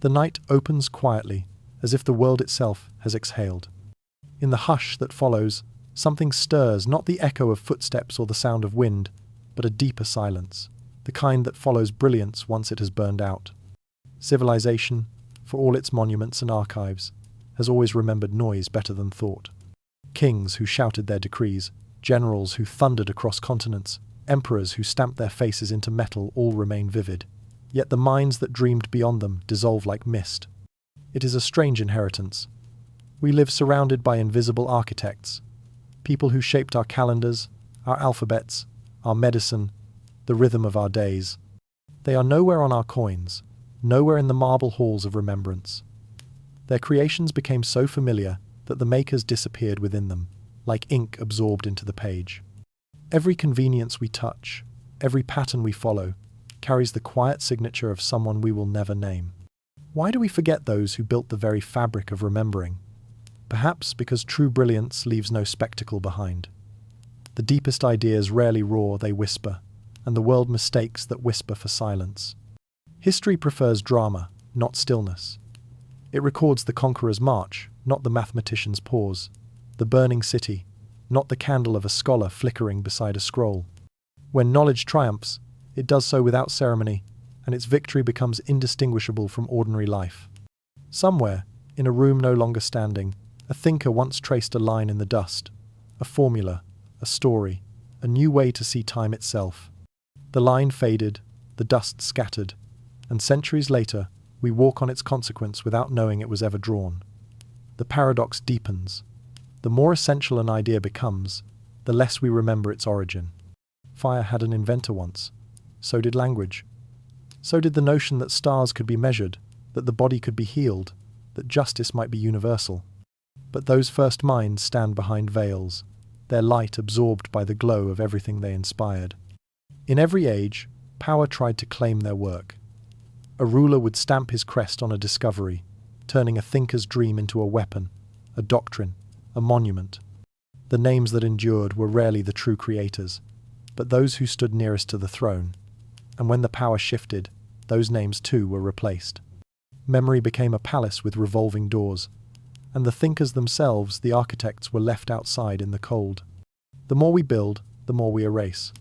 The night opens quietly, as if the world itself has exhaled. In the hush that follows, something stirs, not the echo of footsteps or the sound of wind, but a deeper silence, the kind that follows brilliance once it has burned out. Civilization, for all its monuments and archives, has always remembered noise better than thought. Kings who shouted their decrees, generals who thundered across continents, emperors who stamped their faces into metal all remain vivid. Yet the minds that dreamed beyond them dissolve like mist. It is a strange inheritance. We live surrounded by invisible architects, people who shaped our calendars, our alphabets, our medicine, the rhythm of our days. They are nowhere on our coins, nowhere in the marble halls of remembrance. Their creations became so familiar that the makers disappeared within them, like ink absorbed into the page. Every convenience we touch, every pattern we follow, carries the quiet signature of someone we will never name. Why do we forget those who built the very fabric of remembering? Perhaps because true brilliance leaves no spectacle behind. The deepest ideas rarely roar, they whisper, and the world mistakes that whisper for silence. History prefers drama, not stillness. It records the conqueror's march, not the mathematician's pause, the burning city, not the candle of a scholar flickering beside a scroll. When knowledge triumphs, it does so without ceremony, and its victory becomes indistinguishable from ordinary life. Somewhere, in a room no longer standing, a thinker once traced a line in the dust, a formula, a story, a new way to see time itself. The line faded, the dust scattered, and centuries later, we walk on its consequence without knowing it was ever drawn. The paradox deepens. The more essential an idea becomes, the less we remember its origin. Fire had an inventor once. So did language. So did the notion that stars could be measured, that the body could be healed, that justice might be universal. But those first minds stand behind veils, their light absorbed by the glow of everything they inspired. In every age, power tried to claim their work. A ruler would stamp his crest on a discovery, turning a thinker's dream into a weapon, a doctrine, a monument. The names that endured were rarely the true creators, but those who stood nearest to the throne. And when the power shifted, those names too were replaced. Memory became a palace with revolving doors, and the thinkers themselves, the architects, were left outside in the cold. The more we build, the more we erase.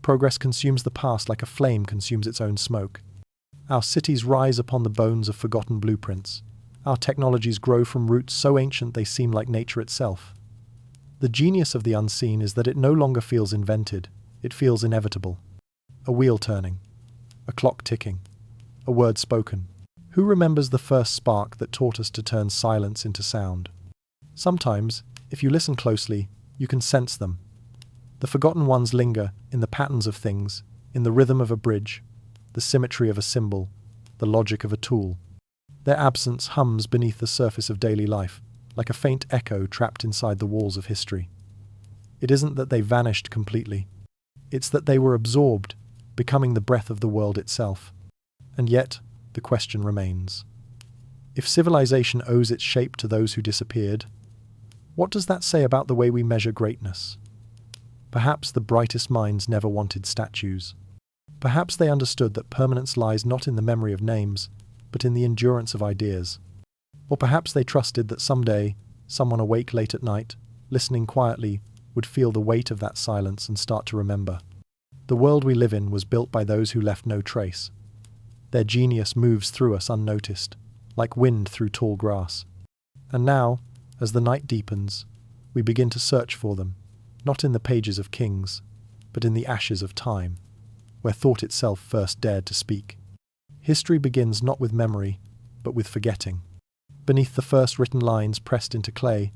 Progress consumes the past like a flame consumes its own smoke. Our cities rise upon the bones of forgotten blueprints. Our technologies grow from roots so ancient they seem like nature itself. The genius of the unseen is that it no longer feels invented, it feels inevitable. A wheel turning, a clock ticking, a word spoken. Who remembers the first spark that taught us to turn silence into sound? Sometimes, if you listen closely, you can sense them. The forgotten ones linger in the patterns of things, in the rhythm of a bridge, the symmetry of a symbol, the logic of a tool. Their absence hums beneath the surface of daily life, like a faint echo trapped inside the walls of history. It isn't that they vanished completely. It's that they were absorbed, becoming the breath of the world itself. And yet, the question remains. If civilization owes its shape to those who disappeared, what does that say about the way we measure greatness? Perhaps the brightest minds never wanted statues. Perhaps they understood that permanence lies not in the memory of names, but in the endurance of ideas. Or perhaps they trusted that someday, someone awake late at night, listening quietly, would feel the weight of that silence and start to remember. The world we live in was built by those who left no trace. Their genius moves through us unnoticed, like wind through tall grass. And now, as the night deepens, we begin to search for them, not in the pages of kings, but in the ashes of time, where thought itself first dared to speak. History begins not with memory, but with forgetting. Beneath the first written lines pressed into clay,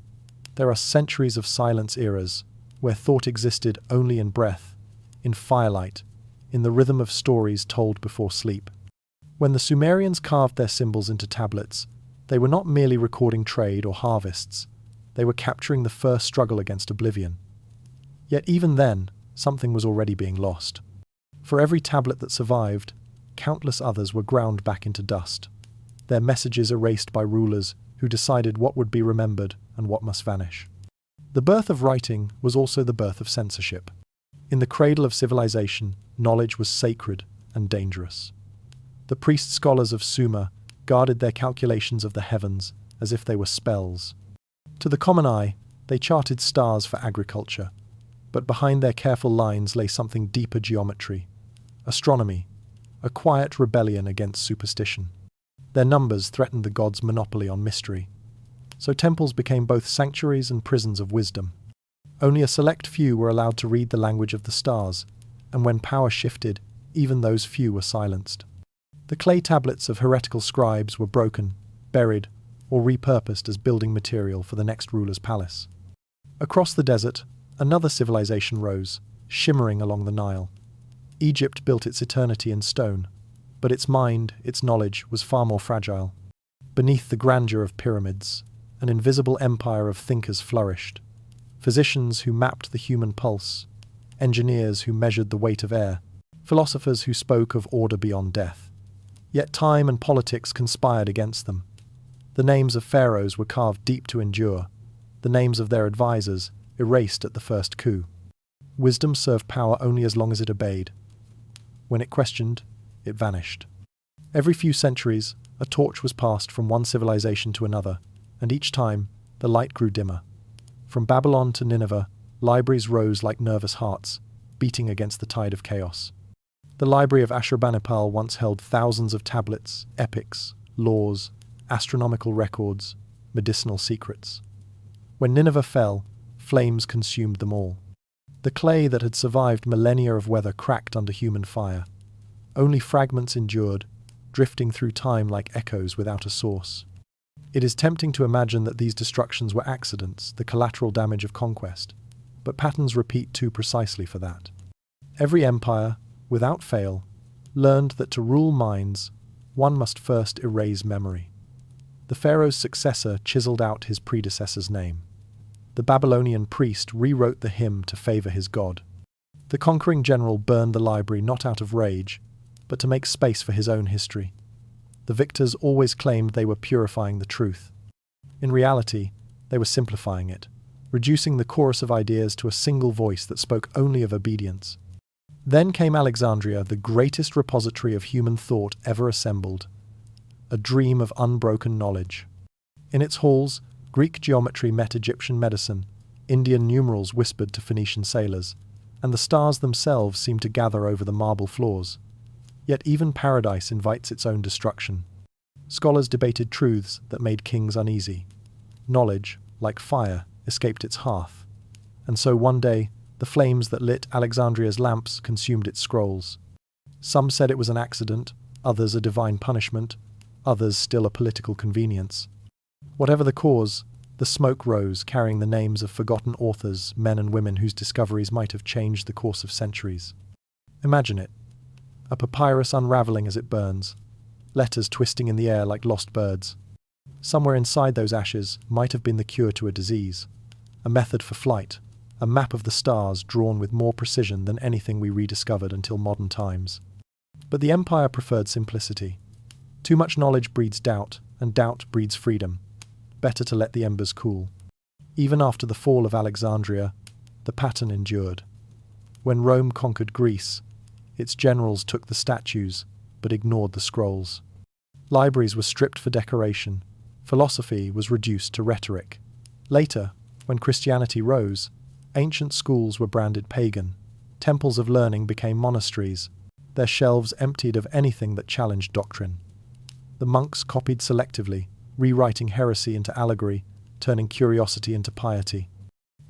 there are centuries of silence eras, where thought existed only in breath, in firelight, in the rhythm of stories told before sleep. When the Sumerians carved their symbols into tablets, they were not merely recording trade or harvests, they were capturing the first struggle against oblivion. Yet even then, something was already being lost. For every tablet that survived, countless others were ground back into dust, their messages erased by rulers who decided what would be remembered and what must vanish. The birth of writing was also the birth of censorship. In the cradle of civilization, knowledge was sacred and dangerous. The priest scholars of Sumer, guarded their calculations of the heavens as if they were spells. To the common eye, they charted stars for agriculture, but behind their careful lines lay something deeper: geometry, astronomy, a quiet rebellion against superstition. Their numbers threatened the gods' monopoly on mystery, so temples became both sanctuaries and prisons of wisdom. Only a select few were allowed to read the language of the stars, and when power shifted, even those few were silenced. The clay tablets of heretical scribes were broken, buried, or repurposed as building material for the next ruler's palace. Across the desert, another civilization rose, shimmering along the Nile. Egypt built its eternity in stone, but its mind, its knowledge, was far more fragile. Beneath the grandeur of pyramids, an invisible empire of thinkers flourished. Physicians who mapped the human pulse, engineers who measured the weight of air, philosophers who spoke of order beyond death. Yet time and politics conspired against them. The names of pharaohs were carved deep to endure, the names of their advisors erased at the first coup. Wisdom served power only as long as it obeyed. When it questioned, it vanished. Every few centuries, a torch was passed from one civilization to another, and each time, the light grew dimmer. From Babylon to Nineveh, libraries rose like nervous hearts, beating against the tide of chaos. The library of Ashurbanipal once held thousands of tablets, epics, laws, astronomical records, medicinal secrets. When Nineveh fell, flames consumed them all. The clay that had survived millennia of weather cracked under human fire. Only fragments endured, drifting through time like echoes without a source. It is tempting to imagine that these destructions were accidents, the collateral damage of conquest, but patterns repeat too precisely for that. Every empire, without fail, learned that to rule minds, one must first erase memory. The pharaoh's successor chiseled out his predecessor's name. The Babylonian priest rewrote the hymn to favor his god. The conquering general burned the library not out of rage, but to make space for his own history. The victors always claimed they were purifying the truth. In reality, they were simplifying it, reducing the chorus of ideas to a single voice that spoke only of obedience. Then came Alexandria, the greatest repository of human thought ever assembled, a dream of unbroken knowledge. In its halls, Greek geometry met Egyptian medicine, Indian numerals whispered to Phoenician sailors, and the stars themselves seemed to gather over the marble floors. Yet even paradise invites its own destruction. Scholars debated truths that made kings uneasy. Knowledge, like fire, escaped its hearth. And so one day, the flames that lit Alexandria's lamps consumed its scrolls. Some said it was an accident, others a divine punishment, others still a political convenience. Whatever the cause, the smoke rose, carrying the names of forgotten authors, men and women whose discoveries might have changed the course of centuries. Imagine it. A papyrus unraveling as it burns, letters twisting in the air like lost birds. Somewhere inside those ashes might have been the cure to a disease, a method for flight, a map of the stars drawn with more precision than anything we rediscovered until modern times. But the empire preferred simplicity. Too much knowledge breeds doubt, and doubt breeds freedom. Better to let the embers cool. Even after the fall of Alexandria, the pattern endured. When Rome conquered Greece, its generals took the statues, but ignored the scrolls. Libraries were stripped for decoration. Philosophy was reduced to rhetoric. Later, when Christianity rose, ancient schools were branded pagan. Temples of learning became monasteries, their shelves emptied of anything that challenged doctrine. The monks copied selectively, rewriting heresy into allegory, turning curiosity into piety.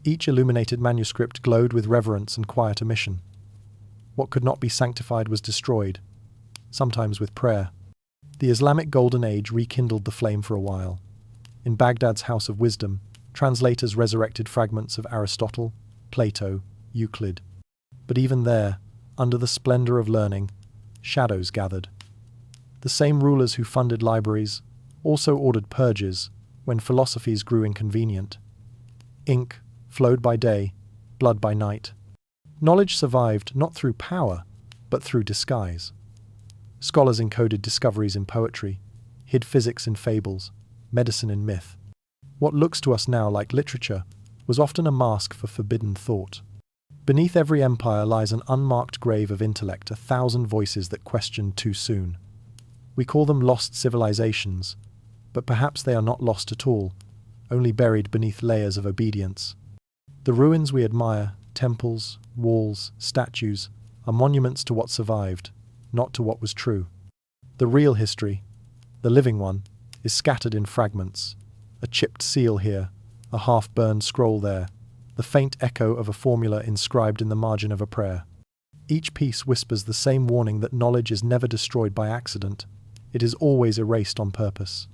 Each illuminated manuscript glowed with reverence and quiet omission. What could not be sanctified was destroyed, sometimes with prayer. The Islamic Golden Age rekindled the flame for a while. In Baghdad's House of Wisdom, translators resurrected fragments of Aristotle, Plato, Euclid. But even there, under the splendor of learning, shadows gathered. The same rulers who funded libraries also ordered purges when philosophies grew inconvenient. Ink flowed by day, blood by night. Knowledge survived not through power, but through disguise. Scholars encoded discoveries in poetry, hid physics in fables, medicine in myth. What looks to us now like literature was often a mask for forbidden thought. Beneath every empire lies an unmarked grave of intellect, 1,000 voices that questioned too soon. We call them lost civilizations, but perhaps they are not lost at all, only buried beneath layers of obedience. The ruins we admire, temples, walls, statues, are monuments to what survived, not to what was true. The real history, the living one, is scattered in fragments. A chipped seal here, a half-burned scroll there, the faint echo of a formula inscribed in the margin of a prayer. Each piece whispers the same warning that knowledge is never destroyed by accident. It is always erased on purpose.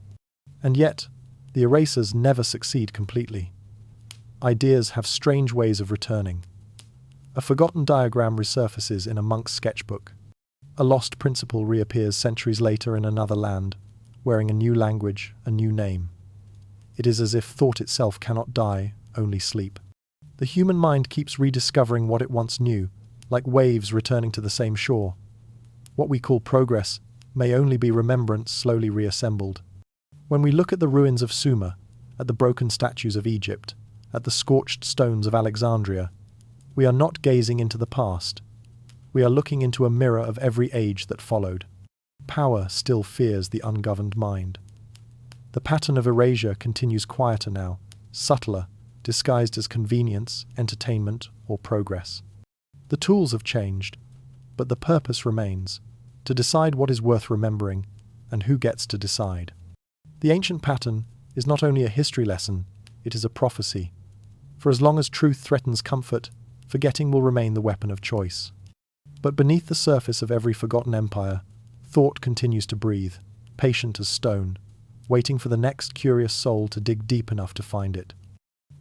And yet, the erasers never succeed completely. Ideas have strange ways of returning. A forgotten diagram resurfaces in a monk's sketchbook. A lost principle reappears centuries later in another land, wearing a new language, a new name. It is as if thought itself cannot die, only sleep. The human mind keeps rediscovering what it once knew, like waves returning to the same shore. What we call progress may only be remembrance slowly reassembled. When we look at the ruins of Sumer, at the broken statues of Egypt, at the scorched stones of Alexandria, we are not gazing into the past. We are looking into a mirror of every age that followed. Power still fears the ungoverned mind. The pattern of erasure continues quieter now, subtler, disguised as convenience, entertainment, or progress. The tools have changed, but the purpose remains, to decide what is worth remembering and who gets to decide. The ancient pattern is not only a history lesson, it is a prophecy. For as long as truth threatens comfort, forgetting will remain the weapon of choice. But beneath the surface of every forgotten empire, thought continues to breathe, patient as stone, waiting for the next curious soul to dig deep enough to find it.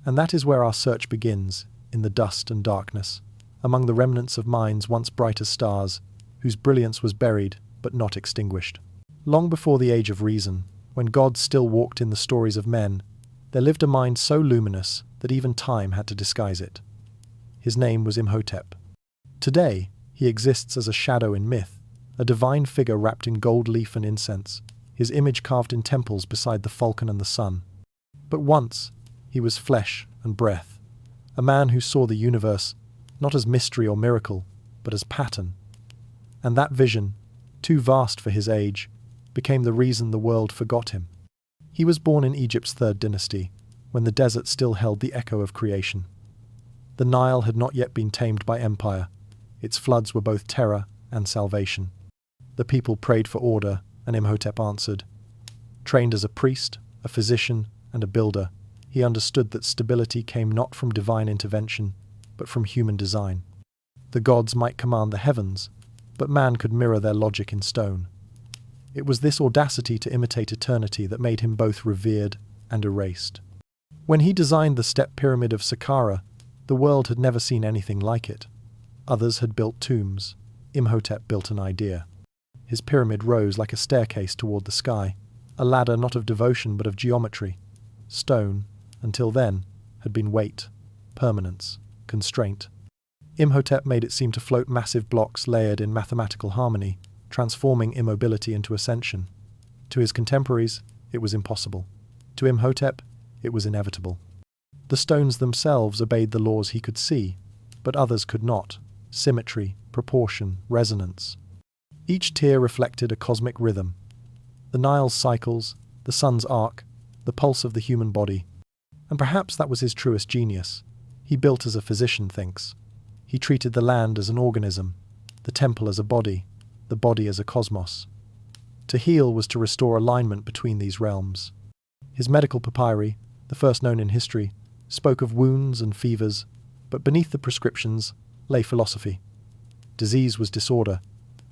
And that is where our search begins, in the dust and darkness, among the remnants of minds once bright as stars, whose brilliance was buried but not extinguished. Long before the age of reason, when God still walked in the stories of men, there lived a mind so luminous that even time had to disguise it. His name was Imhotep. Today, he exists as a shadow in myth, a divine figure wrapped in gold leaf and incense, his image carved in temples beside the falcon and the sun. But once, he was flesh and breath, a man who saw the universe not as mystery or miracle, but as pattern. And that vision, too vast for his age, became the reason the world forgot him. He was born in Egypt's third dynasty, when the desert still held the echo of creation. The Nile had not yet been tamed by empire. Its floods were both terror and salvation. The people prayed for order, and Imhotep answered. Trained as a priest, a physician, and a builder, he understood that stability came not from divine intervention, but from human design. The gods might command the heavens, but man could mirror their logic in stone. It was this audacity to imitate eternity that made him both revered and erased. When he designed the step pyramid of Saqqara, the world had never seen anything like it. Others had built tombs. Imhotep built an idea. His pyramid rose like a staircase toward the sky, a ladder not of devotion but of geometry. Stone, until then, had been weight, permanence, constraint. Imhotep made it seem to float massive blocks layered in mathematical harmony, transforming immobility into ascension. To his contemporaries, it was impossible. To Imhotep, it was inevitable. The stones themselves obeyed the laws he could see, but others could not. Symmetry, proportion, resonance. Each tier reflected a cosmic rhythm. The Nile's cycles, the sun's arc, the pulse of the human body. And perhaps that was his truest genius. He built as a physician thinks. He treated the land as an organism, the temple as a body, the body as a cosmos. To heal was to restore alignment between these realms. His medical papyri, the first known in history, spoke of wounds and fevers, but beneath the prescriptions lay philosophy. Disease was disorder,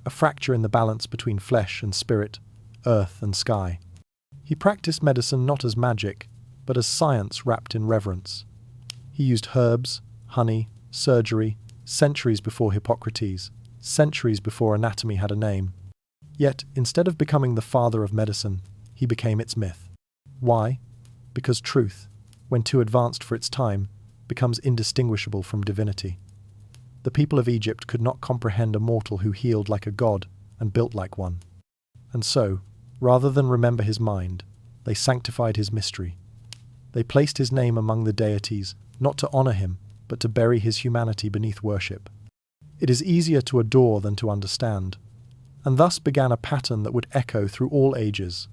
a fracture in the balance between flesh and spirit, earth and sky. He practiced medicine not as magic, but as science wrapped in reverence. He used herbs, honey, surgery, centuries before Hippocrates, centuries before anatomy had a name. Yet, instead of becoming the father of medicine, he became its myth. Why? Because truth, when too advanced for its time, becomes indistinguishable from divinity. The people of Egypt could not comprehend a mortal who healed like a god and built like one. And so, rather than remember his mind, they sanctified his mystery. They placed his name among the deities, not to honor him, but to bury his humanity beneath worship. It is easier to adore than to understand. And thus began a pattern that would echo through all ages.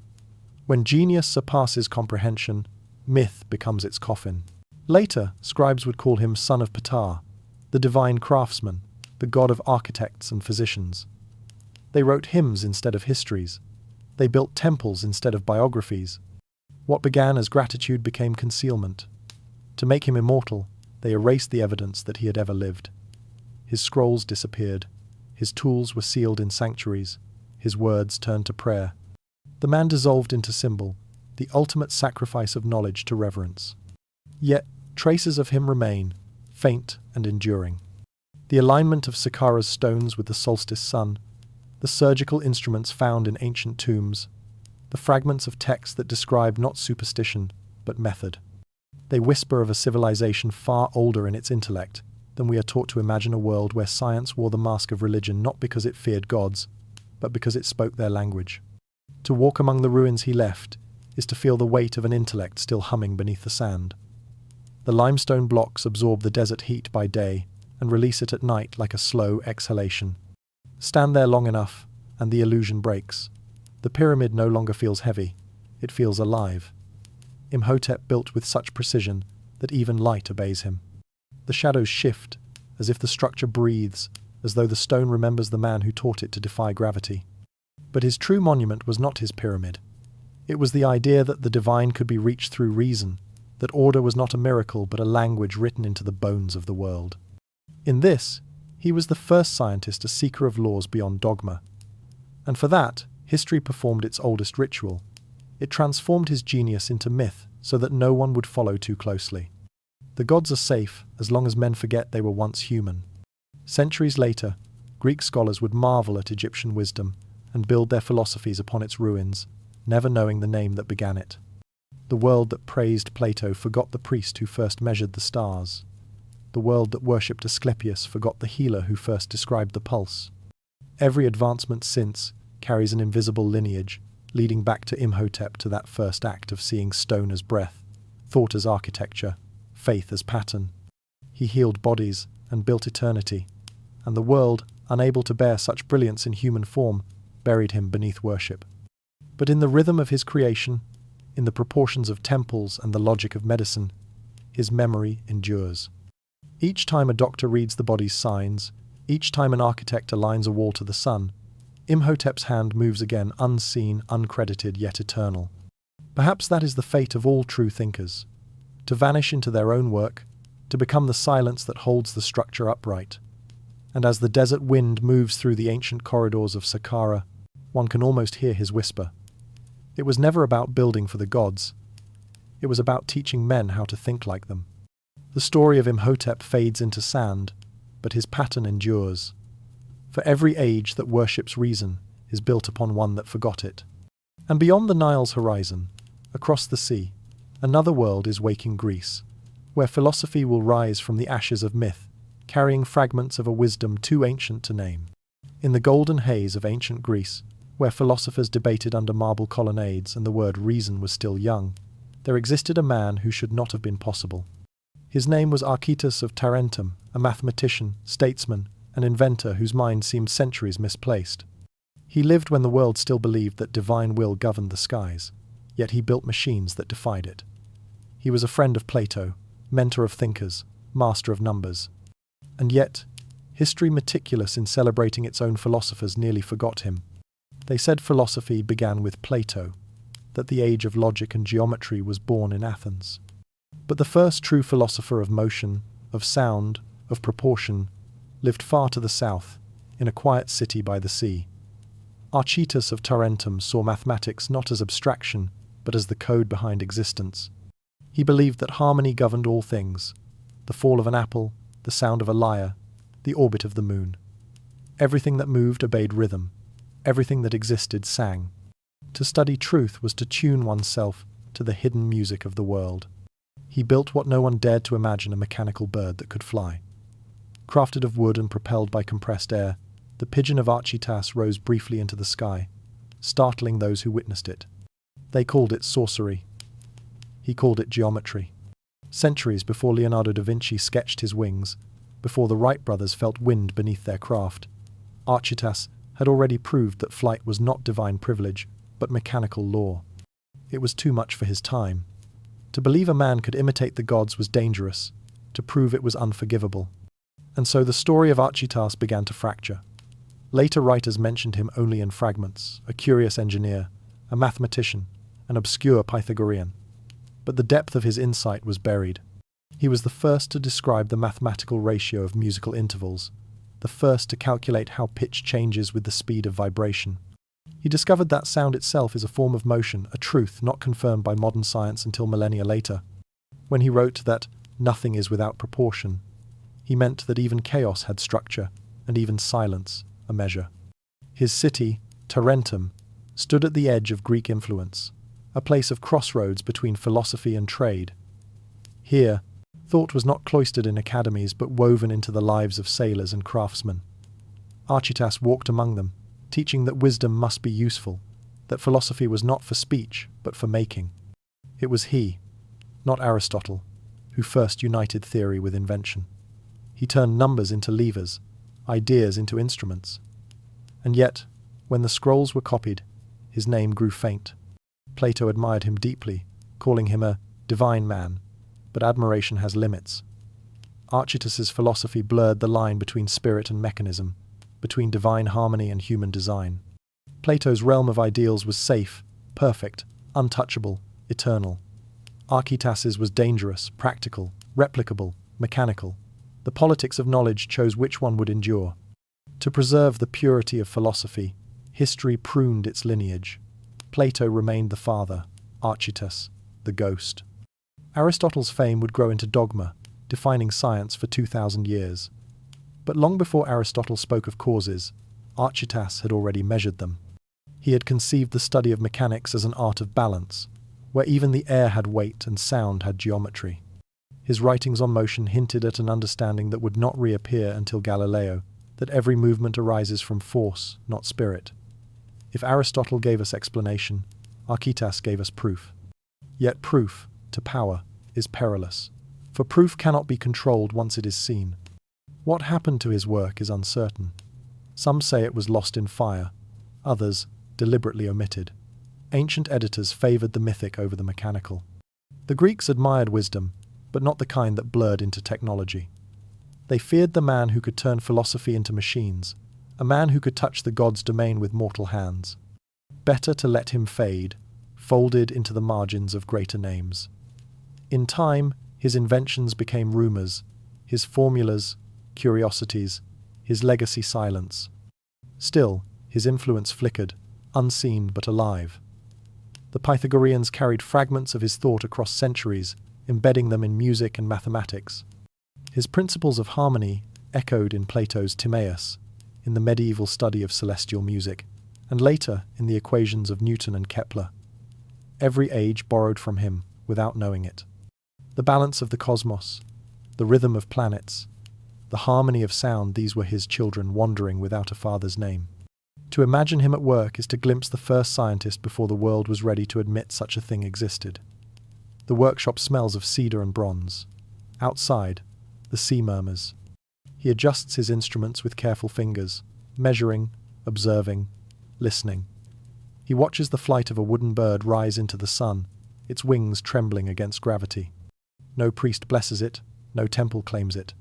When genius surpasses comprehension, myth becomes its coffin. Later, scribes would call him son of Ptah, the divine craftsman, the god of architects and physicians. They wrote hymns instead of histories. They built temples instead of biographies. What began as gratitude became concealment. To make him immortal, they erased the evidence that he had ever lived. His scrolls disappeared. His tools were sealed in sanctuaries. His words turned to prayer. The man dissolved into symbol, the ultimate sacrifice of knowledge to reverence. Yet, traces of him remain, faint and enduring. The alignment of Saqqara's stones with the solstice sun, the surgical instruments found in ancient tombs, the fragments of text that describe not superstition, but method. They whisper of a civilization far older in its intellect than we are taught to imagine, a world where science wore the mask of religion not because it feared gods, but because it spoke their language. To walk among the ruins he left is to feel the weight of an intellect still humming beneath the sand. The limestone blocks absorb the desert heat by day and release it at night like a slow exhalation. Stand there long enough, and the illusion breaks. The pyramid no longer feels heavy, it feels alive. Imhotep built with such precision that even light obeys him. The shadows shift, as if the structure breathes, as though the stone remembers the man who taught it to defy gravity. But his true monument was not his pyramid. It was the idea that the divine could be reached through reason, that order was not a miracle but a language written into the bones of the world. In this, he was the first scientist, a seeker of laws beyond dogma. And for that, history performed its oldest ritual. It transformed his genius into myth so that no one would follow too closely. The gods are safe as long as men forget they were once human. Centuries later, Greek scholars would marvel at Egyptian wisdom and build their philosophies upon its ruins, never knowing the name that began it. The world that praised Plato forgot the priest who first measured the stars. The world that worshipped Asclepius forgot the healer who first described the pulse. Every advancement since carries an invisible lineage, leading back to Imhotep, to that first act of seeing stone as breath, thought as architecture, faith as pattern. He healed bodies and built eternity, and the world, unable to bear such brilliance in human form, buried him beneath worship. But in the rhythm of his creation, in the proportions of temples and the logic of medicine, his memory endures. Each time a doctor reads the body's signs, each time an architect aligns a wall to the sun, Imhotep's hand moves again, unseen, uncredited, yet eternal. Perhaps that is the fate of all true thinkers, to vanish into their own work, to become the silence that holds the structure upright. And as the desert wind moves through the ancient corridors of Saqqara, one can almost hear his whisper. It was never about building for the gods. It was about teaching men how to think like them. The story of Imhotep fades into sand, but his pattern endures. For every age that worships reason is built upon one that forgot it. And beyond the Nile's horizon, across the sea, another world is waking Greece, where philosophy will rise from the ashes of myth, carrying fragments of a wisdom too ancient to name. In the golden haze of ancient Greece, where philosophers debated under marble colonnades and the word reason was still young, there existed a man who should not have been possible. His name was Archytas of Tarentum, a mathematician, statesman, an inventor whose mind seemed centuries misplaced. He lived when the world still believed that divine will governed the skies, yet he built machines that defied it. He was a friend of Plato, mentor of thinkers, master of numbers. And yet, history, meticulous in celebrating its own philosophers, nearly forgot him. They said philosophy began with Plato, that the age of logic and geometry was born in Athens. But the first true philosopher of motion, of sound, of proportion, lived far to the south, in a quiet city by the sea. Archytas of Tarentum saw mathematics not as abstraction, but as the code behind existence. He believed that harmony governed all things, the fall of an apple, the sound of a lyre, the orbit of the moon. Everything that moved obeyed rhythm. Everything that existed sang. To study truth was to tune oneself to the hidden music of the world. He built what no one dared to imagine, a mechanical bird that could fly. Crafted of wood and propelled by compressed air, the pigeon of Archytas rose briefly into the sky, startling those who witnessed it. They called it sorcery. He called it geometry. Centuries before Leonardo da Vinci sketched his wings, before the Wright brothers felt wind beneath their craft, Archytas had already proved that flight was not divine privilege, but mechanical law. It was too much for his time. To believe a man could imitate the gods was dangerous, to prove it was unforgivable. And so the story of Archytas began to fracture. Later writers mentioned him only in fragments: a curious engineer, a mathematician, an obscure Pythagorean. But the depth of his insight was buried. He was the first to describe the mathematical ratio of musical intervals, the first to calculate how pitch changes with the speed of vibration. He discovered that sound itself is a form of motion, a truth not confirmed by modern science until millennia later. When he wrote that nothing is without proportion, he meant that even chaos had structure, and even silence a measure. His city, Tarentum, stood at the edge of Greek influence, a place of crossroads between philosophy and trade. Here, thought was not cloistered in academies but woven into the lives of sailors and craftsmen. Archytas walked among them, teaching that wisdom must be useful, that philosophy was not for speech but for making. It was he, not Aristotle, who first united theory with invention. He turned numbers into levers, ideas into instruments. And yet, when the scrolls were copied, his name grew faint. Plato admired him deeply, calling him a divine man, but admiration has limits. Archytas's philosophy blurred the line between spirit and mechanism, between divine harmony and human design. Plato's realm of ideals was safe, perfect, untouchable, eternal. Archytas's was dangerous, practical, replicable, mechanical. The politics of knowledge chose which one would endure. To preserve the purity of philosophy, history pruned its lineage. Plato remained the father, Archytas, the ghost. Aristotle's fame would grow into dogma, defining science for 2,000 years. But long before Aristotle spoke of causes, Archytas had already measured them. He had conceived the study of mechanics as an art of balance, where even the air had weight and sound had geometry. His writings on motion hinted at an understanding that would not reappear until Galileo, that every movement arises from force, not spirit. If Aristotle gave us explanation, Archytas gave us proof. Yet proof, to power, is perilous, for proof cannot be controlled once it is seen. What happened to his work is uncertain. Some say it was lost in fire, others deliberately omitted. Ancient editors favoured the mythic over the mechanical. The Greeks admired wisdom, but not the kind that blurred into technology. They feared the man who could turn philosophy into machines, a man who could touch the gods' domain with mortal hands. Better to let him fade, folded into the margins of greater names. In time, his inventions became rumours, his formulas, curiosities, his legacy silence. Still, his influence flickered, unseen but alive. The Pythagoreans carried fragments of his thought across centuries, embedding them in music and mathematics. His principles of harmony echoed in Plato's Timaeus, in the medieval study of celestial music, and later in the equations of Newton and Kepler. Every age borrowed from him without knowing it. The balance of the cosmos, the rhythm of planets, the harmony of sound, these were his children wandering without a father's name. To imagine him at work is to glimpse the first scientist before the world was ready to admit such a thing existed. The workshop smells of cedar and bronze. Outside, the sea murmurs. He adjusts his instruments with careful fingers, measuring, observing, listening. He watches the flight of a wooden bird rise into the sun, its wings trembling against gravity. No priest blesses it, no temple claims it.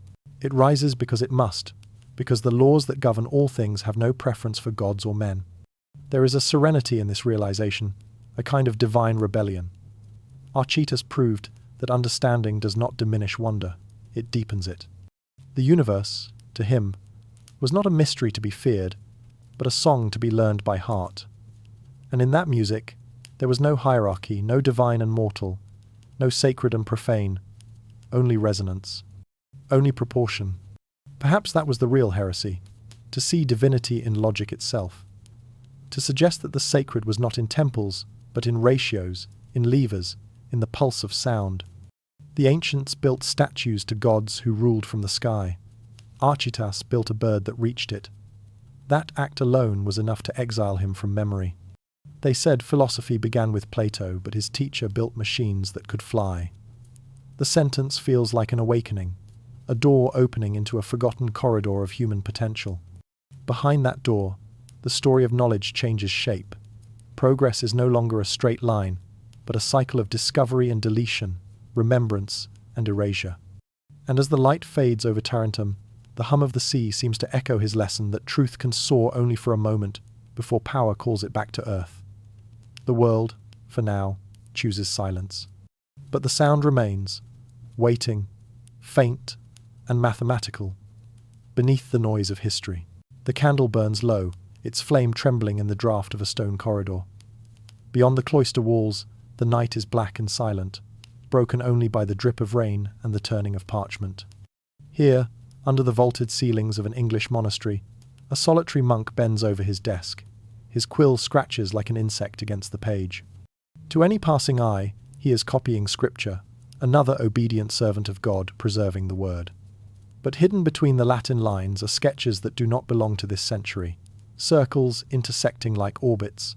It rises because it must, because the laws that govern all things have no preference for gods or men. There is a serenity in this realization, a kind of divine rebellion. Archytas proved that understanding does not diminish wonder, it deepens it. The universe, to him, was not a mystery to be feared, but a song to be learned by heart. And in that music, there was no hierarchy, no divine and mortal, no sacred and profane, only resonance, only proportion. Perhaps that was the real heresy, to see divinity in logic itself, to suggest that the sacred was not in temples, but in ratios, in levers, in the pulse of sound. The ancients built statues to gods who ruled from the sky. Archytas built a bird that reached it. That act alone was enough to exile him from memory. They said philosophy began with Plato, but his teacher built machines that could fly. The sentence feels like an awakening, a door opening into a forgotten corridor of human potential. Behind that door, the story of knowledge changes shape. Progress is no longer a straight line, but a cycle of discovery and deletion, remembrance and erasure. And as the light fades over Tarentum, the hum of the sea seems to echo his lesson that truth can soar only for a moment before power calls it back to earth. The world, for now, chooses silence. But the sound remains, waiting, faint and mathematical, beneath the noise of history. The candle burns low, its flame trembling in the draught of a stone corridor. Beyond the cloister walls, the night is black and silent, broken only by the drip of rain and the turning of parchment. Here, under the vaulted ceilings of an English monastery, a solitary monk bends over his desk. His quill scratches like an insect against the page. To any passing eye, he is copying scripture, another obedient servant of God preserving the word. But hidden between the Latin lines are sketches that do not belong to this century, circles intersecting like orbits,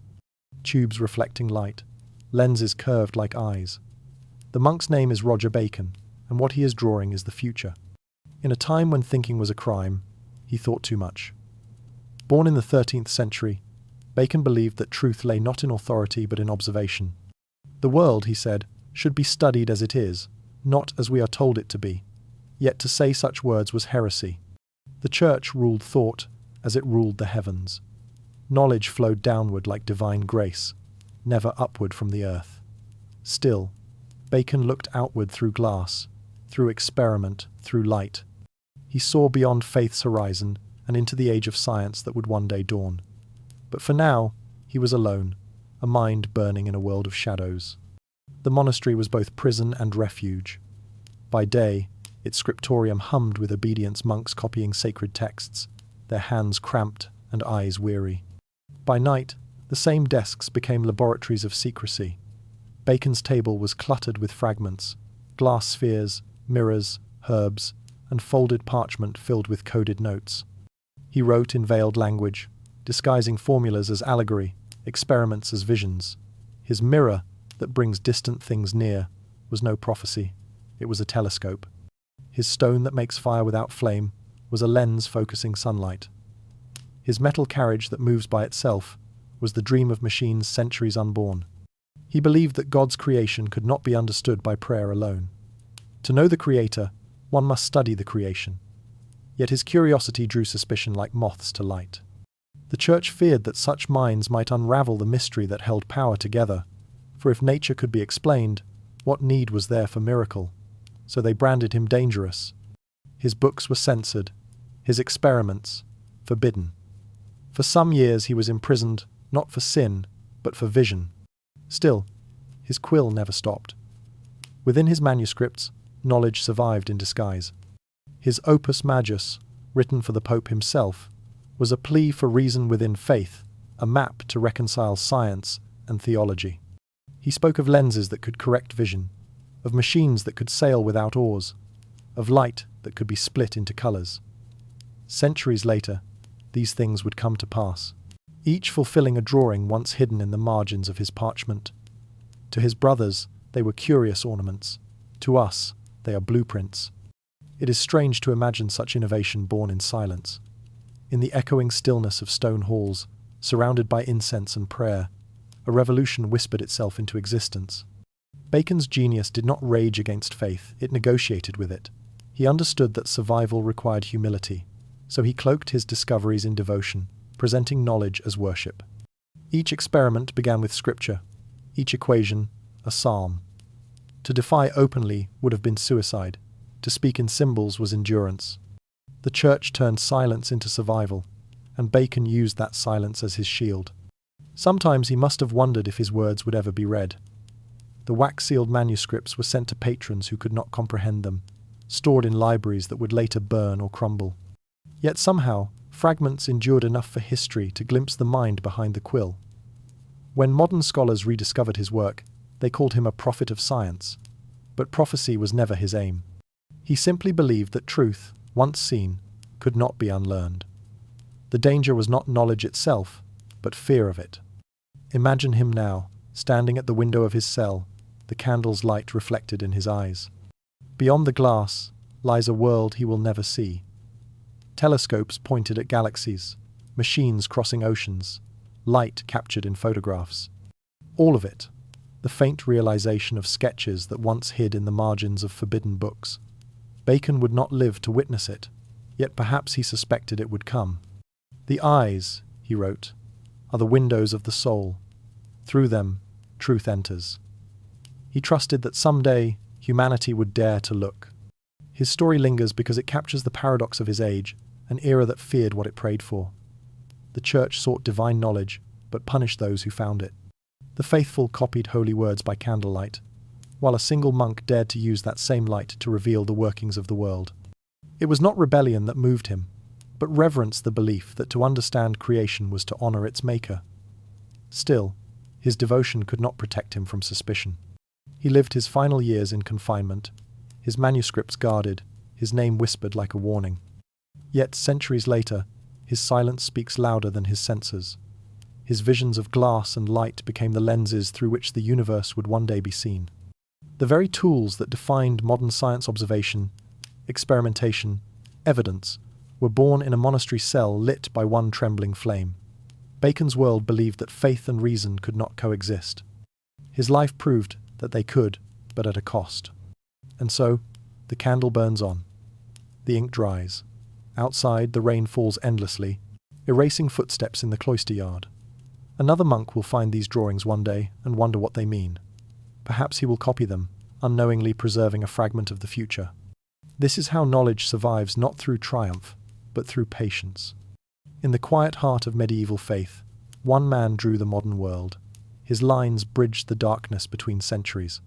tubes reflecting light, lenses curved like eyes. The monk's name is Roger Bacon, and what he is drawing is the future. In a time when thinking was a crime, he thought too much. Born in the 13th century, Bacon believed that truth lay not in authority but in observation. The world, he said, should be studied as it is, not as we are told it to be. Yet to say such words was heresy. The church ruled thought as it ruled the heavens. Knowledge flowed downward like divine grace, never upward from the earth. Still, Bacon looked outward through glass, through experiment, through light. He saw beyond faith's horizon and into the age of science that would one day dawn. But for now, he was alone, a mind burning in a world of shadows. The monastery was both prison and refuge. By day, its scriptorium hummed with obedience monks copying sacred texts, their hands cramped and eyes weary. By night, the same desks became laboratories of secrecy. Bacon's table was cluttered with fragments, glass spheres, mirrors, herbs, and folded parchment filled with coded notes. He wrote in veiled language, disguising formulas as allegory, experiments as visions. His mirror, that brings distant things near, was no prophecy. It was a telescope. His stone that makes fire without flame was a lens focusing sunlight. His metal carriage that moves by itself was the dream of machines centuries unborn. He believed that God's creation could not be understood by prayer alone. To know the Creator, one must study the creation. Yet his curiosity drew suspicion like moths to light. The Church feared that such minds might unravel the mystery that held power together, for if nature could be explained, what need was there for miracle? So they branded him dangerous. His books were censored, his experiments forbidden. For some years he was imprisoned, not for sin, but for vision. Still, his quill never stopped. Within his manuscripts, knowledge survived in disguise. His Opus Majus, written for the Pope himself, was a plea for reason within faith, a map to reconcile science and theology. He spoke of lenses that could correct vision, of machines that could sail without oars, of light that could be split into colours. Centuries later, these things would come to pass, each fulfilling a drawing once hidden in the margins of his parchment. To his brothers, they were curious ornaments. To us, they are blueprints. It is strange to imagine such innovation born in silence. In the echoing stillness of stone halls, surrounded by incense and prayer, a revolution whispered itself into existence. Bacon's genius did not rage against faith, it negotiated with it. He understood that survival required humility, so he cloaked his discoveries in devotion, presenting knowledge as worship. Each experiment began with scripture, each equation a psalm. To defy openly would have been suicide. To speak in symbols was endurance. The Church turned silence into survival, and Bacon used that silence as his shield. Sometimes he must have wondered if his words would ever be read. The wax-sealed manuscripts were sent to patrons who could not comprehend them, stored in libraries that would later burn or crumble. Yet somehow, fragments endured enough for history to glimpse the mind behind the quill. When modern scholars rediscovered his work, they called him a prophet of science. But prophecy was never his aim. He simply believed that truth, once seen, could not be unlearned. The danger was not knowledge itself, but fear of it. Imagine him now, standing at the window of his cell, the candle's light reflected in his eyes. Beyond the glass lies a world he will never see. Telescopes pointed at galaxies, machines crossing oceans, light captured in photographs. All of it, the faint realization of sketches that once hid in the margins of forbidden books. Bacon would not live to witness it, yet perhaps he suspected it would come. "The eyes," he wrote, "are the windows of the soul. Through them, truth enters." He trusted that someday humanity would dare to look. His story lingers because it captures the paradox of his age, an era that feared what it prayed for. The church sought divine knowledge, but punished those who found it. The faithful copied holy words by candlelight, while a single monk dared to use that same light to reveal the workings of the world. It was not rebellion that moved him, but reverence, the belief that to understand creation was to honor its maker. Still, his devotion could not protect him from suspicion. He lived his final years in confinement, his manuscripts guarded, his name whispered like a warning. Yet, centuries later, his silence speaks louder than his censors. His visions of glass and light became the lenses through which the universe would one day be seen. The very tools that defined modern science observation, experimentation, evidence, were born in a monastery cell lit by one trembling flame. Bacon's world believed that faith and reason could not coexist. His life proved that they could, but at a cost. And so, the candle burns on. The ink dries. Outside, the rain falls endlessly, erasing footsteps in the cloister yard. Another monk will find these drawings one day and wonder what they mean. Perhaps he will copy them, unknowingly preserving a fragment of the future. This is how knowledge survives, not through triumph, but through patience. In the quiet heart of medieval faith, one man drew the modern world. His lines bridged the darkness between centuries.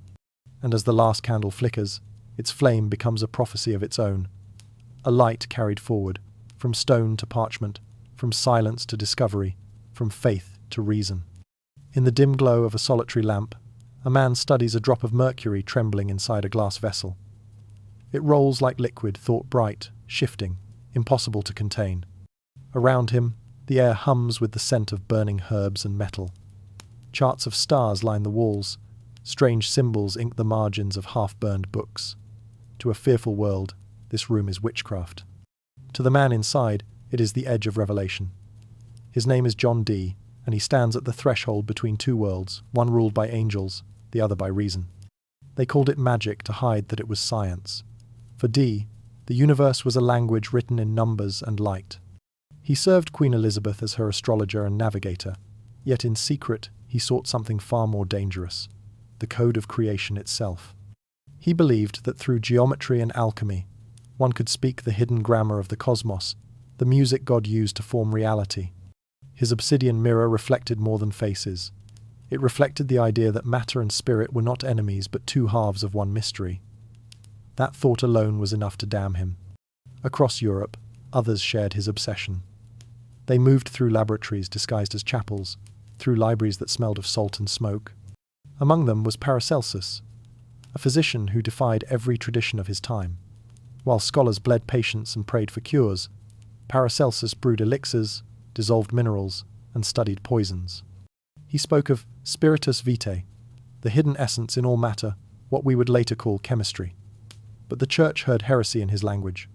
And as the last candle flickers, its flame becomes a prophecy of its own. A light carried forward, from stone to parchment, from silence to discovery, from faith to reason. In the dim glow of a solitary lamp, a man studies a drop of mercury trembling inside a glass vessel. It rolls like liquid, thought bright, shifting, impossible to contain. Around him, the air hums with the scent of burning herbs and metal. Charts of stars line the walls. Strange symbols ink the margins of half-burned books. To a fearful world, this room is witchcraft. To the man inside, it is the edge of revelation. His name is John Dee, and he stands at the threshold between two worlds, one ruled by angels, the other by reason. They called it magic to hide that it was science. For Dee, the universe was a language written in numbers and light. He served Queen Elizabeth as her astrologer and navigator, yet in secret he sought something far more dangerous, the code of creation itself. He believed that through geometry and alchemy, one could speak the hidden grammar of the cosmos, the music God used to form reality. His obsidian mirror reflected more than faces. It reflected the idea that matter and spirit were not enemies but two halves of one mystery. That thought alone was enough to damn him. Across Europe, others shared his obsession. They moved through laboratories disguised as chapels, through libraries that smelled of salt and smoke. Among them was Paracelsus, a physician who defied every tradition of his time. While scholars bled patients and prayed for cures, Paracelsus brewed elixirs, dissolved minerals, and studied poisons. He spoke of spiritus vitae, the hidden essence in all matter, what we would later call chemistry. But the church heard heresy in his language.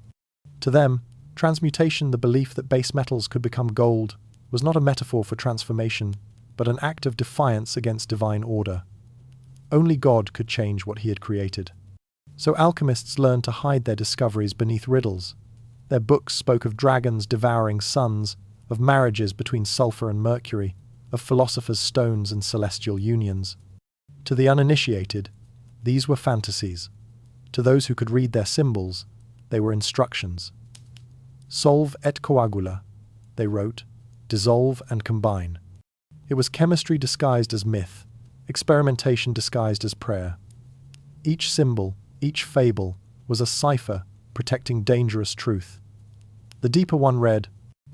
To them, transmutation, the belief that base metals could become gold, was not a metaphor for transformation, but an act of defiance against divine order. Only God could change what he had created. So alchemists learned to hide their discoveries beneath riddles. Their books spoke of dragons devouring suns, of marriages between sulfur and mercury, of philosophers' stones and celestial unions. To the uninitiated, these were fantasies. To those who could read their symbols, they were instructions. Solve et coagula, they wrote, dissolve and combine. It was chemistry disguised as myth, experimentation disguised as prayer. Each symbol, each fable, was a cipher protecting dangerous truth. The deeper one read,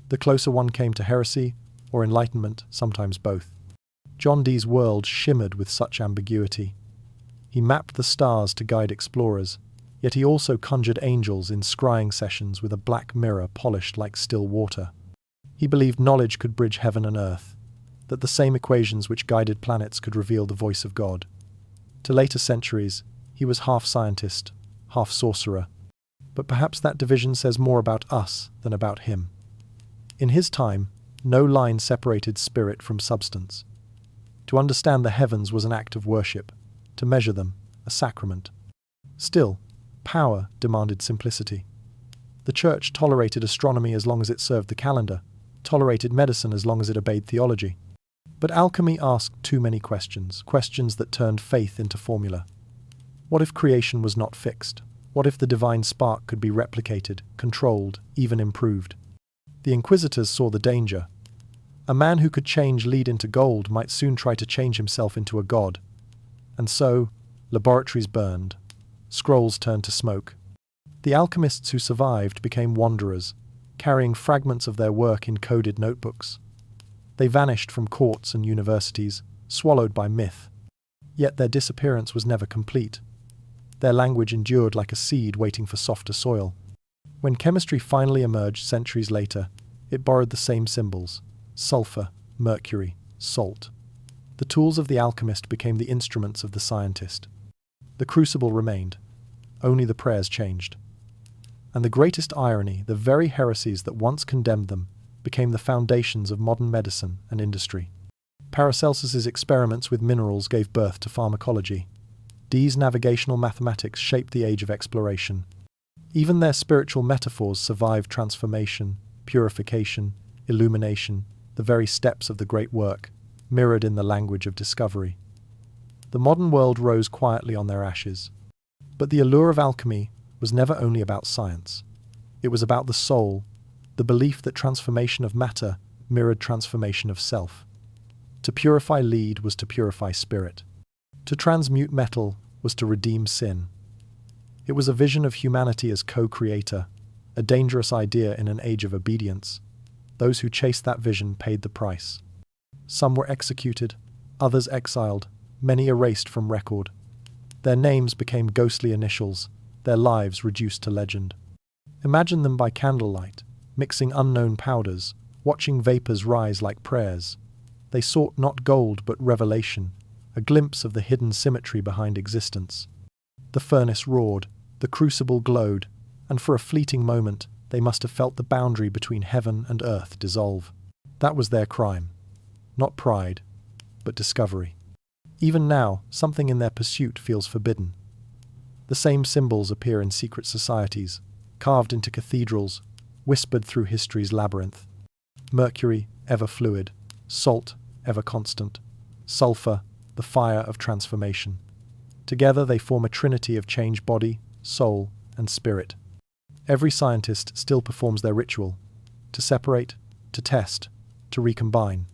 the closer one came to heresy or enlightenment, sometimes both. John Dee's world shimmered with such ambiguity. He mapped the stars to guide explorers, yet he also conjured angels in scrying sessions with a black mirror polished like still water. He believed knowledge could bridge heaven and earth, that the same equations which guided planets could reveal the voice of God. To later centuries, he was half scientist, half sorcerer. But perhaps that division says more about us than about him. In his time, No line separated spirit from substance. To understand the heavens was an act of worship, to measure them, a sacrament. Still, power demanded simplicity. The Church tolerated astronomy as long as it served the calendar, tolerated medicine as long as it obeyed theology. But alchemy asked too many questions, questions that turned faith into formula. What if creation was not fixed? What if the divine spark could be replicated, controlled, even improved? The Inquisitors saw the danger. A man who could change lead into gold might soon try to change himself into a god. And so, laboratories burned. Scrolls turned to smoke. The alchemists who survived became wanderers, carrying fragments of their work in coded notebooks. They vanished from courts and universities, swallowed by myth. Yet their disappearance was never complete. Their language endured like a seed waiting for softer soil. When chemistry finally emerged centuries later, it borrowed the same symbols: sulfur, mercury, salt. The tools of the alchemist became the instruments of the scientist. The crucible remained. Only the prayers changed. And the greatest irony, the very heresies that once condemned them, became the foundations of modern medicine and industry. Paracelsus's experiments with minerals gave birth to pharmacology. Dee's navigational mathematics shaped the age of exploration. Even their spiritual metaphors survived transformation, purification, illumination, the very steps of the great work, mirrored in the language of discovery. The modern world rose quietly on their ashes. But the allure of alchemy was never only about science. It was about the soul, the belief that transformation of matter mirrored transformation of self. To purify lead was to purify spirit. To transmute metal was to redeem sin. It was a vision of humanity as co-creator, a dangerous idea in an age of obedience. Those who chased that vision paid the price. Some were executed, others exiled, many erased from record. Their names became ghostly initials, their lives reduced to legend. Imagine them by candlelight, mixing unknown powders, watching vapors rise like prayers. They sought not gold but revelation, a glimpse of the hidden symmetry behind existence. The furnace roared, the crucible glowed, and for a fleeting moment they must have felt the boundary between heaven and earth dissolve. That was their crime. Not pride, but discovery. Even now, something in their pursuit feels forbidden. The same symbols appear in secret societies, carved into cathedrals, whispered through history's labyrinth. Mercury, ever fluid; salt, ever constant; sulfur, the fire of transformation. Together they form a trinity of change: body, soul, and spirit. Every scientist still performs their ritual: to separate, to test, to recombine.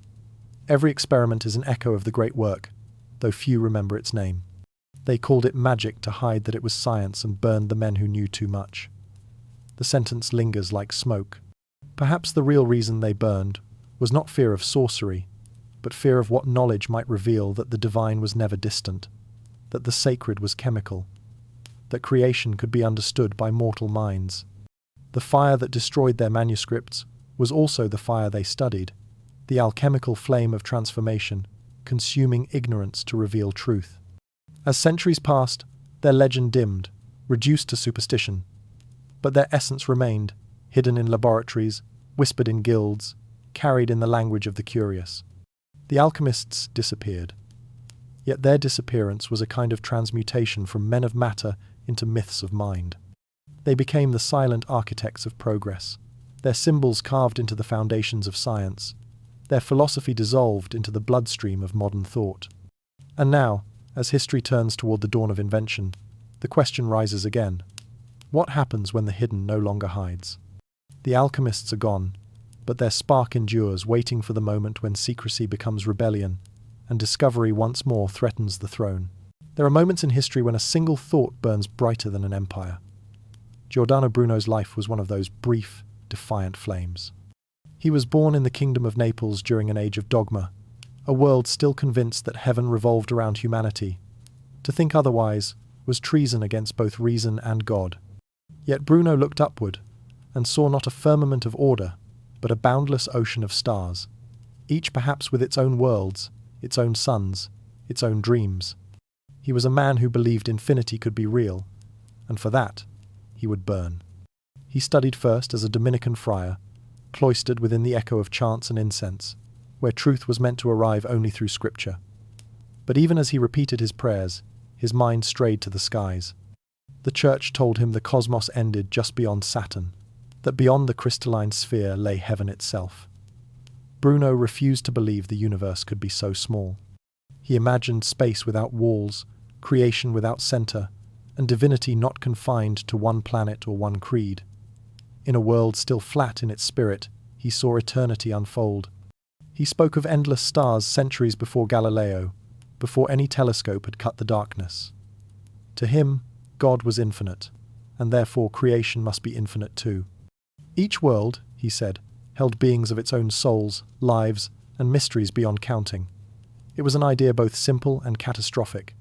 Every experiment is an echo of the great work, though few remember its name. They called it magic to hide that it was science and burned the men who knew too much. The sentence lingers like smoke. Perhaps the real reason they burned was not fear of sorcery, but fear of what knowledge might reveal: that the divine was never distant, that the sacred was chemical, that creation could be understood by mortal minds. The fire that destroyed their manuscripts was also the fire they studied, the alchemical flame of transformation, consuming ignorance to reveal truth. As centuries passed, their legend dimmed, reduced to superstition. But their essence remained, hidden in laboratories, whispered in guilds, carried in the language of the curious. The alchemists disappeared. Yet their disappearance was a kind of transmutation from men of matter into myths of mind. They became the silent architects of progress, their symbols carved into the foundations of science, their philosophy dissolved into the bloodstream of modern thought. And now, as history turns toward the dawn of invention, the question rises again: what happens when the hidden no longer hides? The alchemists are gone, but their spark endures, waiting for the moment when secrecy becomes rebellion, and discovery once more threatens the throne. There are moments in history when a single thought burns brighter than an empire. Giordano Bruno's life was one of those brief, defiant flames. He was born in the kingdom of Naples during an age of dogma, a world still convinced that heaven revolved around humanity. To think otherwise was treason against both reason and God. Yet Bruno looked upward, and saw not a firmament of order, but a boundless ocean of stars, each perhaps with its own worlds, its own suns, its own dreams. He was a man who believed infinity could be real, and for that, he would burn. He studied first as a Dominican friar, cloistered within the echo of chants and incense, where truth was meant to arrive only through scripture. But even as he repeated his prayers, his mind strayed to the skies. The church told him the cosmos ended just beyond Saturn, that beyond the crystalline sphere lay heaven itself. Bruno refused to believe the universe could be so small. He imagined space without walls, creation without center, and divinity not confined to one planet or one creed. In a world still flat in its spirit, he saw eternity unfold. He spoke of endless stars centuries before Galileo, before any telescope had cut the darkness. To him, God was infinite, and therefore creation must be infinite too. Each world, he said, held beings of its own souls, lives, and mysteries beyond counting. It was an idea both simple and catastrophic.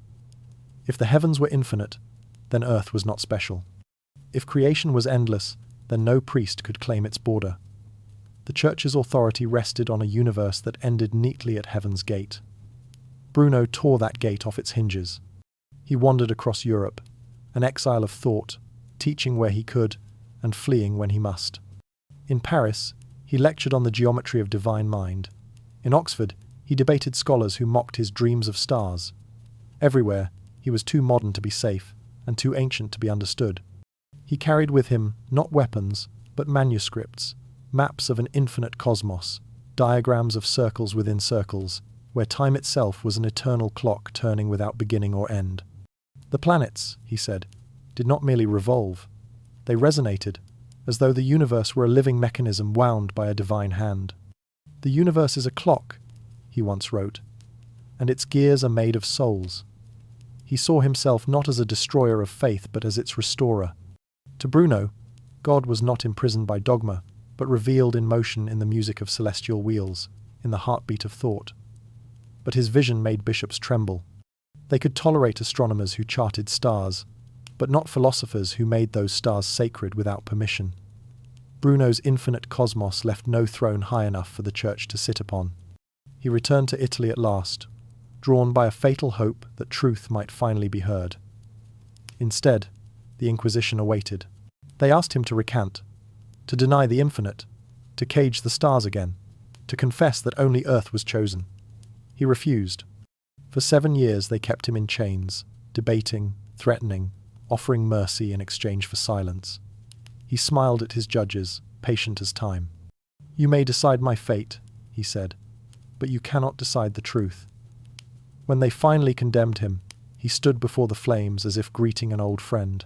If the heavens were infinite, then Earth was not special. If creation was endless, then no priest could claim its border. The Church's authority rested on a universe that ended neatly at heaven's gate. Bruno tore that gate off its hinges. He wandered across Europe, an exile of thought, teaching where he could, and fleeing when he must. In Paris, he lectured on the geometry of divine mind. In Oxford, he debated scholars who mocked his dreams of stars. Everywhere, he was too modern to be safe, and too ancient to be understood. He carried with him not weapons, but manuscripts, maps of an infinite cosmos, diagrams of circles within circles, where time itself was an eternal clock turning without beginning or end. The planets, he said, did not merely revolve. They resonated, as though the universe were a living mechanism wound by a divine hand. The universe is a clock, he once wrote, and its gears are made of souls. He saw himself not as a destroyer of faith, but as its restorer. To Bruno, God was not imprisoned by dogma, but revealed in motion in the music of celestial wheels, in the heartbeat of thought. But his vision made bishops tremble. They could tolerate astronomers who charted stars, but not philosophers who made those stars sacred without permission. Bruno's infinite cosmos left no throne high enough for the Church to sit upon. He returned to Italy at last, drawn by a fatal hope that truth might finally be heard. Instead, the Inquisition awaited. They asked him to recant, to deny the infinite, to cage the stars again, to confess that only Earth was chosen. He refused. For 7 years they kept him in chains, debating, threatening, offering mercy in exchange for silence. He smiled at his judges, patient as time. "You may decide my fate," he said, "but you cannot decide the truth." When they finally condemned him, he stood before the flames as if greeting an old friend.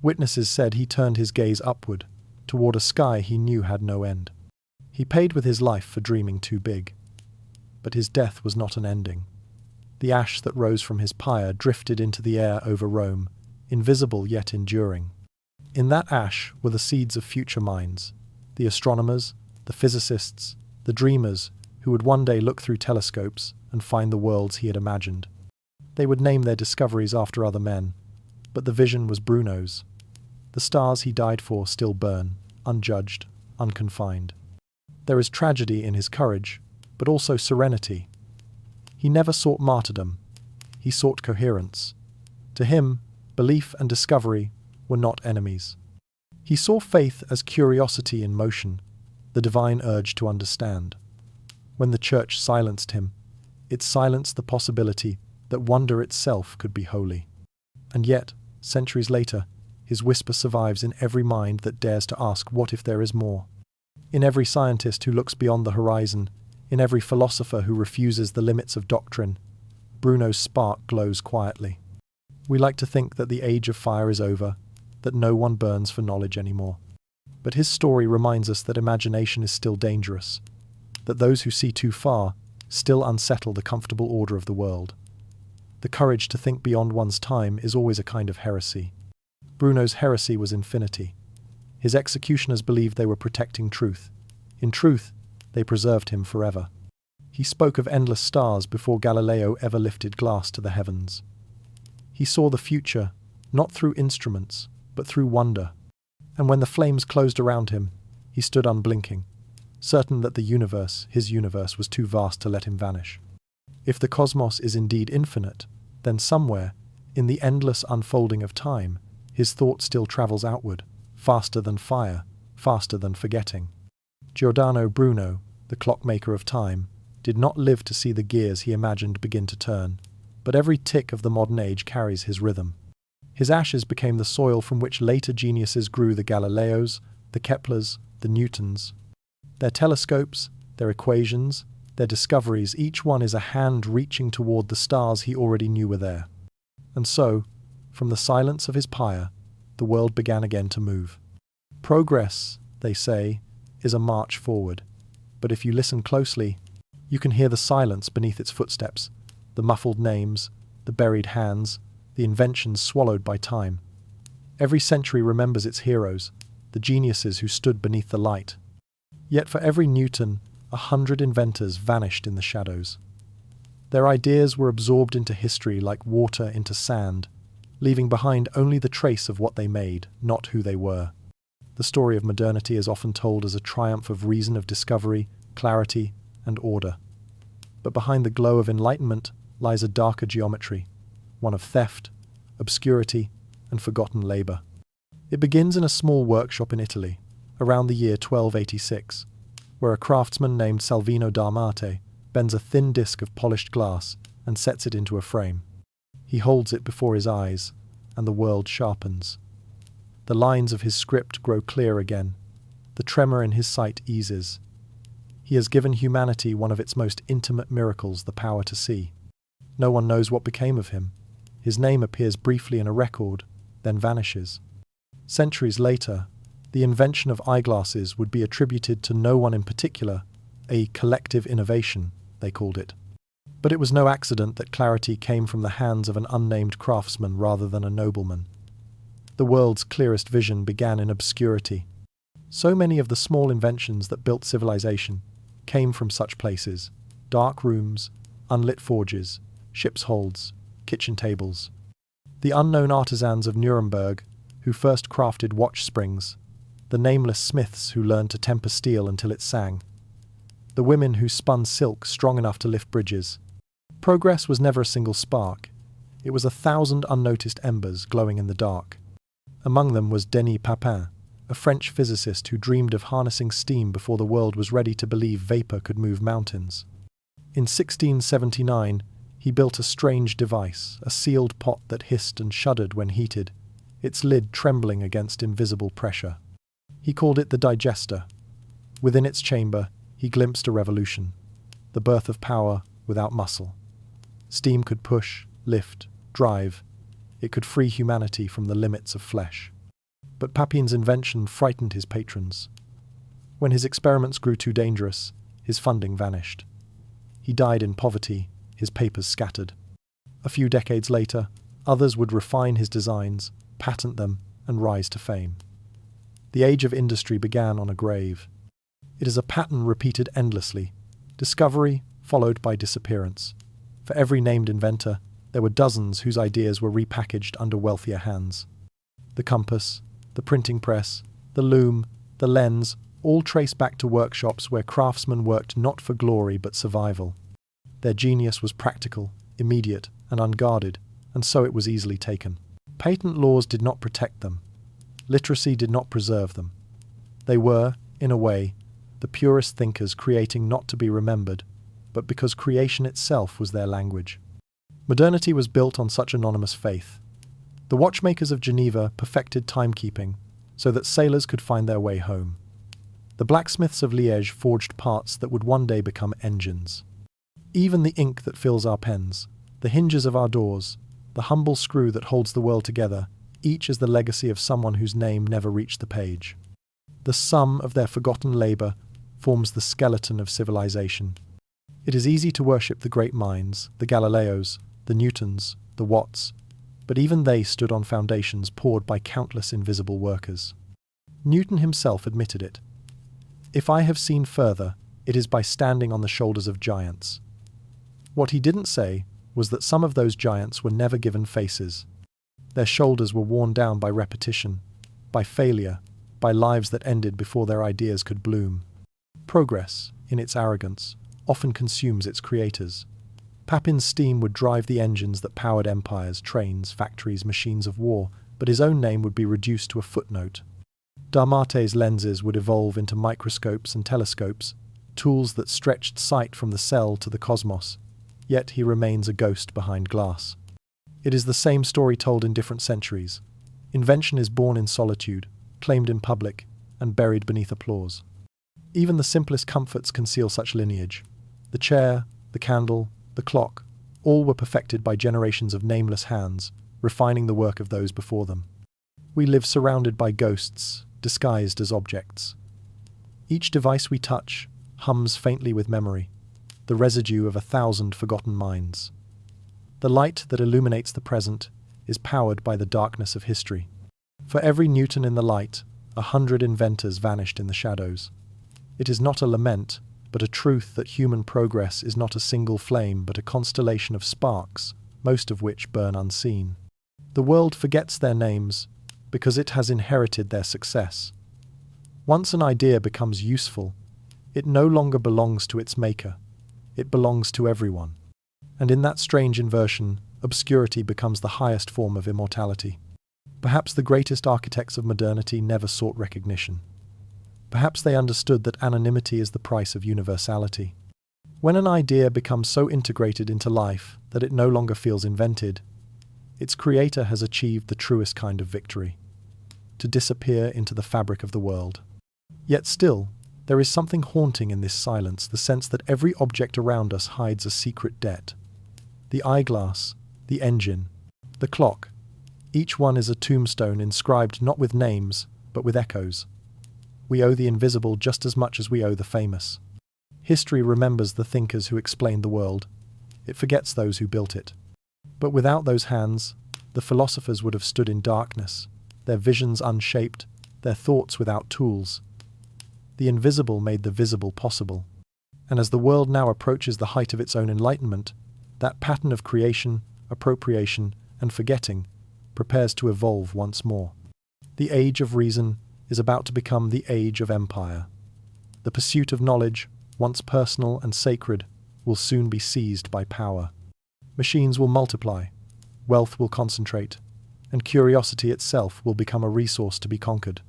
Witnesses said he turned his gaze upward, toward a sky he knew had no end. He paid with his life for dreaming too big. But his death was not an ending. The ash that rose from his pyre drifted into the air over Rome, invisible yet enduring. In that ash were the seeds of future minds, the astronomers, the physicists, the dreamers who would one day look through telescopes and find the worlds he had imagined. They would name their discoveries after other men, but the vision was Bruno's. The stars he died for still burn, unjudged, unconfined. There is tragedy in his courage, but also serenity. He never sought martyrdom. He sought coherence. To him, belief and discovery were not enemies. He saw faith as curiosity in motion, the divine urge to understand. When the Church silenced him, it silenced the possibility that wonder itself could be holy. And yet, centuries later, his whisper survives in every mind that dares to ask, what if there is more? In every scientist who looks beyond the horizon, in every philosopher who refuses the limits of doctrine, Bruno's spark glows quietly. We like to think that the age of fire is over, that no one burns for knowledge anymore. But his story reminds us that imagination is still dangerous, that those who see too far still unsettle the comfortable order of the world. The courage to think beyond one's time is always a kind of heresy. Bruno's heresy was infinity. His executioners believed they were protecting truth. In truth, they preserved him forever. He spoke of endless stars before Galileo ever lifted glass to the heavens. He saw the future, not through instruments, but through wonder. And when the flames closed around him, he stood unblinking, certain that the universe, his universe, was too vast to let him vanish. If the cosmos is indeed infinite, then somewhere, in the endless unfolding of time, his thought still travels outward, faster than fire, faster than forgetting. Giordano Bruno, the clockmaker of time, did not live to see the gears he imagined begin to turn, but every tick of the modern age carries his rhythm. His ashes became the soil from which later geniuses grew: the Galileos, the Keplers, the Newtons. Their telescopes, their equations, their discoveries, each one is a hand reaching toward the stars he already knew were there. And so, from the silence of his pyre, the world began again to move. Progress, they say, is a march forward, but if you listen closely, you can hear the silence beneath its footsteps, the muffled names, the buried hands, the inventions swallowed by time. Every century remembers its heroes, the geniuses who stood beneath the light. Yet for every Newton, 100 inventors vanished in the shadows. Their ideas were absorbed into history like water into sand, leaving behind only the trace of what they made, not who they were. The story of modernity is often told as a triumph of reason, of discovery, clarity, and order. But behind the glow of enlightenment lies a darker geometry, one of theft, obscurity, and forgotten labor. It begins in a small workshop in Italy, around the year 1286, where a craftsman named Salvino da Marte bends a thin disc of polished glass and sets it into a frame. He holds it before his eyes, and the world sharpens. The lines of his script grow clear again. The tremor in his sight eases. He has given humanity one of its most intimate miracles, the power to see. No one knows what became of him. His name appears briefly in a record, then vanishes. Centuries later, the invention of eyeglasses would be attributed to no one in particular, a collective innovation, they called it. But it was no accident that clarity came from the hands of an unnamed craftsman rather than a nobleman. The world's clearest vision began in obscurity. So many of the small inventions that built civilization came from such places: dark rooms, unlit forges, ships' holds, kitchen tables. The unknown artisans of Nuremberg, who first crafted watch springs, the nameless smiths who learned to temper steel until it sang, the women who spun silk strong enough to lift bridges. Progress was never a single spark. It was 1,000 unnoticed embers glowing in the dark. Among them was Denis Papin, a French physicist who dreamed of harnessing steam before the world was ready to believe vapor could move mountains. In 1679, he built a strange device, a sealed pot that hissed and shuddered when heated, its lid trembling against invisible pressure. He called it the digester. Within its chamber, he glimpsed a revolution, the birth of power without muscle. Steam could push, lift, drive. It could free humanity from the limits of flesh. But Papin's invention frightened his patrons. When his experiments grew too dangerous, his funding vanished. He died in poverty, his papers scattered. A few decades later, others would refine his designs, patent them, and rise to fame. The age of industry began on a grave. It is a pattern repeated endlessly, discovery followed by disappearance. For every named inventor, there were dozens whose ideas were repackaged under wealthier hands. The compass, the printing press, the loom, the lens, all trace back to workshops where craftsmen worked not for glory but survival. Their genius was practical, immediate, and unguarded, and so it was easily taken. Patent laws did not protect them. Literacy did not preserve them. They were, in a way, the purest thinkers creating not to be remembered, but because creation itself was their language. Modernity was built on such anonymous faith. The watchmakers of Geneva perfected timekeeping so that sailors could find their way home. The blacksmiths of Liège forged parts that would one day become engines. Even the ink that fills our pens, the hinges of our doors, the humble screw that holds the world together, each is the legacy of someone whose name never reached the page. The sum of their forgotten labor forms the skeleton of civilization. It is easy to worship the great minds, the Galileos, the Newtons, the Watts, but even they stood on foundations poured by countless invisible workers. Newton himself admitted it. "If I have seen further, it is by standing on the shoulders of giants." What he didn't say was that some of those giants were never given faces. Their shoulders were worn down by repetition, by failure, by lives that ended before their ideas could bloom. Progress, in its arrogance, often consumes its creators. Papin's steam would drive the engines that powered empires, trains, factories, machines of war, but his own name would be reduced to a footnote. Darmate's lenses would evolve into microscopes and telescopes, tools that stretched sight from the cell to the cosmos, yet he remains a ghost behind glass. It is the same story told in different centuries. Invention is born in solitude, claimed in public, and buried beneath applause. Even the simplest comforts conceal such lineage. The chair, the candle, the clock, all were perfected by generations of nameless hands, refining the work of those before them. We live surrounded by ghosts, disguised as objects. Each device we touch hums faintly with memory, the residue of 1,000 forgotten minds. The light that illuminates the present is powered by the darkness of history. For every Newton in the light, 100 inventors vanished in the shadows. It is not a lament, but a truth that human progress is not a single flame but a constellation of sparks, most of which burn unseen. The world forgets their names because it has inherited their success. Once an idea becomes useful, it no longer belongs to its maker. It belongs to everyone. And in that strange inversion, obscurity becomes the highest form of immortality. Perhaps the greatest architects of modernity never sought recognition. Perhaps they understood that anonymity is the price of universality. When an idea becomes so integrated into life that it no longer feels invented, its creator has achieved the truest kind of victory: to disappear into the fabric of the world. Yet still, there is something haunting in this silence, the sense that every object around us hides a secret debt. The eyeglass, the engine, the clock, each one is a tombstone inscribed not with names, but with echoes. We owe the invisible just as much as we owe the famous. History remembers the thinkers who explained the world. It forgets those who built it. But without those hands, the philosophers would have stood in darkness, their visions unshaped, their thoughts without tools. The invisible made the visible possible. And as the world now approaches the height of its own enlightenment, that pattern of creation, appropriation, and forgetting prepares to evolve once more. The age of reason is about to become the age of empire. The pursuit of knowledge, once personal and sacred, will soon be seized by power. Machines will multiply, wealth will concentrate, and curiosity itself will become a resource to be conquered.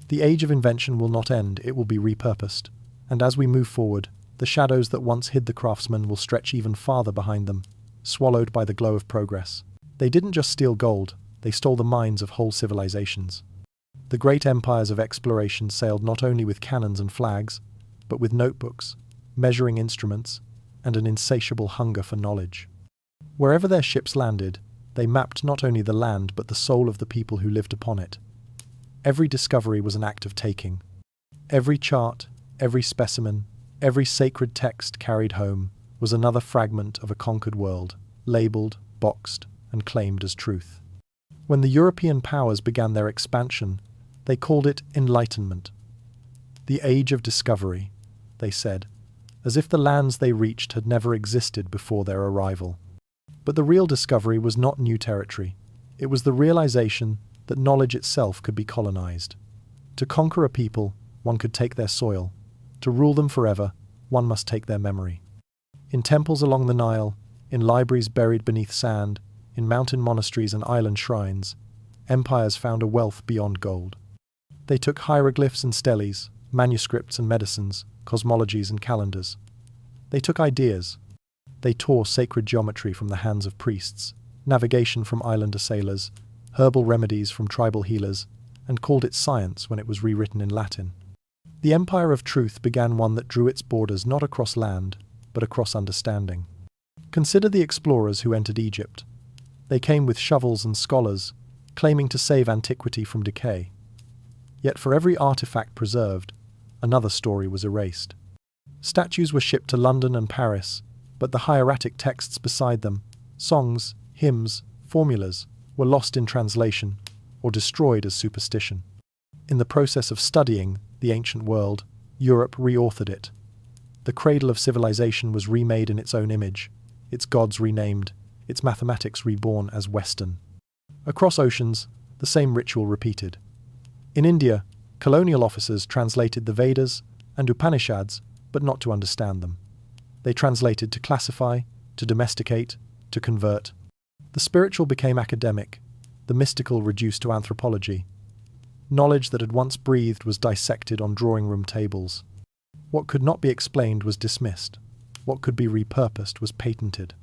The age of invention will not end, it will be repurposed, and as we move forward, the shadows that once hid the craftsmen will stretch even farther behind them, swallowed by the glow of progress. They didn't just steal gold, they stole the minds of whole civilizations. The great empires of exploration sailed not only with cannons and flags, but with notebooks, measuring instruments, and an insatiable hunger for knowledge. Wherever their ships landed, they mapped not only the land but the soul of the people who lived upon it. Every discovery was an act of taking. Every chart, every specimen, every sacred text carried home was another fragment of a conquered world, labelled, boxed, and claimed as truth. When the European powers began their expansion, they called it enlightenment. The age of discovery, they said, as if the lands they reached had never existed before their arrival. But the real discovery was not new territory. It was the realization that knowledge itself could be colonized. To conquer a people, one could take their soil. To rule them forever, one must take their memory. In temples along the Nile, in libraries buried beneath sand, in mountain monasteries and island shrines, empires found a wealth beyond gold. They took hieroglyphs and steles, manuscripts and medicines, cosmologies and calendars. They took ideas. They tore sacred geometry from the hands of priests, navigation from islander sailors, herbal remedies from tribal healers, and called it science when it was rewritten in Latin. The empire of truth began one that drew its borders not across land, but across understanding. Consider the explorers who entered Egypt. They came with shovels and scholars, claiming to save antiquity from decay. Yet for every artifact preserved, another story was erased. Statues were shipped to London and Paris, but the hieratic texts beside them, songs, hymns, formulas, were lost in translation or destroyed as superstition. In the process of studying the ancient world, Europe reauthored it. The cradle of civilization was remade in its own image, its gods renamed, its mathematics reborn as Western. Across oceans, the same ritual repeated. In India, colonial officers translated the Vedas and Upanishads, but not to understand them. They translated to classify, to domesticate, to convert. The spiritual became academic, the mystical reduced to anthropology. Knowledge that had once breathed was dissected on drawing-room tables. What could not be explained was dismissed. What could be repurposed was patented.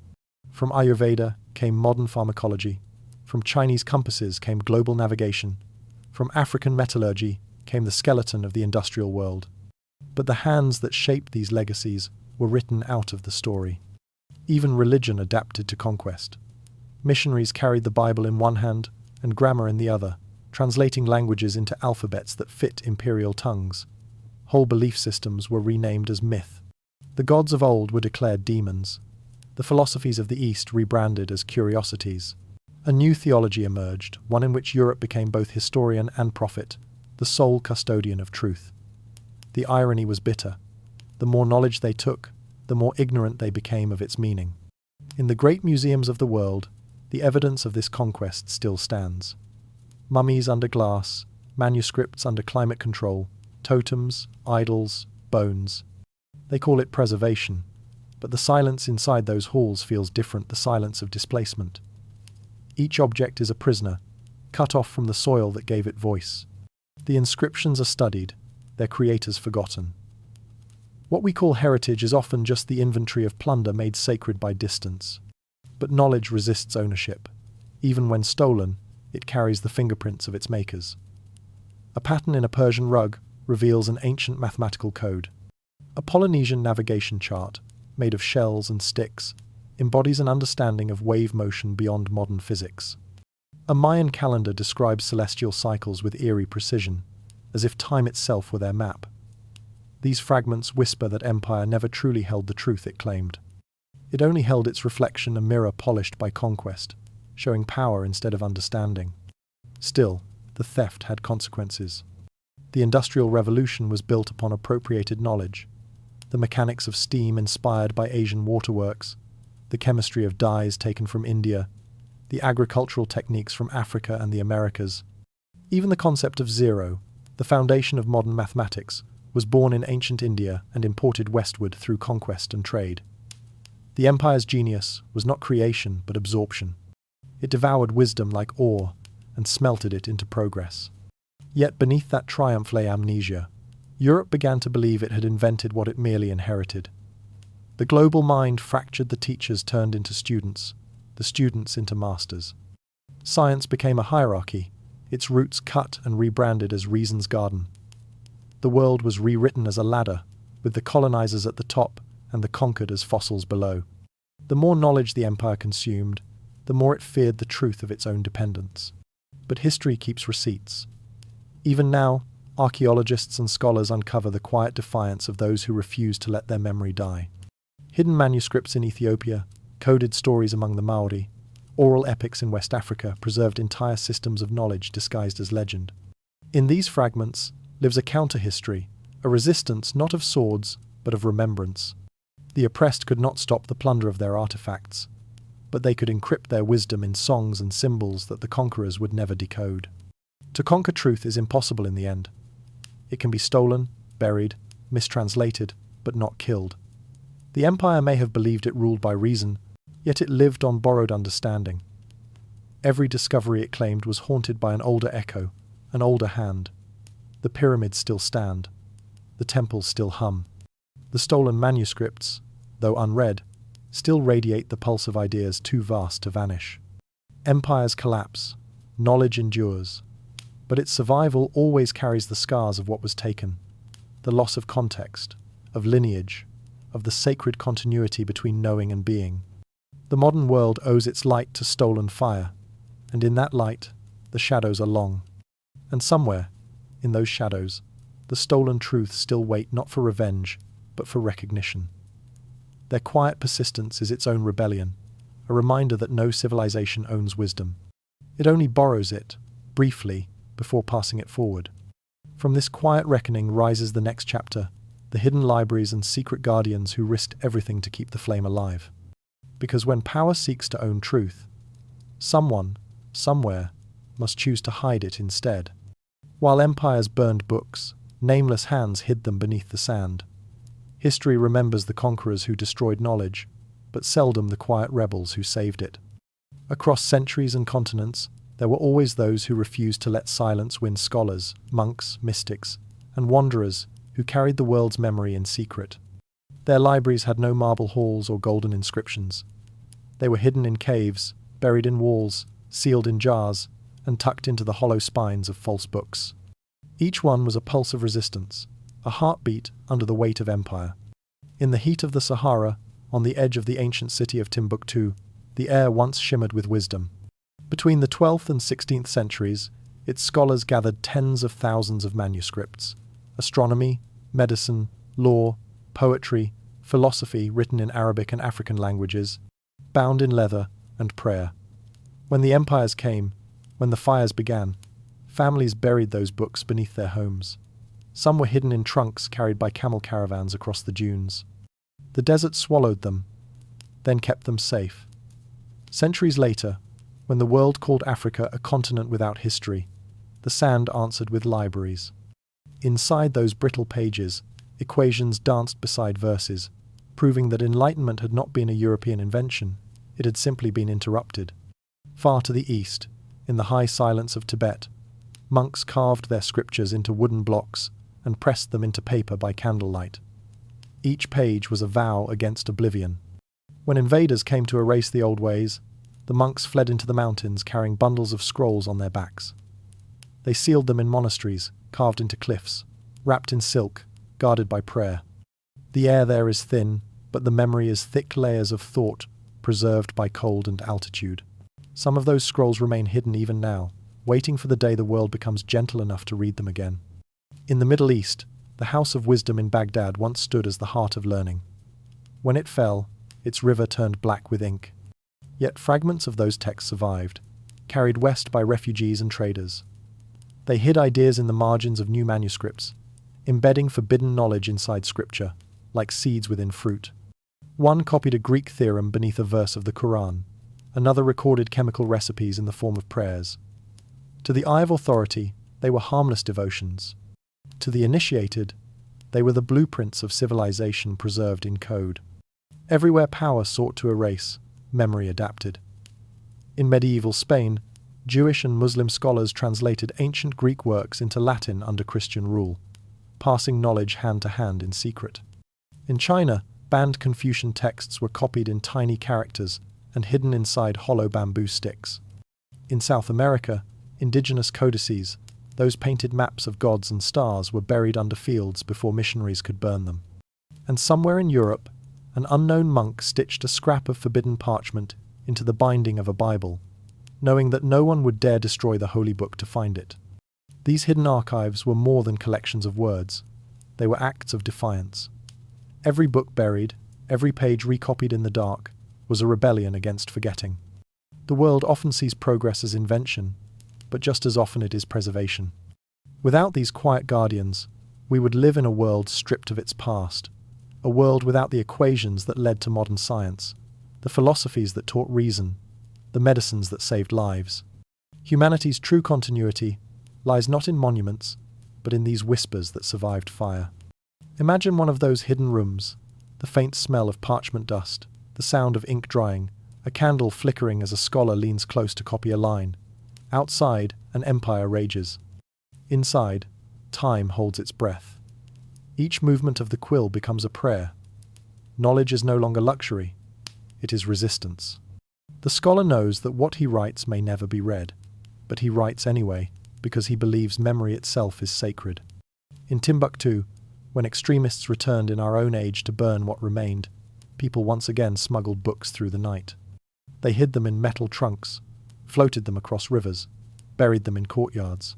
From Ayurveda came modern pharmacology. From Chinese compasses came global navigation. From African metallurgy came the skeleton of the industrial world. But the hands that shaped these legacies were written out of the story. Even religion adapted to conquest. Missionaries carried the Bible in one hand and grammar in the other, translating languages into alphabets that fit imperial tongues. Whole belief systems were renamed as myth. The gods of old were declared demons. The philosophies of the East rebranded as curiosities. A new theology emerged, one in which Europe became both historian and prophet, the sole custodian of truth. The irony was bitter. The more knowledge they took, the more ignorant they became of its meaning. In the great museums of the world, the evidence of this conquest still stands. Mummies under glass, manuscripts under climate control, totems, idols, bones. They call it preservation, but the silence inside those halls feels different, the silence of displacement. Each object is a prisoner, cut off from the soil that gave it voice. The inscriptions are studied, their creators forgotten. What we call heritage is often just the inventory of plunder made sacred by distance. But knowledge resists ownership. Even when stolen, it carries the fingerprints of its makers. A pattern in a Persian rug reveals an ancient mathematical code. A Polynesian navigation chart, made of shells and sticks, embodies an understanding of wave motion beyond modern physics. A Mayan calendar describes celestial cycles with eerie precision, as if time itself were their map. These fragments whisper that empire never truly held the truth it claimed. It only held its reflection, a mirror polished by conquest, showing power instead of understanding. Still, the theft had consequences. The Industrial Revolution was built upon appropriated knowledge. The mechanics of steam inspired by Asian waterworks, the chemistry of dyes taken from India, the agricultural techniques from Africa and the Americas. Even the concept of zero, the foundation of modern mathematics, was born in ancient India and imported westward through conquest and trade. The empire's genius was not creation but absorption. It devoured wisdom like ore and smelted it into progress. Yet beneath that triumph lay amnesia. Europe began to believe it had invented what it merely inherited. The global mind fractured, the teachers turned into students, the students into masters. Science became a hierarchy, its roots cut and rebranded as reason's garden. The world was rewritten as a ladder, with the colonizers at the top and the conquered as fossils below. The more knowledge the empire consumed, the more it feared the truth of its own dependence. But history keeps receipts. Even now, archaeologists and scholars uncover the quiet defiance of those who refuse to let their memory die. Hidden manuscripts in Ethiopia, coded stories among the Maori, oral epics in West Africa preserved entire systems of knowledge disguised as legend. In these fragments lives a counter-history, a resistance not of swords, but of remembrance. The oppressed could not stop the plunder of their artifacts, but they could encrypt their wisdom in songs and symbols that the conquerors would never decode. To conquer truth is impossible in the end. It can be stolen, buried, mistranslated, but not killed. The empire may have believed it ruled by reason, yet it lived on borrowed understanding. Every discovery it claimed was haunted by an older echo, an older hand. The pyramids still stand. The temples still hum. The stolen manuscripts, though unread, still radiate the pulse of ideas too vast to vanish. Empires collapse. Knowledge endures. But its survival always carries the scars of what was taken. The loss of context, of lineage, of the sacred continuity between knowing and being. The modern world owes its light to stolen fire, and in that light, the shadows are long. And somewhere, in those shadows, the stolen truths still wait not for revenge, but for recognition. Their quiet persistence is its own rebellion, a reminder that no civilization owns wisdom. It only borrows it, briefly, before passing it forward. From this quiet reckoning rises the next chapter, the hidden libraries and secret guardians who risked everything to keep the flame alive. Because when power seeks to own truth, someone, somewhere, must choose to hide it instead. While empires burned books, nameless hands hid them beneath the sand. History remembers the conquerors who destroyed knowledge, but seldom the quiet rebels who saved it. Across centuries and continents, there were always those who refused to let silence win: scholars, monks, mystics, and wanderers who carried the world's memory in secret. Their libraries had no marble halls or golden inscriptions. They were hidden in caves, buried in walls, sealed in jars, and tucked into the hollow spines of false books. Each one was a pulse of resistance, a heartbeat under the weight of empire. In the heat of the Sahara, on the edge of the ancient city of Timbuktu, the air once shimmered with wisdom. Between the 12th and 16th centuries, its scholars gathered tens of thousands of manuscripts: astronomy, medicine, law, poetry, philosophy written in Arabic and African languages, bound in leather, and prayer. When the empires came, when the fires began, families buried those books beneath their homes. Some were hidden in trunks carried by camel caravans across the dunes. The desert swallowed them, then kept them safe. Centuries later, when the world called Africa a continent without history, the sand answered with libraries. Inside those brittle pages, equations danced beside verses, proving that enlightenment had not been a European invention, it had simply been interrupted. Far to the east, in the high silence of Tibet, monks carved their scriptures into wooden blocks and pressed them into paper by candlelight. Each page was a vow against oblivion. When invaders came to erase the old ways, the monks fled into the mountains carrying bundles of scrolls on their backs. They sealed them in monasteries, carved into cliffs, wrapped in silk, guarded by prayer. The air there is thin, but the memory is thick layers of thought, preserved by cold and altitude. Some of those scrolls remain hidden even now, waiting for the day the world becomes gentle enough to read them again. In the Middle East, the House of Wisdom in Baghdad once stood as the heart of learning. When it fell, its river turned black with ink. Yet fragments of those texts survived, carried west by refugees and traders. They hid ideas in the margins of new manuscripts, embedding forbidden knowledge inside scripture, like seeds within fruit. One copied a Greek theorem beneath a verse of the Quran. Another recorded chemical recipes in the form of prayers. To the eye of authority, they were harmless devotions. To the initiated, they were the blueprints of civilization preserved in code. Everywhere power sought to erase, memory adapted. In medieval Spain, Jewish and Muslim scholars translated ancient Greek works into Latin under Christian rule, passing knowledge hand to hand in secret. In China, banned Confucian texts were copied in tiny characters and hidden inside hollow bamboo sticks. In South America, indigenous codices, those painted maps of gods and stars, were buried under fields before missionaries could burn them. And somewhere in Europe, an unknown monk stitched a scrap of forbidden parchment into the binding of a Bible, knowing that no one would dare destroy the holy book to find it. These hidden archives were more than collections of words. They were acts of defiance. Every book buried, every page recopied in the dark, was a rebellion against forgetting. The world often sees progress as invention, but just as often it is preservation. Without these quiet guardians, we would live in a world stripped of its past, a world without the equations that led to modern science, the philosophies that taught reason, the medicines that saved lives. Humanity's true continuity lies not in monuments, but in these whispers that survived fire. Imagine one of those hidden rooms, the faint smell of parchment dust, the sound of ink drying, a candle flickering as a scholar leans close to copy a line. Outside, an empire rages. Inside, time holds its breath. Each movement of the quill becomes a prayer. Knowledge is no longer luxury, it is resistance. The scholar knows that what he writes may never be read, but he writes anyway because he believes memory itself is sacred. In Timbuktu, when extremists returned in our own age to burn what remained, people once again smuggled books through the night. They hid them in metal trunks, floated them across rivers, buried them in courtyards.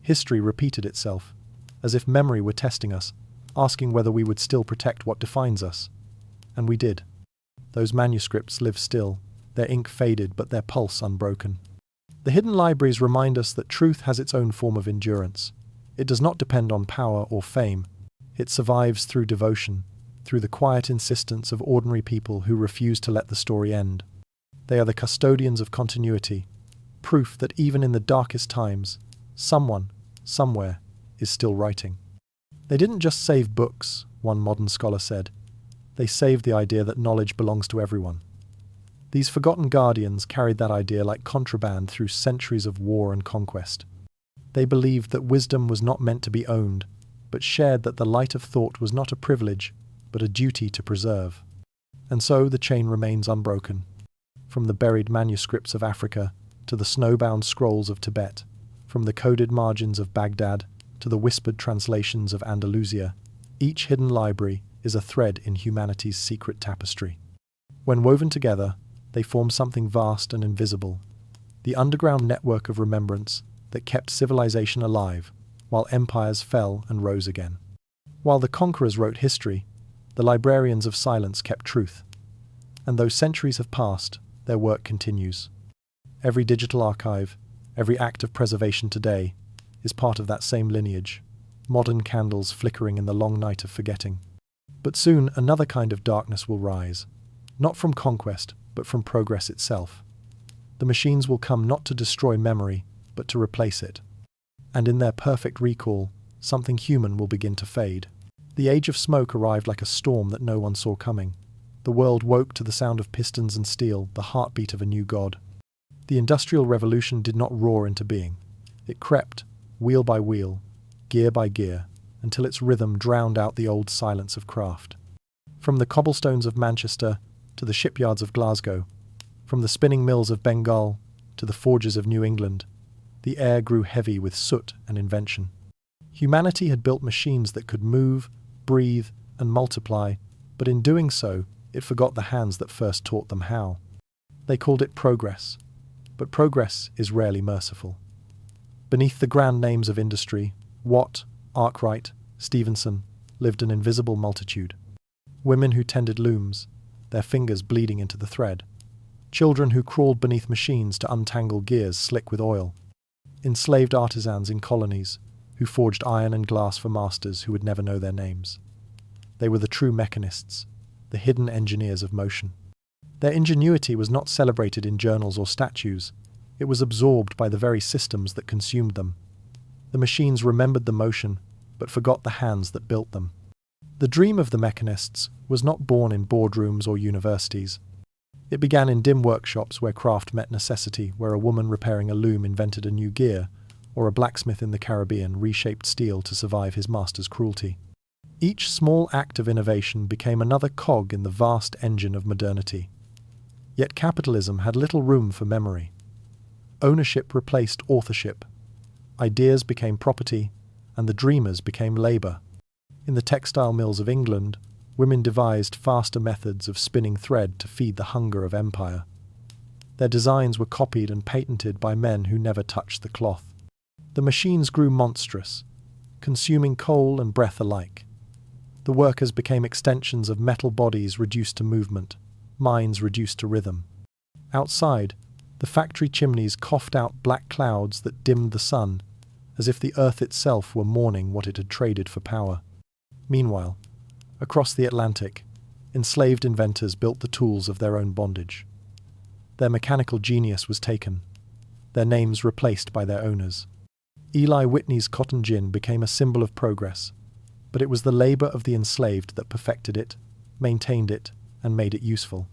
History repeated itself, as if memory were testing us, asking whether we would still protect what defines us. And we did. Those manuscripts live still, their ink faded but their pulse unbroken. The hidden libraries remind us that truth has its own form of endurance. It does not depend on power or fame. It survives through devotion, through the quiet insistence of ordinary people who refuse to let the story end. They are the custodians of continuity, proof that even in the darkest times, someone, somewhere, is still writing. They didn't just save books, one modern scholar said. They saved the idea that knowledge belongs to everyone. These forgotten guardians carried that idea like contraband through centuries of war and conquest. They believed that wisdom was not meant to be owned, but shared that the light of thought was not a privilege, but a duty to preserve. And so the chain remains unbroken. From the buried manuscripts of Africa to the snowbound scrolls of Tibet, from the coded margins of Baghdad to the whispered translations of Andalusia, each hidden library is a thread in humanity's secret tapestry. When woven together, they form something vast and invisible, the underground network of remembrance that kept civilization alive while empires fell and rose again. While the conquerors wrote history, the librarians of silence kept truth. And though centuries have passed, their work continues. Every digital archive, every act of preservation today, is part of that same lineage, modern candles flickering in the long night of forgetting. But soon another kind of darkness will rise, not from conquest, but from progress itself. The machines will come not to destroy memory, but to replace it. And in their perfect recall, something human will begin to fade. The age of smoke arrived like a storm that no one saw coming. The world woke to the sound of pistons and steel, the heartbeat of a new god. The Industrial Revolution did not roar into being. It crept, wheel by wheel, gear by gear, until its rhythm drowned out the old silence of craft. From the cobblestones of Manchester to the shipyards of Glasgow, from the spinning mills of Bengal to the forges of New England, the air grew heavy with soot and invention. Humanity had built machines that could move, breathe, and multiply, but in doing so, it forgot the hands that first taught them how. They called it progress, but progress is rarely merciful. Beneath the grand names of industry, Watt, Arkwright, Stephenson, lived an invisible multitude. Women who tended looms, their fingers bleeding into the thread. Children who crawled beneath machines to untangle gears slick with oil. Enslaved artisans in colonies, who forged iron and glass for masters who would never know their names. They were the true mechanists, the hidden engineers of motion. Their ingenuity was not celebrated in journals or statues. It was absorbed by the very systems that consumed them. The machines remembered the motion, but forgot the hands that built them. The dream of the mechanists was not born in boardrooms or universities. It began in dim workshops where craft met necessity, where a woman repairing a loom invented a new gear, or a blacksmith in the Caribbean reshaped steel to survive his master's cruelty. Each small act of innovation became another cog in the vast engine of modernity. Yet capitalism had little room for memory. Ownership replaced authorship. Ideas became property, and the dreamers became labour. In the textile mills of England, women devised faster methods of spinning thread to feed the hunger of empire. Their designs were copied and patented by men who never touched the cloth. The machines grew monstrous, consuming coal and breath alike. The workers became extensions of metal bodies reduced to movement, minds reduced to rhythm. Outside, the factory chimneys coughed out black clouds that dimmed the sun, as if the earth itself were mourning what it had traded for power. Meanwhile, across the Atlantic, enslaved inventors built the tools of their own bondage. Their mechanical genius was taken, their names replaced by their owners. Eli Whitney's cotton gin became a symbol of progress, but it was the labour of the enslaved that perfected it, maintained it, and made it useful.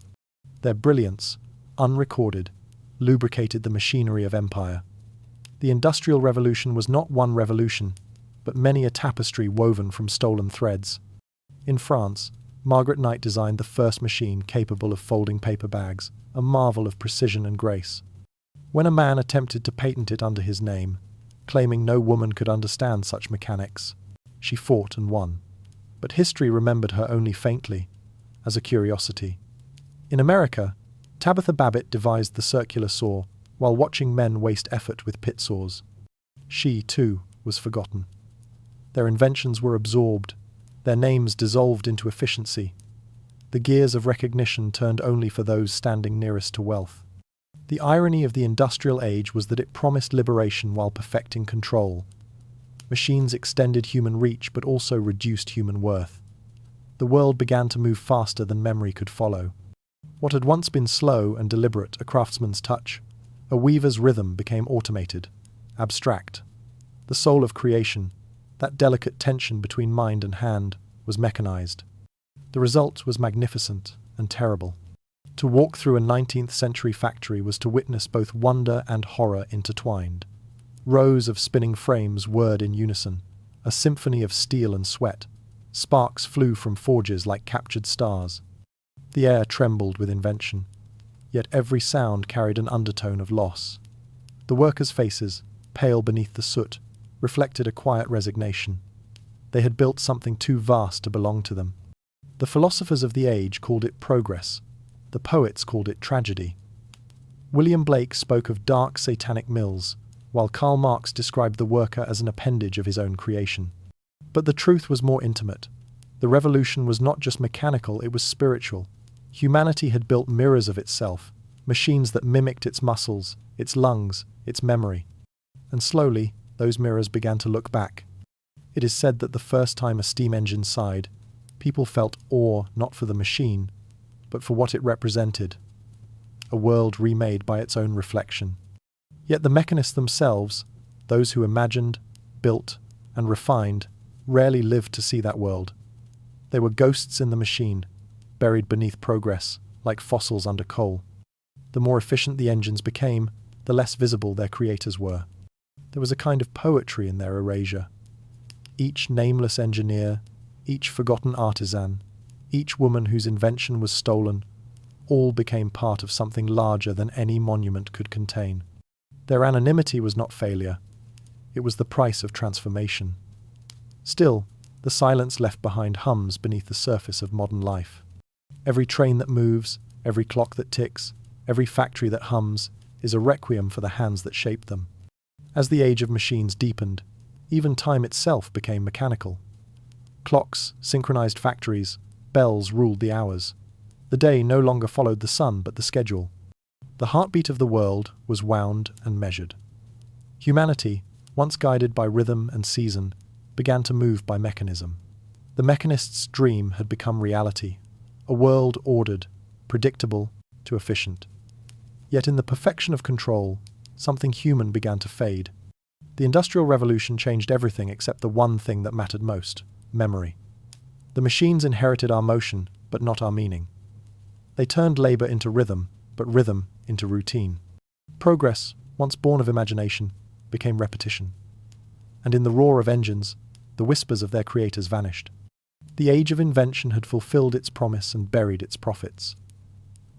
Their brilliance, unrecorded, lubricated the machinery of empire. The Industrial Revolution was not one revolution, but many a tapestry woven from stolen threads. In France, Margaret Knight designed the first machine capable of folding paper bags, a marvel of precision and grace. When a man attempted to patent it under his name, claiming no woman could understand such mechanics, she fought and won. But history remembered her only faintly, as a curiosity. In America, Tabitha Babbitt devised the circular saw while watching men waste effort with pit saws. She, too, was forgotten. Their inventions were absorbed, their names dissolved into efficiency. The gears of recognition turned only for those standing nearest to wealth. The irony of the industrial age was that it promised liberation while perfecting control. Machines extended human reach but also reduced human worth. The world began to move faster than memory could follow. What had once been slow and deliberate, a craftsman's touch, a weaver's rhythm, became automated, abstract. The soul of creation, that delicate tension between mind and hand, was mechanized. The result was magnificent and terrible. To walk through a 19th century factory was to witness both wonder and horror intertwined. Rows of spinning frames whirred in unison, a symphony of steel and sweat. Sparks flew from forges like captured stars. The air trembled with invention, yet every sound carried an undertone of loss. The workers' faces, pale beneath the soot, reflected a quiet resignation. They had built something too vast to belong to them. The philosophers of the age called it progress. The poets called it tragedy. William Blake spoke of dark satanic mills, while Karl Marx described the worker as an appendage of his own creation. But the truth was more intimate. The revolution was not just mechanical, it was spiritual. Humanity had built mirrors of itself, machines that mimicked its muscles, its lungs, its memory. And slowly, those mirrors began to look back. It is said that the first time a steam engine sighed, people felt awe not for the machine, but for what it represented, a world remade by its own reflection. Yet the mechanists themselves, those who imagined, built, and refined, rarely lived to see that world. They were ghosts in the machine, buried beneath progress, like fossils under coal. The more efficient the engines became, the less visible their creators were. There was a kind of poetry in their erasure. Each nameless engineer, each forgotten artisan, each woman whose invention was stolen, all became part of something larger than any monument could contain. Their anonymity was not failure. It was the price of transformation. Still, the silence left behind hums beneath the surface of modern life. Every train that moves, every clock that ticks, every factory that hums, is a requiem for the hands that shaped them. As the age of machines deepened, even time itself became mechanical. Clocks, synchronized factories, bells ruled the hours. The day no longer followed the sun but the schedule. The heartbeat of the world was wound and measured. Humanity, once guided by rhythm and season, began to move by mechanism. The mechanist's dream had become reality, a world ordered, predictable, to efficient. Yet in the perfection of control, something human began to fade. The Industrial Revolution changed everything except the one thing that mattered most: memory. The machines inherited our motion, but not our meaning. They turned labor into rhythm, but rhythm into routine. Progress, once born of imagination, became repetition. And in the roar of engines, the whispers of their creators vanished. The age of invention had fulfilled its promise and buried its profits.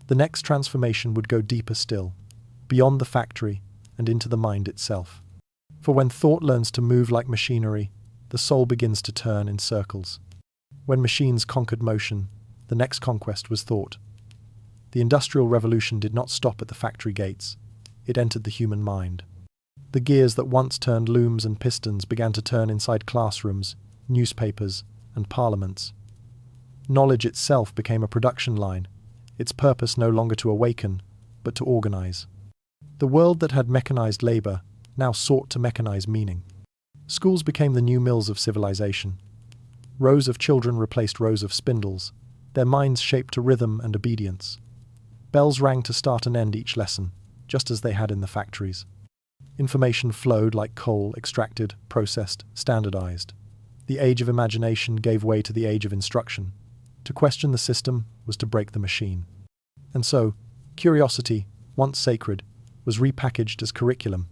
The next transformation would go deeper still, beyond the factory and into the mind itself. For when thought learns to move like machinery, the soul begins to turn in circles. When machines conquered motion, the next conquest was thought. The Industrial Revolution did not stop at the factory gates. It entered the human mind. The gears that once turned looms and pistons began to turn inside classrooms, newspapers, and parliaments. Knowledge itself became a production line, its purpose no longer to awaken, but to organize. The world that had mechanized labor now sought to mechanize meaning. Schools became the new mills of civilization. Rows of children replaced rows of spindles, their minds shaped to rhythm and obedience. Bells rang to start and end each lesson, just as they had in the factories. Information flowed like coal, extracted, processed, standardized. The age of imagination gave way to the age of instruction. To question the system was to break the machine. And so, curiosity, once sacred, was repackaged as curriculum.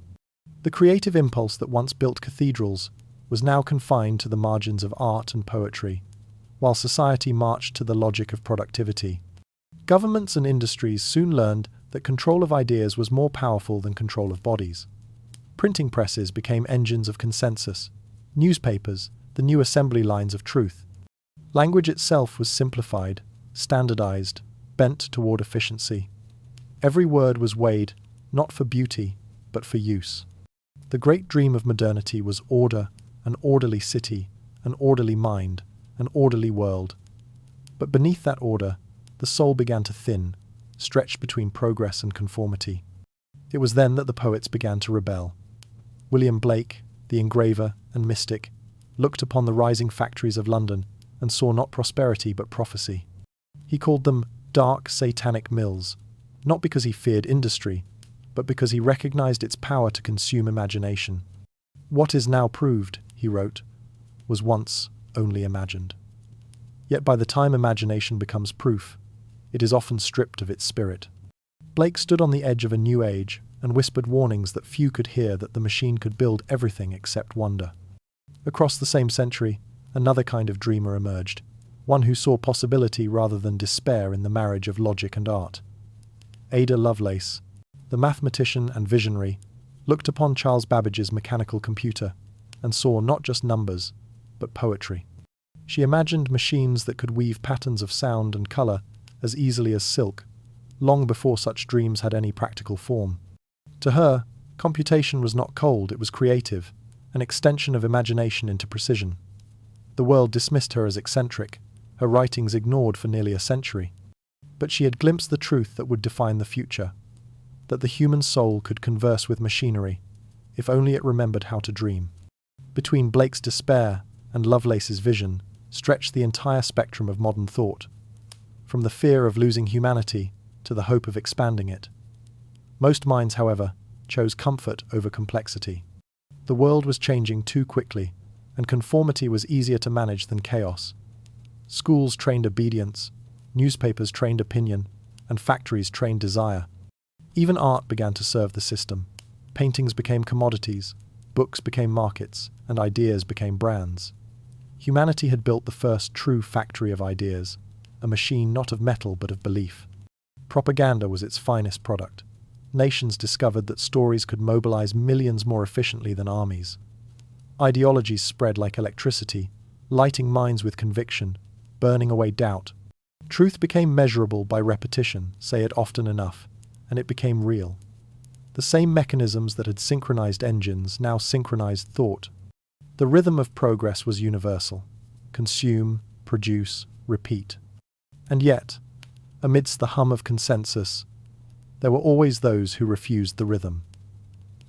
The creative impulse that once built cathedrals was now confined to the margins of art and poetry, while society marched to the logic of productivity. Governments and industries soon learned that control of ideas was more powerful than control of bodies. Printing presses became engines of consensus, newspapers, the new assembly lines of truth. Language itself was simplified, standardized, bent toward efficiency. Every word was weighed, not for beauty, but for use. The great dream of modernity was order, an orderly city, an orderly mind, an orderly world. But beneath that order, the soul began to thin, stretched between progress and conformity. It was then that the poets began to rebel. William Blake, the engraver and mystic, looked upon the rising factories of London and saw not prosperity but prophecy. He called them dark satanic mills, not because he feared industry, but because he recognized its power to consume imagination. What is now proved, he wrote, was once only imagined. Yet by the time imagination becomes proof, it is often stripped of its spirit. Blake stood on the edge of a new age and whispered warnings that few could hear, that the machine could build everything except wonder. Across the same century, another kind of dreamer emerged, one who saw possibility rather than despair in the marriage of logic and art. Ada Lovelace, the mathematician and visionary, looked upon Charles Babbage's mechanical computer and saw not just numbers, but poetry. She imagined machines that could weave patterns of sound and colour as easily as silk, long before such dreams had any practical form. To her, computation was not cold, it was creative, an extension of imagination into precision. The world dismissed her as eccentric, her writings ignored for nearly a century. But she had glimpsed the truth that would define the future, that the human soul could converse with machinery, if only it remembered how to dream. Between Blake's despair and Lovelace's vision stretched the entire spectrum of modern thought, from the fear of losing humanity to the hope of expanding it. Most minds, however, chose comfort over complexity. The world was changing too quickly, and conformity was easier to manage than chaos. Schools trained obedience, newspapers trained opinion, and factories trained desire. Even art began to serve the system. Paintings became commodities, books became markets, and ideas became brands. Humanity had built the first true factory of ideas, a machine not of metal but of belief. Propaganda was its finest product. Nations discovered that stories could mobilize millions more efficiently than armies. Ideologies spread like electricity, lighting minds with conviction, burning away doubt. Truth became measurable by repetition, say it often enough, and it became real. The same mechanisms that had synchronized engines now synchronized thought. The rhythm of progress was universal. Consume, produce, repeat. And yet, amidst the hum of consensus, there were always those who refused the rhythm.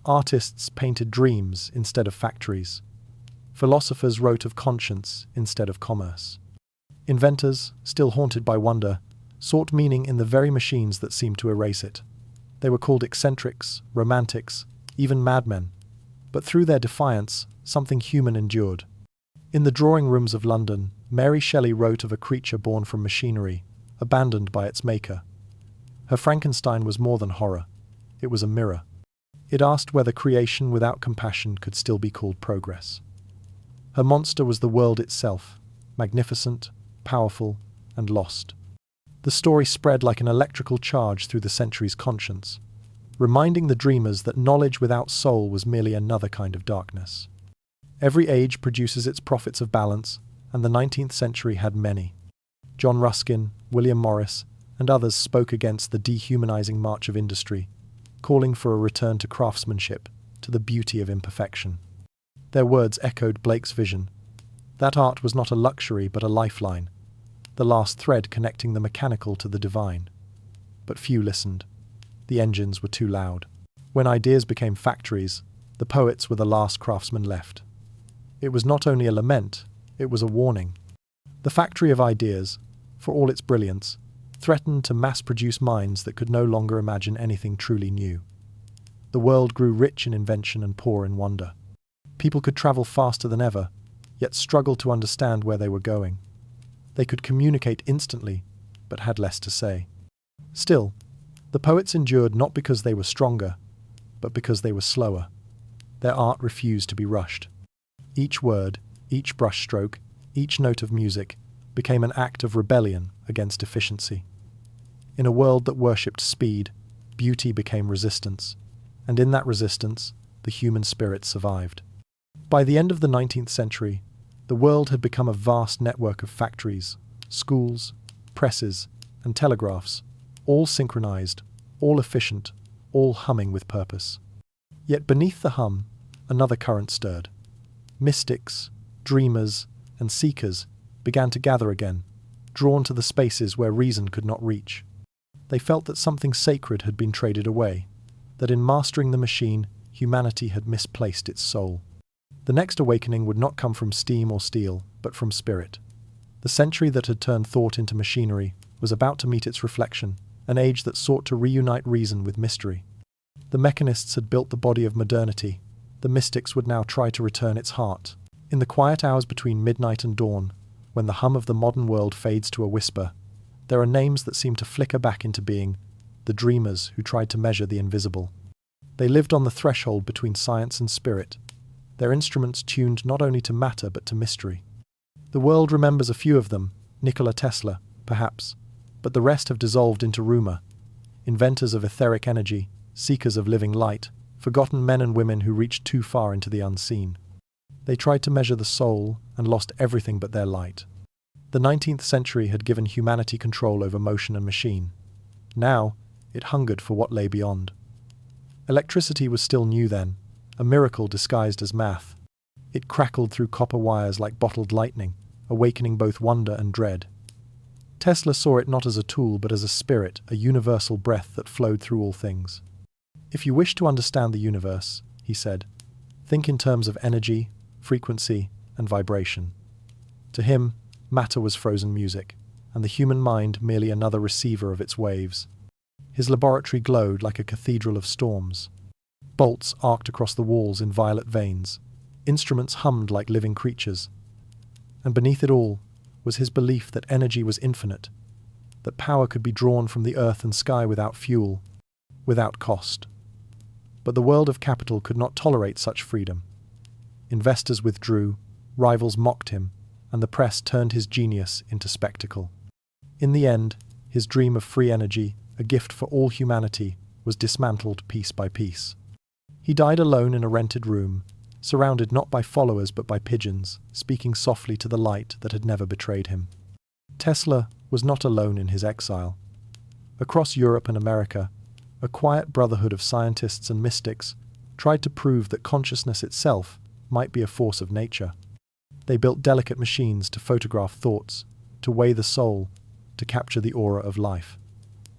Artists painted dreams instead of factories. Philosophers wrote of conscience instead of commerce. Inventors, still haunted by wonder, sought meaning in the very machines that seemed to erase it. They were called eccentrics, romantics, even madmen. But through their defiance, something human endured. In the drawing rooms of London, Mary Shelley wrote of a creature born from machinery, abandoned by its maker. Her Frankenstein was more than horror. It was a mirror. It asked whether creation without compassion could still be called progress. Her monster was the world itself, magnificent, powerful, and lost. The story spread like an electrical charge through the century's conscience, reminding the dreamers that knowledge without soul was merely another kind of darkness. Every age produces its prophets of balance, and the 19th century had many. John Ruskin, William Morris, and others spoke against the dehumanizing march of industry, calling for a return to craftsmanship, to the beauty of imperfection. Their words echoed Blake's vision. That art was not a luxury but a lifeline, the last thread connecting the mechanical to the divine. But few listened. The engines were too loud. When ideas became factories, the poets were the last craftsmen left. It was not only a lament, it was a warning. The factory of ideas, for all its brilliance, threatened to mass-produce minds that could no longer imagine anything truly new. The world grew rich in invention and poor in wonder. People could travel faster than ever, yet struggled to understand where they were going. They could communicate instantly, but had less to say. Still, the poets endured not because they were stronger, but because they were slower. Their art refused to be rushed. Each word, each brushstroke, each note of music became an act of rebellion against efficiency. In a world that worshipped speed, beauty became resistance, and in that resistance, the human spirit survived. By the end of the 19th century, the world had become a vast network of factories, schools, presses, and telegraphs, all synchronized, all efficient, all humming with purpose. Yet beneath the hum, another current stirred. Mystics, dreamers, and seekers began to gather again, drawn to the spaces where reason could not reach. They felt that something sacred had been traded away, that in mastering the machine, humanity had misplaced its soul. The next awakening would not come from steam or steel, but from spirit. The century that had turned thought into machinery was about to meet its reflection, an age that sought to reunite reason with mystery. The mechanists had built the body of modernity. The mystics would now try to return its heart. In the quiet hours between midnight and dawn, when the hum of the modern world fades to a whisper, There are names that seem to flicker back into being: the dreamers who tried to measure the invisible. They lived on the threshold between science and spirit, their instruments tuned not only to matter but to mystery. The world remembers a few of them, Nikola Tesla, perhaps, but the rest have dissolved into rumor. Inventors of etheric energy, seekers of living light, forgotten men and women who reached too far into the unseen. They tried to measure the soul and lost everything but their light. The 19th century had given humanity control over motion and machine. Now, it hungered for what lay beyond. Electricity was still new then, a miracle disguised as math. It crackled through copper wires like bottled lightning, awakening both wonder and dread. Tesla saw it not as a tool but as a spirit, a universal breath that flowed through all things. If you wish to understand the universe, he said, think in terms of energy, frequency, and vibration. To him, matter was frozen music, and the human mind merely another receiver of its waves. His laboratory glowed like a cathedral of storms. Bolts arced across the walls in violet veins. Instruments hummed like living creatures. And beneath it all was his belief that energy was infinite, that power could be drawn from the earth and sky without fuel, without cost. But the world of capital could not tolerate such freedom. Investors withdrew, rivals mocked him, and the press turned his genius into spectacle. In the end, his dream of free energy, a gift for all humanity, was dismantled piece by piece. He died alone in a rented room, surrounded not by followers but by pigeons, speaking softly to the light that had never betrayed him. Tesla was not alone in his exile. Across Europe and America, a quiet brotherhood of scientists and mystics tried to prove that consciousness itself might be a force of nature. They built delicate machines to photograph thoughts, to weigh the soul, to capture the aura of life.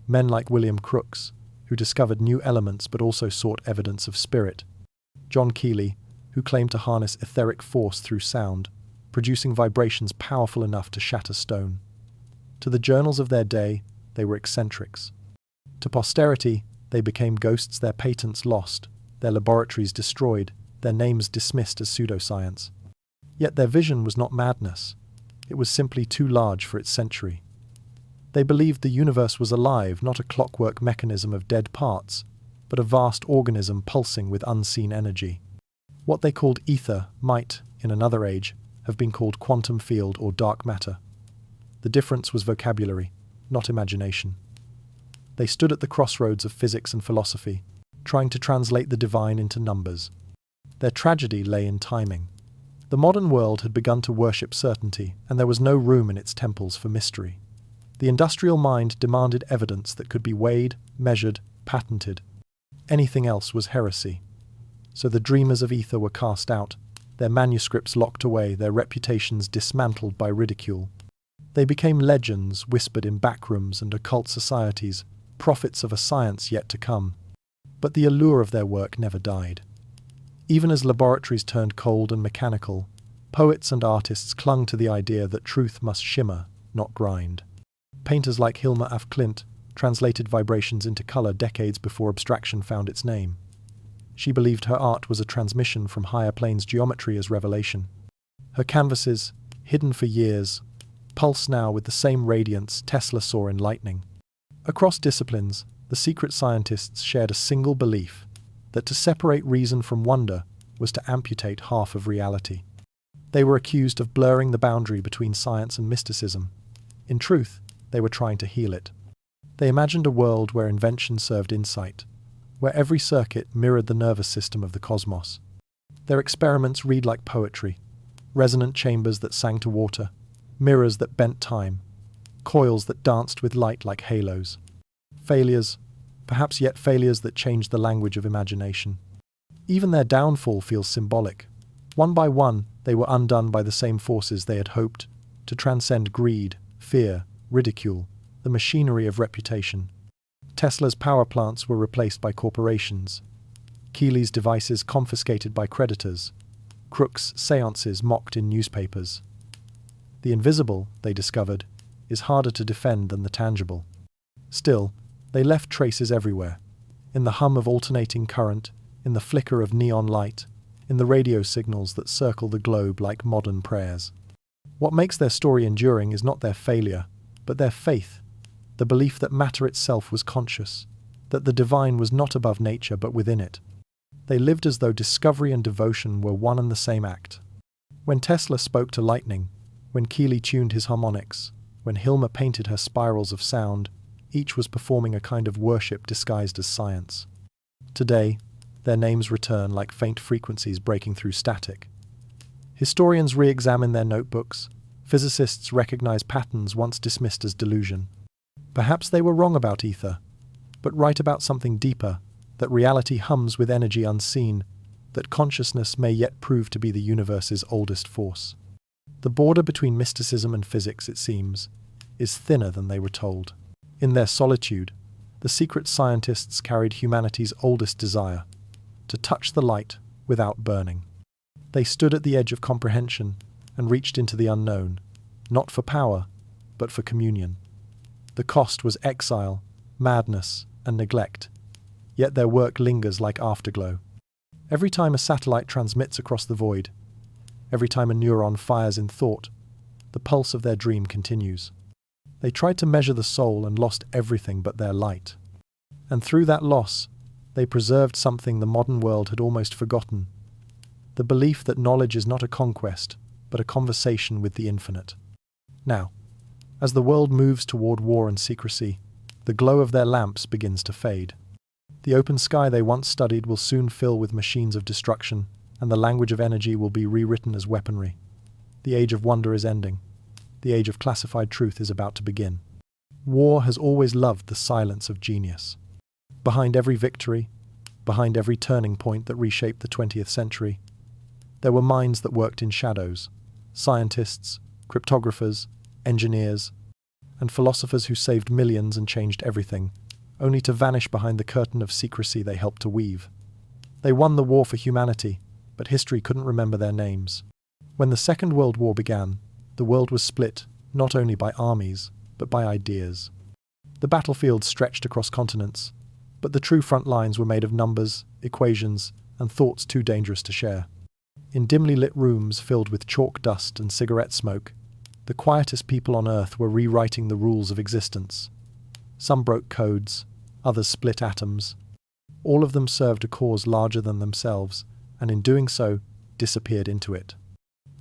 Men like William Crookes, who discovered new elements but also sought evidence of spirit. John Keeley, who claimed to harness etheric force through sound, producing vibrations powerful enough to shatter stone. To the journals of their day, they were eccentrics. To posterity, they became ghosts, their patents lost, their laboratories destroyed, their names dismissed as pseudoscience. Yet their vision was not madness. It was simply too large for its century. They believed the universe was alive, not a clockwork mechanism of dead parts, but a vast organism pulsing with unseen energy. What they called ether might, in another age, have been called quantum field or dark matter. The difference was vocabulary, not imagination. They stood at the crossroads of physics and philosophy, trying to translate the divine into numbers. Their tragedy lay in timing. The modern world had begun to worship certainty, and there was no room in its temples for mystery. The industrial mind demanded evidence that could be weighed, measured, patented. Anything else was heresy. So the dreamers of ether were cast out, their manuscripts locked away, their reputations dismantled by ridicule. They became legends whispered in backrooms and occult societies, prophets of a science yet to come. But the allure of their work never died. Even as laboratories turned cold and mechanical, poets and artists clung to the idea that truth must shimmer, not grind. Painters like Hilma af Klint translated vibrations into color decades before abstraction found its name. She believed her art was a transmission from higher planes geometry as revelation. Her canvases, hidden for years, pulse now with the same radiance Tesla saw in lightning. Across disciplines, the secret scientists shared a single belief, that to separate reason from wonder was to amputate half of reality. They were accused of blurring the boundary between science and mysticism. In truth, they were trying to heal it. They imagined a world where invention served insight, where every circuit mirrored the nervous system of the cosmos. Their experiments read like poetry, resonant chambers that sang to water, mirrors that bent time, coils that danced with light like halos. Failures, perhaps yet failures that changed the language of imagination. Even their downfall feels symbolic. One by one, they were undone by the same forces they had hoped to transcend: greed, fear, ridicule, the machinery of reputation. Tesla's power plants were replaced by corporations. Keeley's devices confiscated by creditors. Crookes' seances mocked in newspapers. The invisible, they discovered, is harder to defend than the tangible. Still, they left traces everywhere, in the hum of alternating current, in the flicker of neon light, in the radio signals that circle the globe like modern prayers. What makes their story enduring is not their failure, but their faith the belief that matter itself was conscious, that the divine was not above nature but within it. They lived as though discovery and devotion were one and the same act. When Tesla spoke to lightning, when Keeley tuned his harmonics, when Hilma painted her spirals of sound, each was performing a kind of worship disguised as science. Today, their names return like faint frequencies breaking through static. Historians re-examine their notebooks. Physicists recognize patterns once dismissed as delusion. Perhaps they were wrong about ether, but right about something deeper, that reality hums with energy unseen, that consciousness may yet prove to be the universe's oldest force. The border between mysticism and physics, it seems, is thinner than they were told. In their solitude, the secret scientists carried humanity's oldest desire, to touch the light without burning. They stood at the edge of comprehension and reached into the unknown, not for power, but for communion. The cost was exile, madness, and neglect, yet their work lingers like afterglow. Every time a satellite transmits across the void, every time a neuron fires in thought, the pulse of their dream continues. They tried to measure the soul and lost everything but their light. And through that loss, they preserved something the modern world had almost forgotten: the belief that knowledge is not a conquest, but a conversation with the infinite. Now, as the world moves toward war and secrecy, the glow of their lamps begins to fade. The open sky they once studied will soon fill with machines of destruction, and the language of energy will be rewritten as weaponry. The age of wonder is ending. The age of classified truth is about to begin. War has always loved the silence of genius. Behind every victory, behind every turning point that reshaped the 20th century, there were minds that worked in shadows: scientists, cryptographers, engineers, and philosophers who saved millions and changed everything, only to vanish behind the curtain of secrecy they helped to weave. They won the war for humanity, but history couldn't remember their names. When the Second World War began, the world was split not only by armies, but by ideas. The battlefields stretched across continents, but the true front lines were made of numbers, equations, and thoughts too dangerous to share. In dimly lit rooms filled with chalk dust and cigarette smoke, the quietest people on Earth were rewriting the rules of existence. Some broke codes, others split atoms. All of them served a cause larger than themselves, and in doing so, disappeared into it.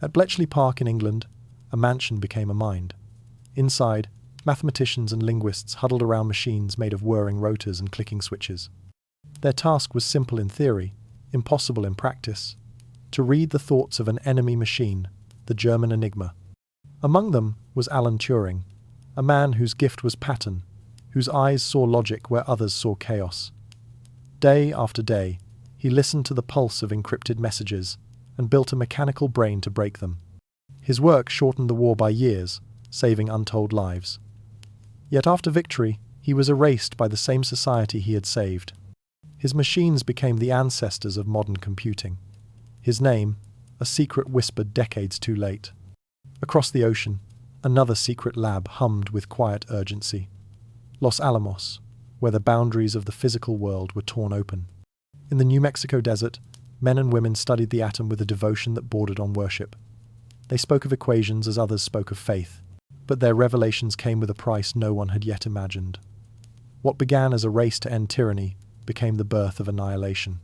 At Bletchley Park in England, a mansion became a mind. Inside, mathematicians and linguists huddled around machines made of whirring rotors and clicking switches. Their task was simple in theory, impossible in practice: to read the thoughts of an enemy machine, the German Enigma. Among them was Alan Turing, a man whose gift was pattern, whose eyes saw logic where others saw chaos. Day after day, he listened to the pulse of encrypted messages and built a mechanical brain to break them. His work shortened the war by years, saving untold lives. Yet after victory, he was erased by the same society he had saved. His machines became the ancestors of modern computing. His name, a secret whispered decades too late. Across the ocean, another secret lab hummed with quiet urgency: Los Alamos, where the boundaries of the physical world were torn open. In the New Mexico desert, men and women studied the atom with a devotion that bordered on worship. They spoke of equations as others spoke of faith, but their revelations came with a price no one had yet imagined. What began as a race to end tyranny became the birth of annihilation.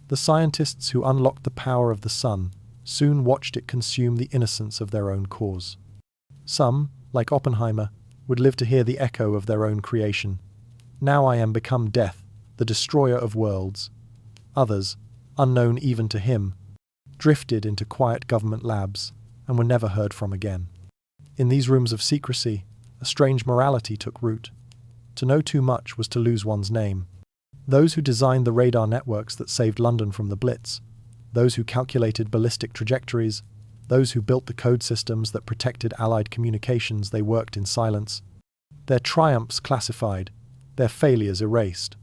The scientists who unlocked the power of the sun soon watched it consume the innocence of their own cause. Some, like Oppenheimer, would live to hear the echo of their own creation: "Now I am become death, the destroyer of worlds." Others, unknown even to him, drifted into quiet government labs and were never heard from again. In these rooms of secrecy, a strange morality took root. To know too much was to lose one's name. Those who designed the radar networks that saved London from the Blitz, those who calculated ballistic trajectories, those who built the code systems that protected Allied communications, they worked in silence. Their triumphs classified, their failures erased.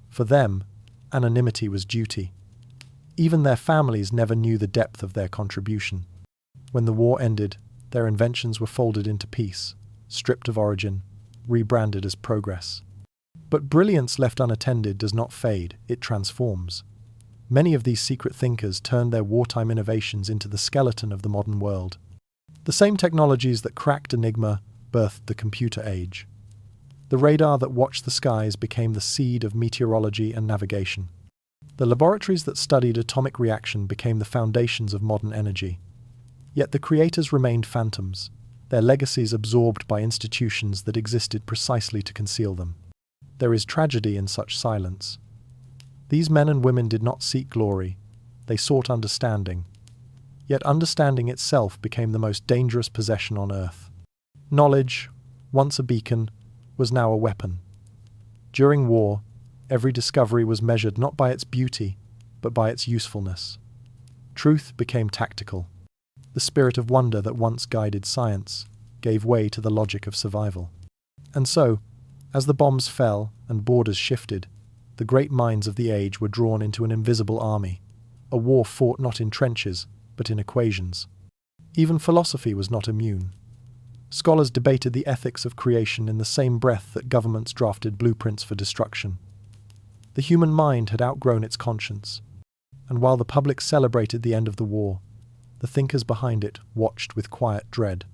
For them, anonymity was duty. Even their families never knew the depth of their contribution. When the war ended, their inventions were folded into peace, stripped of origin, rebranded as progress. But brilliance left unattended does not fade, it transforms. Many of these secret thinkers turned their wartime innovations into the skeleton of the modern world. The same technologies that cracked Enigma birthed the computer age. The radar that watched the skies became the seed of meteorology and navigation. The laboratories that studied atomic reaction became the foundations of modern energy. Yet the creators remained phantoms, their legacies absorbed by institutions that existed precisely to conceal them. There is tragedy in such silence. These men and women did not seek glory, they sought understanding. Yet understanding itself became the most dangerous possession on earth. Knowledge, once a beacon, was now a weapon. During war, every discovery was measured not by its beauty, but by its usefulness. Truth became tactical. The spirit of wonder that once guided science gave way to the logic of survival. And so, as the bombs fell and borders shifted, the great minds of the age were drawn into an invisible army, a war fought not in trenches, but in equations. Even philosophy was not immune. Scholars debated the ethics of creation in the same breath that governments drafted blueprints for destruction. The human mind had outgrown its conscience, and while the public celebrated the end of the war, the thinkers behind it watched with quiet dread.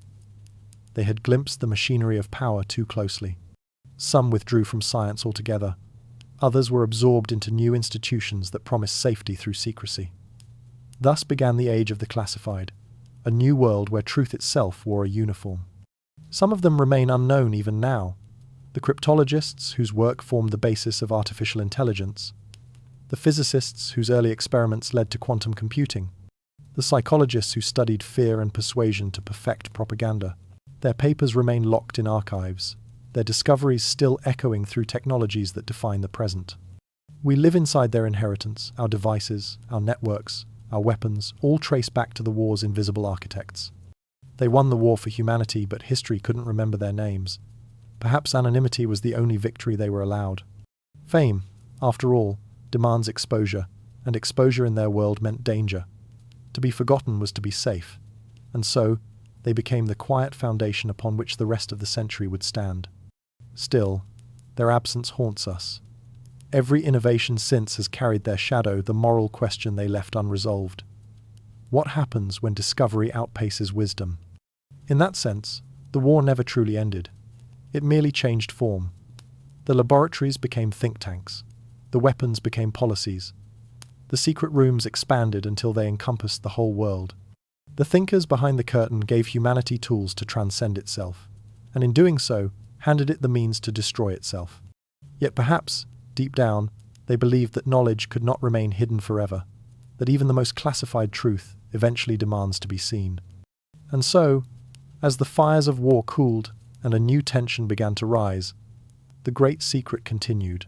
They had glimpsed the machinery of power too closely. Some withdrew from science altogether. Others were absorbed into new institutions that promised safety through secrecy. Thus began the age of the classified, a new world where truth itself wore a uniform. Some of them remain unknown even now. The cryptologists whose work formed the basis of artificial intelligence, the physicists whose early experiments led to quantum computing, the psychologists who studied fear and persuasion to perfect propaganda. Their papers remain locked in archives, their discoveries still echoing through technologies that define the present. We live inside their inheritance, our devices, our networks, our weapons, all trace back to the war's invisible architects. They won the war for humanity, but history couldn't remember their names. Perhaps anonymity was the only victory they were allowed. Fame, after all, demands exposure, and exposure in their world meant danger. To be forgotten was to be safe, and so they became the quiet foundation upon which the rest of the century would stand. Still, their absence haunts us. Every innovation since has carried their shadow, the moral question they left unresolved. What happens when discovery outpaces wisdom? In that sense, the war never truly ended. It merely changed form. The laboratories became think tanks. The weapons became policies. The secret rooms expanded until they encompassed the whole world. The thinkers behind the curtain gave humanity tools to transcend itself, and in doing so, handed it the means to destroy itself. Yet perhaps, deep down, they believed that knowledge could not remain hidden forever, that even the most classified truth eventually demands to be seen. And so, as the fires of war cooled and a new tension began to rise, the great secret continued.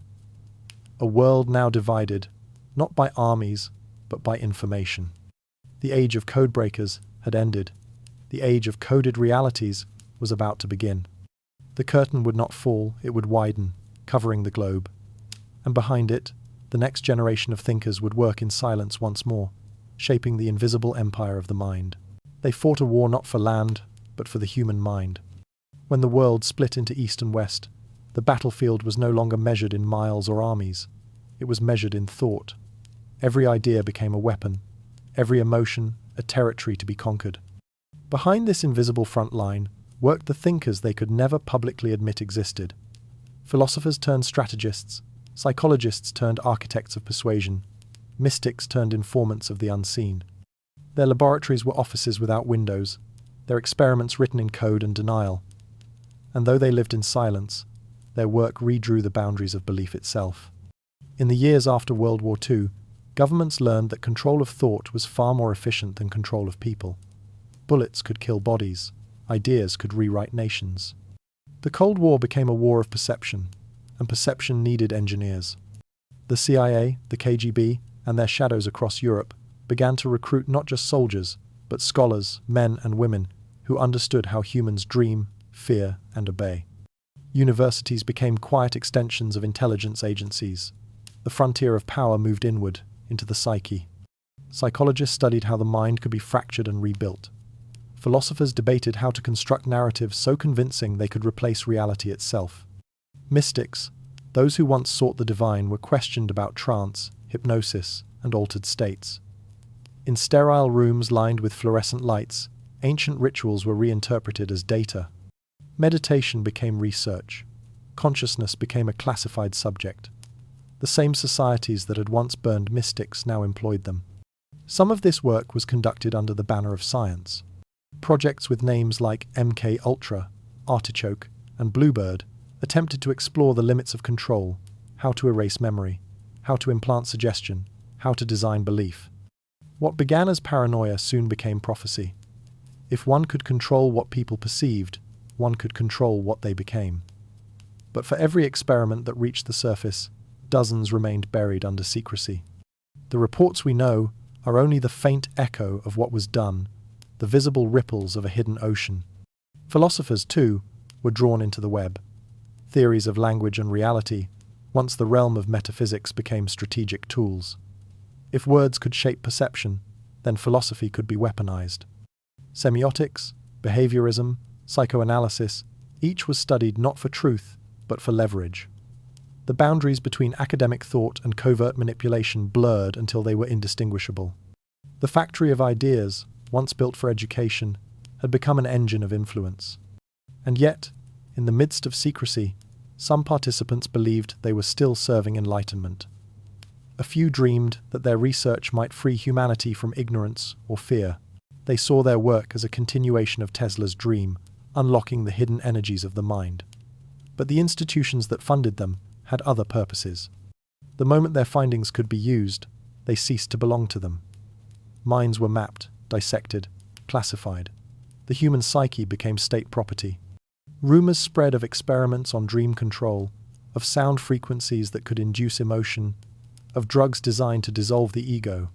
A world now divided, not by armies, but by information. The age of codebreakers had ended. The age of coded realities was about to begin. The curtain would not fall, it would widen, covering the globe. And behind it, the next generation of thinkers would work in silence once more, shaping the invisible empire of the mind. They fought a war not for land, but for the human mind. When the world split into east and west, the battlefield was no longer measured in miles or armies. It was measured in thought. Every idea became a weapon, every emotion a territory to be conquered. Behind this invisible front line worked the thinkers they could never publicly admit existed. Philosophers turned strategists, psychologists turned architects of persuasion, mystics turned informants of the unseen. Their laboratories were offices without windows, their experiments written in code and denial. And though they lived in silence, their work redrew the boundaries of belief itself. In the years after World War II, governments learned that control of thought was far more efficient than control of people. Bullets could kill bodies, ideas could rewrite nations. The Cold War became a war of perception, and perception needed engineers. The CIA, the KGB, and their shadows across Europe began to recruit not just soldiers, but scholars, men and women, who understood how humans dream, fear, and obey. Universities became quiet extensions of intelligence agencies. The frontier of power moved inward, into the psyche. Psychologists studied how the mind could be fractured and rebuilt. Philosophers debated how to construct narratives so convincing they could replace reality itself. Mystics, those who once sought the divine, were questioned about trance, hypnosis, and altered states. In sterile rooms lined with fluorescent lights, ancient rituals were reinterpreted as data. Meditation became research. consciousness became a classified subject. The same societies that had once burned mystics now employed them. Some of this work was conducted under the banner of science. Projects with names like MK Ultra, Artichoke, and Bluebird attempted to explore the limits of control, how to erase memory, how to implant suggestion, how to design belief. What began as paranoia soon became prophecy. If one could control what people perceived, one could control what they became. But for every experiment that reached the surface, dozens remained buried under secrecy. The reports we know are only the faint echo of what was done, the visible ripples of a hidden ocean. Philosophers, too, were drawn into the web. Theories of language and reality, once the realm of metaphysics, became strategic tools. If words could shape perception, then philosophy could be weaponized. Semiotics, behaviorism, psychoanalysis, each was studied not for truth, but for leverage. The boundaries between academic thought and covert manipulation blurred until they were indistinguishable. The factory of ideas, once built for education, had become an engine of influence. And yet, in the midst of secrecy, some participants believed they were still serving enlightenment. A few dreamed that their research might free humanity from ignorance or fear. They saw their work as a continuation of Tesla's dream, unlocking the hidden energies of the mind. But the institutions that funded them had other purposes. The moment their findings could be used, they ceased to belong to them. Minds were mapped, dissected, classified. The human psyche became state property. Rumors spread of experiments on dream control, of sound frequencies that could induce emotion, of drugs designed to dissolve the ego.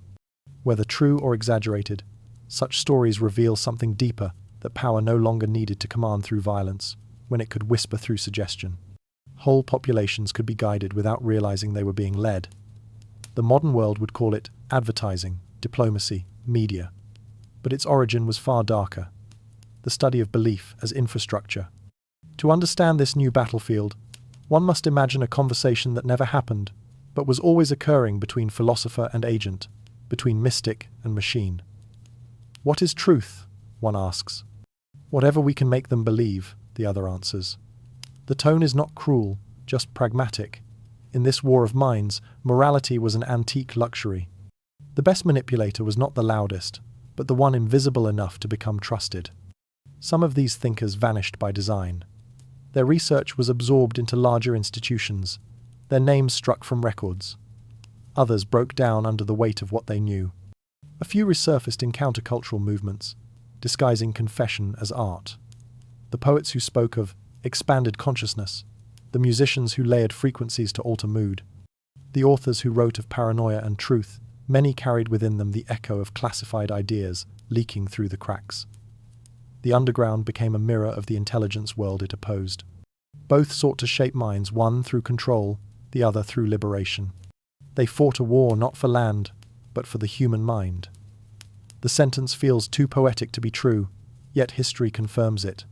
Whether true or exaggerated, such stories reveal something deeper, that power no longer needed to command through violence, when it could whisper through suggestion. Whole populations could be guided without realizing they were being led. The modern world would call it advertising, diplomacy, media. But its origin was far darker. The study of belief as infrastructure. To understand this new battlefield, one must imagine a conversation that never happened, but was always occurring between philosopher and agent, between mystic and machine. What is truth? One asks. Whatever we can make them believe, the other answers. The tone is not cruel, just pragmatic. In this war of minds, morality was an antique luxury. The best manipulator was not the loudest, but the one invisible enough to become trusted. Some of these thinkers vanished by design. Their research was absorbed into larger institutions, their names struck from records. Others broke down under the weight of what they knew. A few resurfaced in countercultural movements, disguising confession as art. The poets who spoke of expanded consciousness, the musicians who layered frequencies to alter mood, the authors who wrote of paranoia and truth, many carried within them the echo of classified ideas leaking through the cracks. The underground became a mirror of the intelligence world it opposed. Both sought to shape minds, one through control, the other through liberation. They fought a war not for land, but for the human mind. The sentence feels too poetic to be true, yet history confirms it.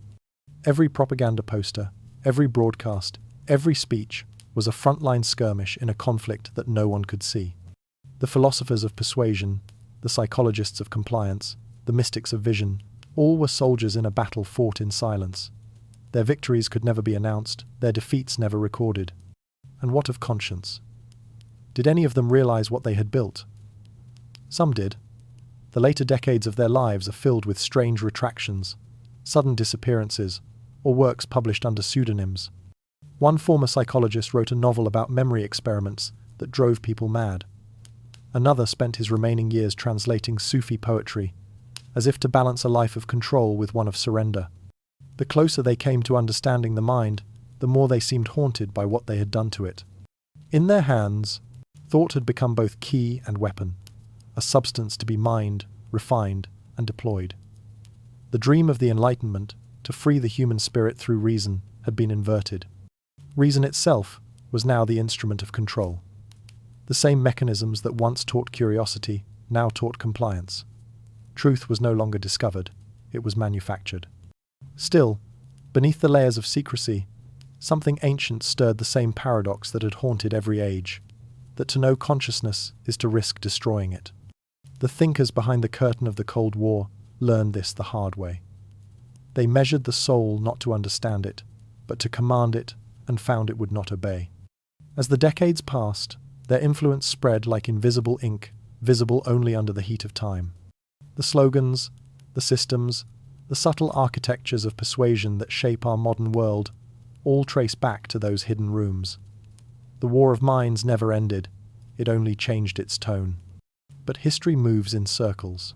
Every propaganda poster, every broadcast, every speech was a frontline skirmish in a conflict that no one could see. The philosophers of persuasion, the psychologists of compliance, the mystics of vision, all were soldiers in a battle fought in silence. Their victories could never be announced, their defeats never recorded. And what of conscience? Did any of them realize what they had built? Some did. The later decades of their lives are filled with strange retractions, sudden disappearances, or works published under pseudonyms. One former psychologist wrote a novel about memory experiments that drove people mad. Another spent his remaining years translating Sufi poetry, as if to balance a life of control with one of surrender. The closer they came to understanding the mind, the more they seemed haunted by what they had done to it. In their hands, thought had become both key and weapon, a substance to be mined, refined, and deployed. The dream of the Enlightenment, to free the human spirit through reason, had been inverted. Reason itself was now the instrument of control. The same mechanisms that once taught curiosity now taught compliance. Truth was no longer discovered, it was manufactured. Still, beneath the layers of secrecy, something ancient stirred the same paradox that had haunted every age, that to know consciousness is to risk destroying it. The thinkers behind the curtain of the Cold War learned this the hard way. They measured the soul not to understand it, but to command it and found it would not obey. As the decades passed, their influence spread like invisible ink, visible only under the heat of time. The slogans, the systems, the subtle architectures of persuasion that shape our modern world all trace back to those hidden rooms. The war of minds never ended, it only changed its tone. But history moves in circles.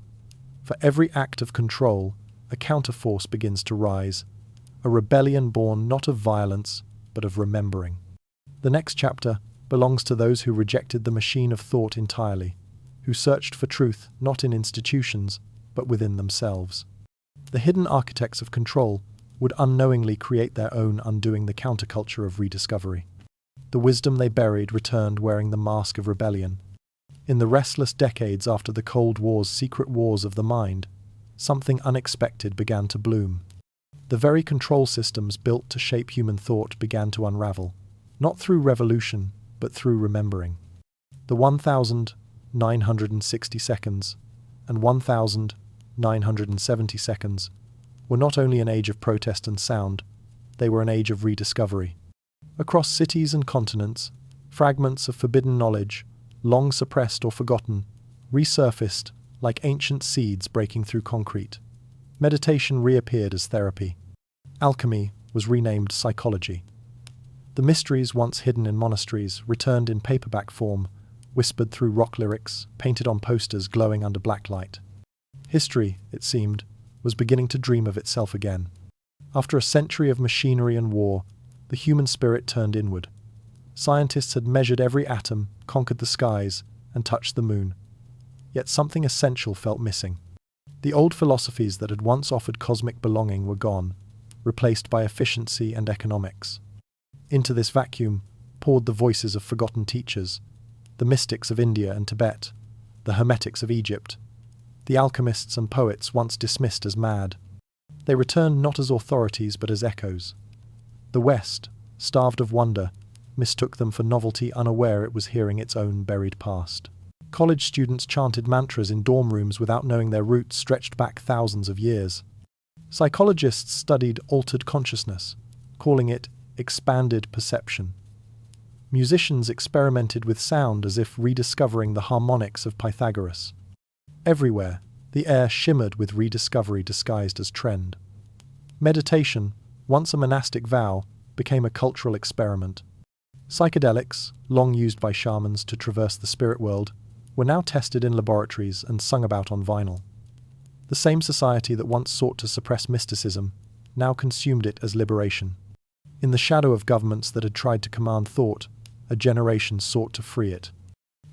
For every act of control, a counterforce begins to rise, a rebellion born not of violence, but of remembering. The next chapter belongs to those who rejected the machine of thought entirely, who searched for truth not in institutions, but within themselves. The hidden architects of control would unknowingly create their own undoing the counterculture of rediscovery. The wisdom they buried returned wearing the mask of rebellion. In the restless decades after the Cold War's secret wars of the mind, something unexpected began to bloom. The very control systems built to shape human thought began to unravel, not through revolution, but through remembering. The 1,960 seconds and 1,970 seconds were not only an age of protest and sound, they were an age of rediscovery. Across cities and continents, fragments of forbidden knowledge, long suppressed or forgotten, resurfaced like ancient seeds breaking through concrete. Meditation reappeared as therapy. Alchemy was renamed psychology. The mysteries once hidden in monasteries returned in paperback form, whispered through rock lyrics, painted on posters glowing under black light. History, it seemed, was beginning to dream of itself again. After a century of machinery and war, the human spirit turned inward. Scientists had measured every atom, conquered the skies, and touched the moon. Yet something essential felt missing. The old philosophies that had once offered cosmic belonging were gone, replaced by efficiency and economics. Into this vacuum poured the voices of forgotten teachers, the mystics of India and Tibet, the hermetics of Egypt, the alchemists and poets once dismissed as mad. They returned not as authorities but as echoes. The West, starved of wonder, mistook them for novelty, unaware it was hearing its own buried past. College students chanted mantras in dorm rooms without knowing their roots stretched back thousands of years. Psychologists studied altered consciousness, calling it expanded perception. Musicians experimented with sound as if rediscovering the harmonics of Pythagoras. Everywhere, the air shimmered with rediscovery disguised as trend. Meditation, once a monastic vow, became a cultural experiment. Psychedelics, long used by shamans to traverse the spirit world, were now tested in laboratories and sung about on vinyl. The same society that once sought to suppress mysticism now consumed it as liberation. In the shadow of governments that had tried to command thought, a generation sought to free it.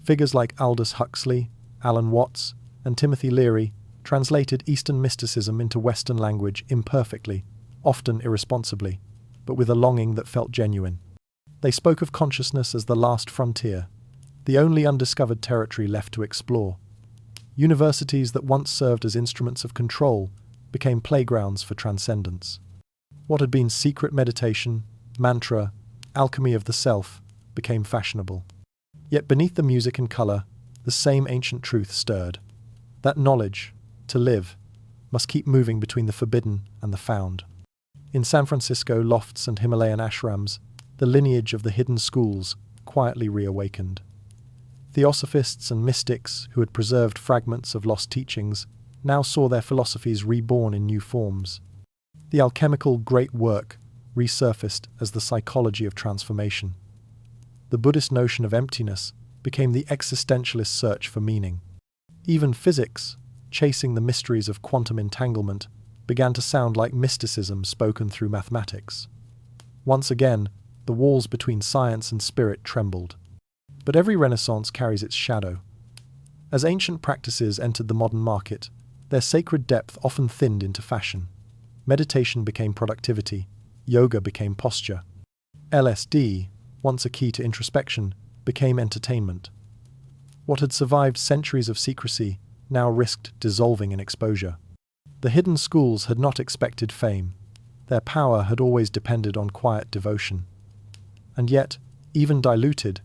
Figures like Aldous Huxley, Alan Watts, and Timothy Leary translated Eastern mysticism into Western language imperfectly, often irresponsibly, but with a longing that felt genuine. They spoke of consciousness as the last frontier, the only undiscovered territory left to explore. Universities that once served as instruments of control became playgrounds for transcendence. What had been secret meditation, mantra, alchemy of the self, became fashionable. Yet beneath the music and colour, the same ancient truth stirred. That knowledge, to live, must keep moving between the forbidden and the found. In San Francisco lofts and Himalayan ashrams, the lineage of the hidden schools quietly reawakened. Theosophists and mystics who had preserved fragments of lost teachings now saw their philosophies reborn in new forms. The alchemical great work resurfaced as the psychology of transformation. The Buddhist notion of emptiness became the existentialist search for meaning. Even physics, chasing the mysteries of quantum entanglement, began to sound like mysticism spoken through mathematics. Once again, the walls between science and spirit trembled. But every renaissance carries its shadow. As ancient practices entered the modern market, their sacred depth often thinned into fashion. Meditation became productivity, yoga became posture. LSD, once a key to introspection, became entertainment. What had survived centuries of secrecy now risked dissolving in exposure. The hidden schools had not expected fame. Their power had always depended on quiet devotion. And yet, even diluted,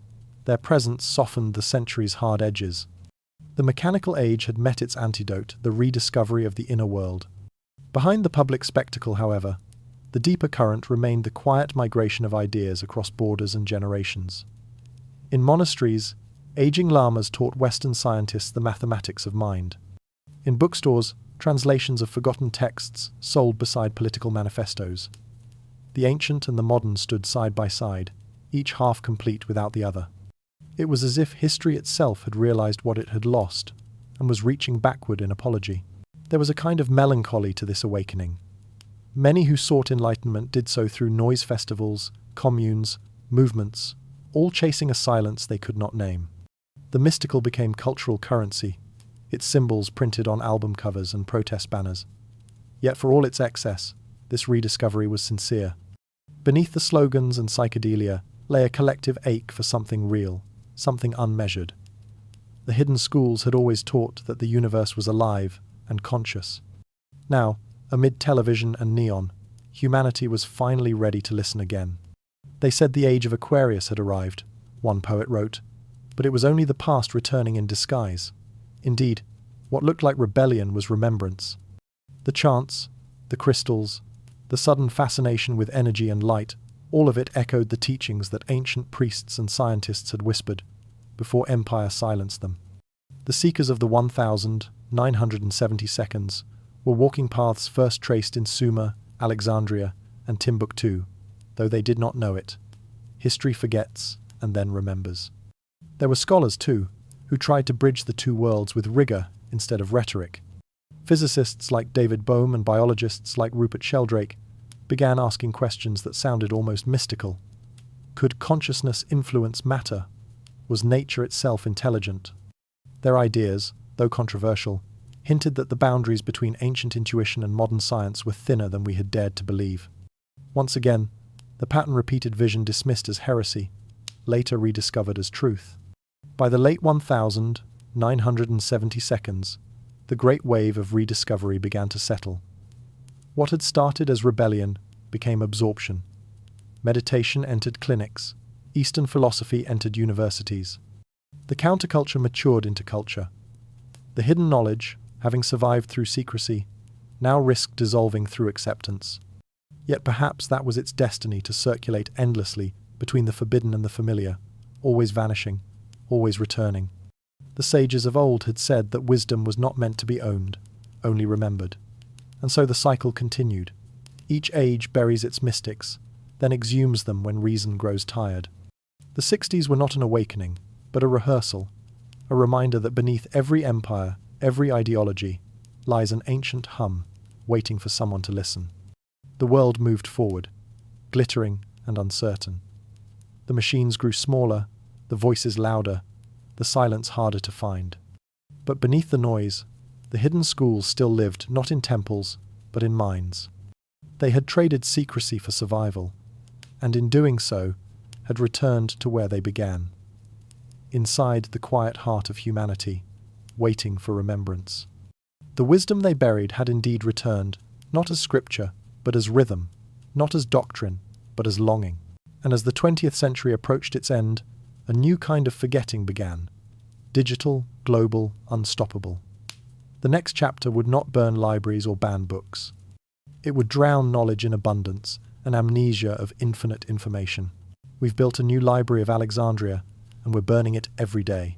their presence softened the centuries' hard edges. The mechanical age had met its antidote, the rediscovery of the inner world. Behind the public spectacle, however, The deeper current remained the quiet migration of ideas across borders and generations. In monasteries, aging lamas taught Western scientists the mathematics of mind. In bookstores, translations of forgotten texts sold beside political manifestos. The ancient and the modern stood side by side, each half complete without the other. It was as if history itself had realized what it had lost and was reaching backward in apology. There was a kind of melancholy to this awakening. Many who sought enlightenment did so through noise festivals, communes, movements, all chasing a silence they could not name. The mystical became cultural currency, its symbols printed on album covers and protest banners. Yet for all its excess, this rediscovery was sincere. Beneath the slogans and psychedelia lay a collective ache for something real, something unmeasured. The hidden schools had always taught that the universe was alive and conscious. Now, amid television and neon, humanity was finally ready to listen again. They said the age of Aquarius had arrived, one poet wrote, but it was only the past returning in disguise. Indeed, what looked like rebellion was remembrance. The chants, the crystals, the sudden fascination with energy and light, all of it echoed the teachings that ancient priests and scientists had whispered, before empire silenced them. The seekers of the 1,970 seconds were walking paths first traced in Sumer, Alexandria, and Timbuktu, though they did not know it. History forgets and then remembers. There were scholars, too, who tried to bridge the two worlds with rigor instead of rhetoric. Physicists like David Bohm and biologists like Rupert Sheldrake began asking questions that sounded almost mystical. Could consciousness influence matter? Was nature itself intelligent? Their ideas, though controversial, hinted that the boundaries between ancient intuition and modern science were thinner than we had dared to believe. Once again, the pattern-repeated vision dismissed as heresy, later rediscovered as truth. By the late 1,970 seconds, the great wave of rediscovery began to settle. What had started as rebellion became absorption. Meditation entered clinics. Eastern philosophy entered universities. The counterculture matured into culture. The hidden knowledge, having survived through secrecy, now risked dissolving through acceptance. Yet perhaps that was its destiny, to circulate endlessly between the forbidden and the familiar, always vanishing, always returning. The sages of old had said that wisdom was not meant to be owned, only remembered. And so the cycle continued. Each age buries its mystics, then exhumes them when reason grows tired. The 60s were not an awakening, but a rehearsal, a reminder that beneath every empire, every ideology, lies an ancient hum, waiting for someone to listen. The world moved forward, glittering and uncertain. The machines grew smaller, the voices louder, the silence harder to find. But beneath the noise, the hidden schools still lived not in temples, but in minds. They had traded secrecy for survival, and in doing so, had returned to where they began. Inside the quiet heart of humanity, waiting for remembrance. The wisdom they buried had indeed returned, not as scripture, but as rhythm, not as doctrine, but as longing. And as the 20th century approached its end, a new kind of forgetting began. Digital, global, unstoppable. The next chapter would not burn libraries or ban books. It would drown knowledge in abundance, an amnesia of infinite information. We've built a new library of Alexandria, and we're burning it every day.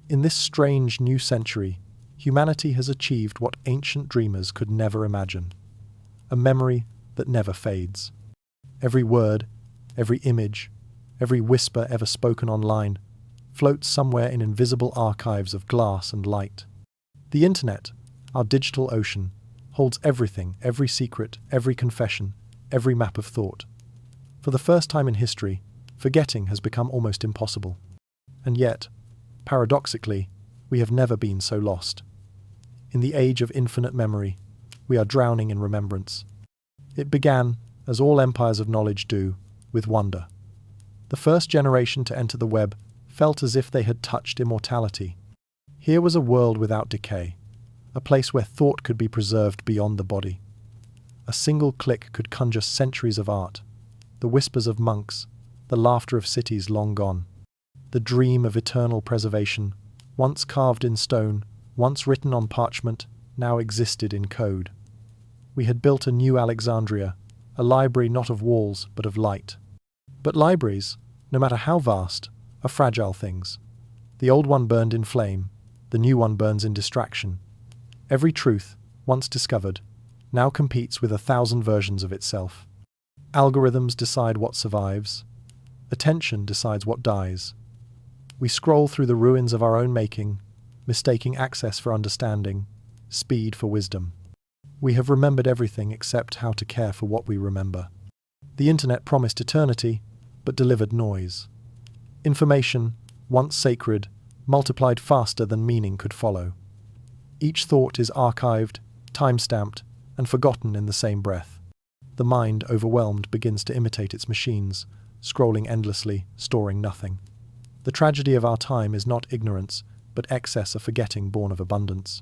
In this strange new century, humanity has achieved what ancient dreamers could never imagine. A memory that never fades. Every word, every image, every whisper ever spoken online floats somewhere in invisible archives of glass and light. The internet, our digital ocean, holds everything, every secret, every confession, every map of thought. For the first time in history, forgetting has become almost impossible. And yet, paradoxically, we have never been so lost. In the age of infinite memory, we are drowning in remembrance. It began, as all empires of knowledge do, with wonder. The first generation to enter the web felt as if they had touched immortality. Here was a world without decay, a place where thought could be preserved beyond the body. A single click could conjure centuries of art, the whispers of monks, the laughter of cities long gone. The dream of eternal preservation, once carved in stone, once written on parchment, now existed in code. We had built a new Alexandria, a library not of walls but of light. But libraries, no matter how vast, are fragile things. The old one burned in flame, the new one burns in distraction. Every truth, once discovered, now competes with 1,000 versions of itself. Algorithms decide what survives. Attention decides what dies. We scroll through the ruins of our own making, mistaking access for understanding, speed for wisdom. We have remembered everything except how to care for what we remember. The internet promised eternity, but delivered noise. Information, once sacred, multiplied faster than meaning could follow. Each thought is archived, time-stamped, and forgotten in the same breath. The mind, overwhelmed, begins to imitate its machines, scrolling endlessly, storing nothing. The tragedy of our time is not ignorance, but excess of forgetting born of abundance.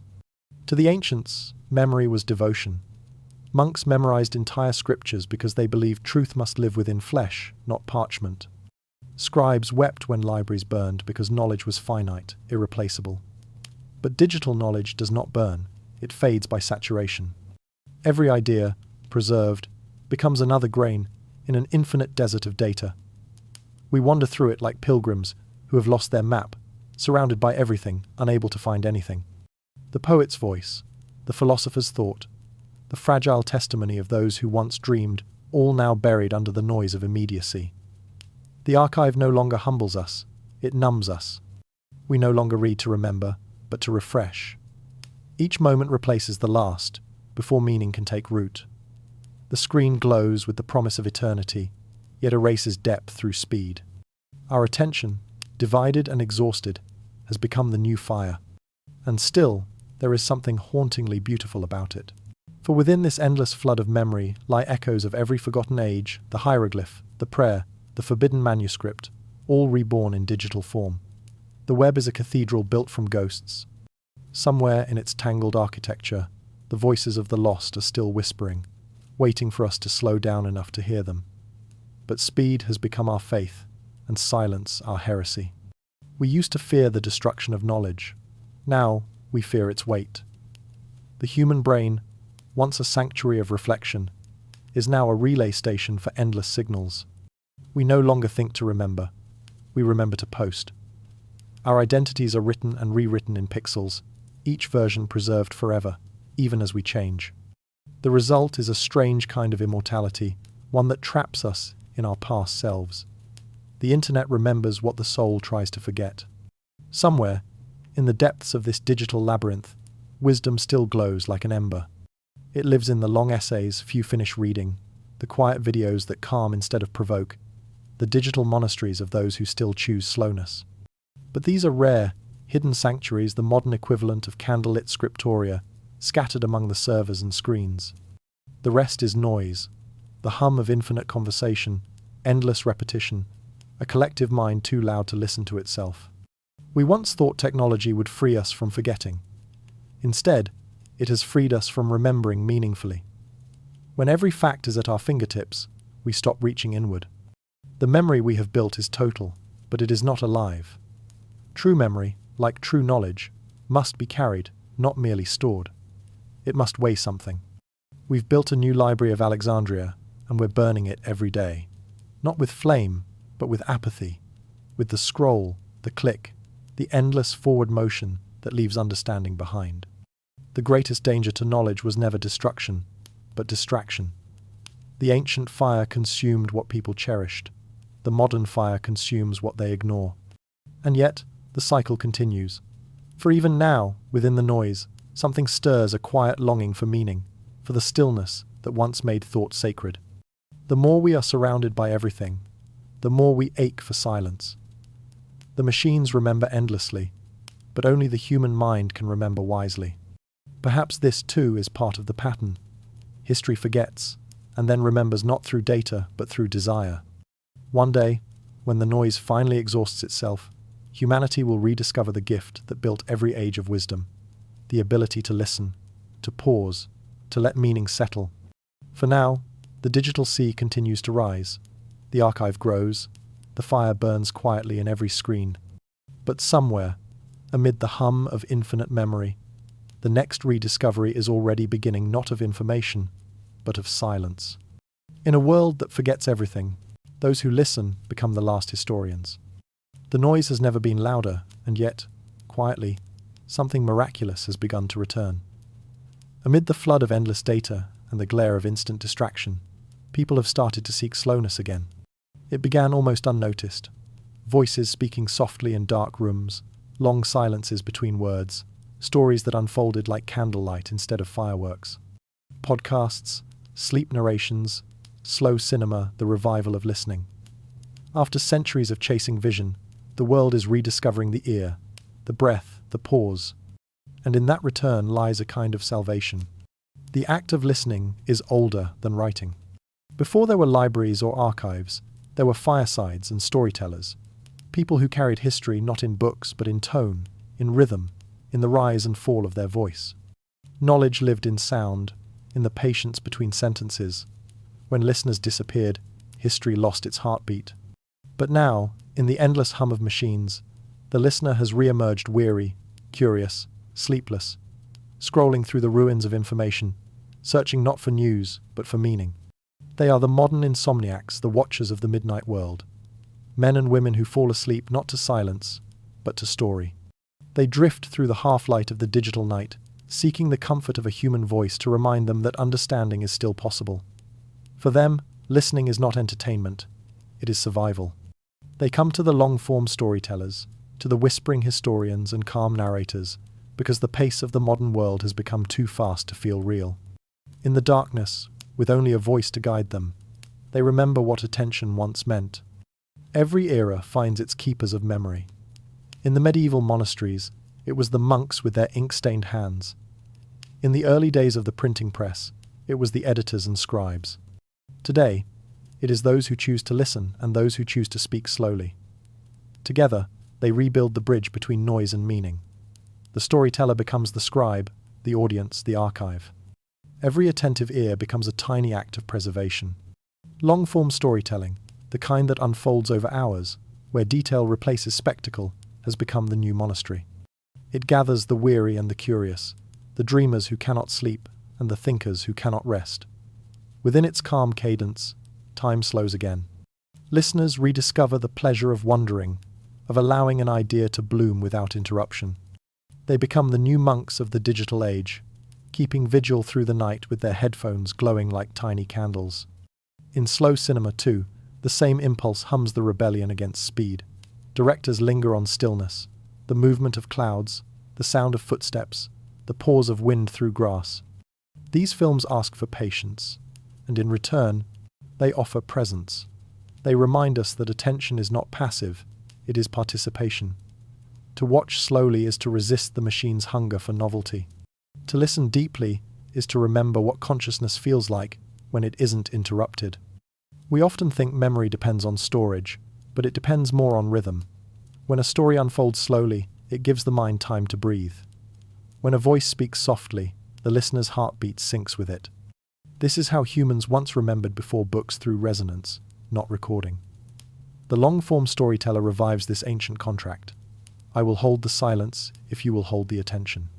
To the ancients, memory was devotion. Monks memorized entire scriptures because they believed truth must live within flesh, not parchment. Scribes wept when libraries burned because knowledge was finite, irreplaceable. But digital knowledge does not burn, it fades by saturation. Every idea, preserved, becomes another grain in an infinite desert of data. We wander through it like pilgrims who have lost their map, surrounded by everything, unable to find anything. The poet's voice, the philosopher's thought, the fragile testimony of those who once dreamed, all now buried under the noise of immediacy. The archive no longer humbles us, it numbs us. We no longer read to remember, but to refresh. Each moment replaces the last, before meaning can take root. The screen glows with the promise of eternity, yet erases depth through speed. Our attention, divided and exhausted, has become the new fire. And still, there is something hauntingly beautiful about it. For within this endless flood of memory lie echoes of every forgotten age, the hieroglyph, the prayer, the forbidden manuscript, all reborn in digital form. The web is a cathedral built from ghosts. Somewhere in its tangled architecture, the voices of the lost are still whispering, waiting for us to slow down enough to hear them. But speed has become our faith, and silence our heresy. We used to fear the destruction of knowledge. Now we fear its weight. The human brain, once a sanctuary of reflection, is now a relay station for endless signals. We no longer think to remember. We remember to post. Our identities are written and rewritten in pixels, each version preserved forever, even as we change. The result is a strange kind of immortality, one that traps us in our past selves. The internet remembers what the soul tries to forget. Somewhere, in the depths of this digital labyrinth, wisdom still glows like an ember. It lives in the long essays few finish reading, the quiet videos that calm instead of provoke, the digital monasteries of those who still choose slowness. But these are rare, hidden sanctuaries, the modern equivalent of candlelit scriptoria, scattered among the servers and screens. The rest is noise, the hum of infinite conversation, endless repetition, a collective mind too loud to listen to itself. We once thought technology would free us from forgetting. Instead, it has freed us from remembering meaningfully. When every fact is at our fingertips, we stop reaching inward. The memory we have built is total, but it is not alive. True memory, like true knowledge, must be carried, not merely stored. It must weigh something. We've built a new Library of Alexandria, and we're burning it every day. Not with flame, but with apathy, with the scroll, the click, the endless forward motion that leaves understanding behind. The greatest danger to knowledge was never destruction, but distraction. The ancient fire consumed what people cherished. The modern fire consumes what they ignore. And yet, the cycle continues. For even now, within the noise, something stirs a quiet longing for meaning, for the stillness that once made thought sacred. The more we are surrounded by everything, the more we ache for silence. The machines remember endlessly, but only the human mind can remember wisely. Perhaps this too is part of the pattern. History forgets, and then remembers not through data, but through desire. One day, when the noise finally exhausts itself, humanity will rediscover the gift that built every age of wisdom, the ability to listen, to pause, to let meaning settle. For now, the digital sea continues to rise. The archive grows, the fire burns quietly in every screen. But somewhere, amid the hum of infinite memory, the next rediscovery is already beginning, not of information, but of silence. In a world that forgets everything, those who listen become the last historians. The noise has never been louder, and yet, quietly, something miraculous has begun to return. Amid the flood of endless data and the glare of instant distraction, people have started to seek slowness again. It began almost unnoticed. Voices speaking softly in dark rooms, long silences between words, stories that unfolded like candlelight instead of fireworks. Podcasts, sleep narrations, slow cinema, the revival of listening. After centuries of chasing vision, the world is rediscovering the ear, the breath, the pause. And in that return lies a kind of salvation. The act of listening is older than writing. Before there were libraries or archives, there were firesides and storytellers. People who carried history not in books but in tone, in rhythm, in the rise and fall of their voice. Knowledge lived in sound, in the patience between sentences. When listeners disappeared, history lost its heartbeat. But now, in the endless hum of machines, the listener has re-emerged weary, curious, sleepless, scrolling through the ruins of information, searching not for news, but for meaning. They are the modern insomniacs, the watchers of the midnight world. Men and women who fall asleep not to silence, but to story. They drift through the half-light of the digital night, seeking the comfort of a human voice to remind them that understanding is still possible. For them, listening is not entertainment, it is survival. They come to the long-form storytellers, to the whispering historians and calm narrators, because the pace of the modern world has become too fast to feel real. In the darkness, with only a voice to guide them, they remember what attention once meant. Every era finds its keepers of memory. In the medieval monasteries, it was the monks with their ink-stained hands. In the early days of the printing press, it was the editors and scribes. Today, it is those who choose to listen and those who choose to speak slowly. Together, they rebuild the bridge between noise and meaning. The storyteller becomes the scribe, the audience, the archive. Every attentive ear becomes a tiny act of preservation. Long-form storytelling, the kind that unfolds over hours, where detail replaces spectacle, has become the new monastery. It gathers the weary and the curious, the dreamers who cannot sleep, and the thinkers who cannot rest. Within its calm cadence, time slows again. Listeners rediscover the pleasure of wondering, of allowing an idea to bloom without interruption. They become the new monks of the digital age, keeping vigil through the night with their headphones glowing like tiny candles. In slow cinema, too, the same impulse hums the rebellion against speed. Directors linger on stillness, the movement of clouds, the sound of footsteps, the pause of wind through grass. These films ask for patience, and in return, they offer presence. They remind us that attention is not passive, it is participation. To watch slowly is to resist the machine's hunger for novelty. To listen deeply is to remember what consciousness feels like when it isn't interrupted. We often think memory depends on storage, but it depends more on rhythm. When a story unfolds slowly, it gives the mind time to breathe. When a voice speaks softly, the listener's heartbeat syncs with it. This is how humans once remembered before books through resonance, not recording. The long-form storyteller revives this ancient contract. I will hold the silence if you will hold the attention.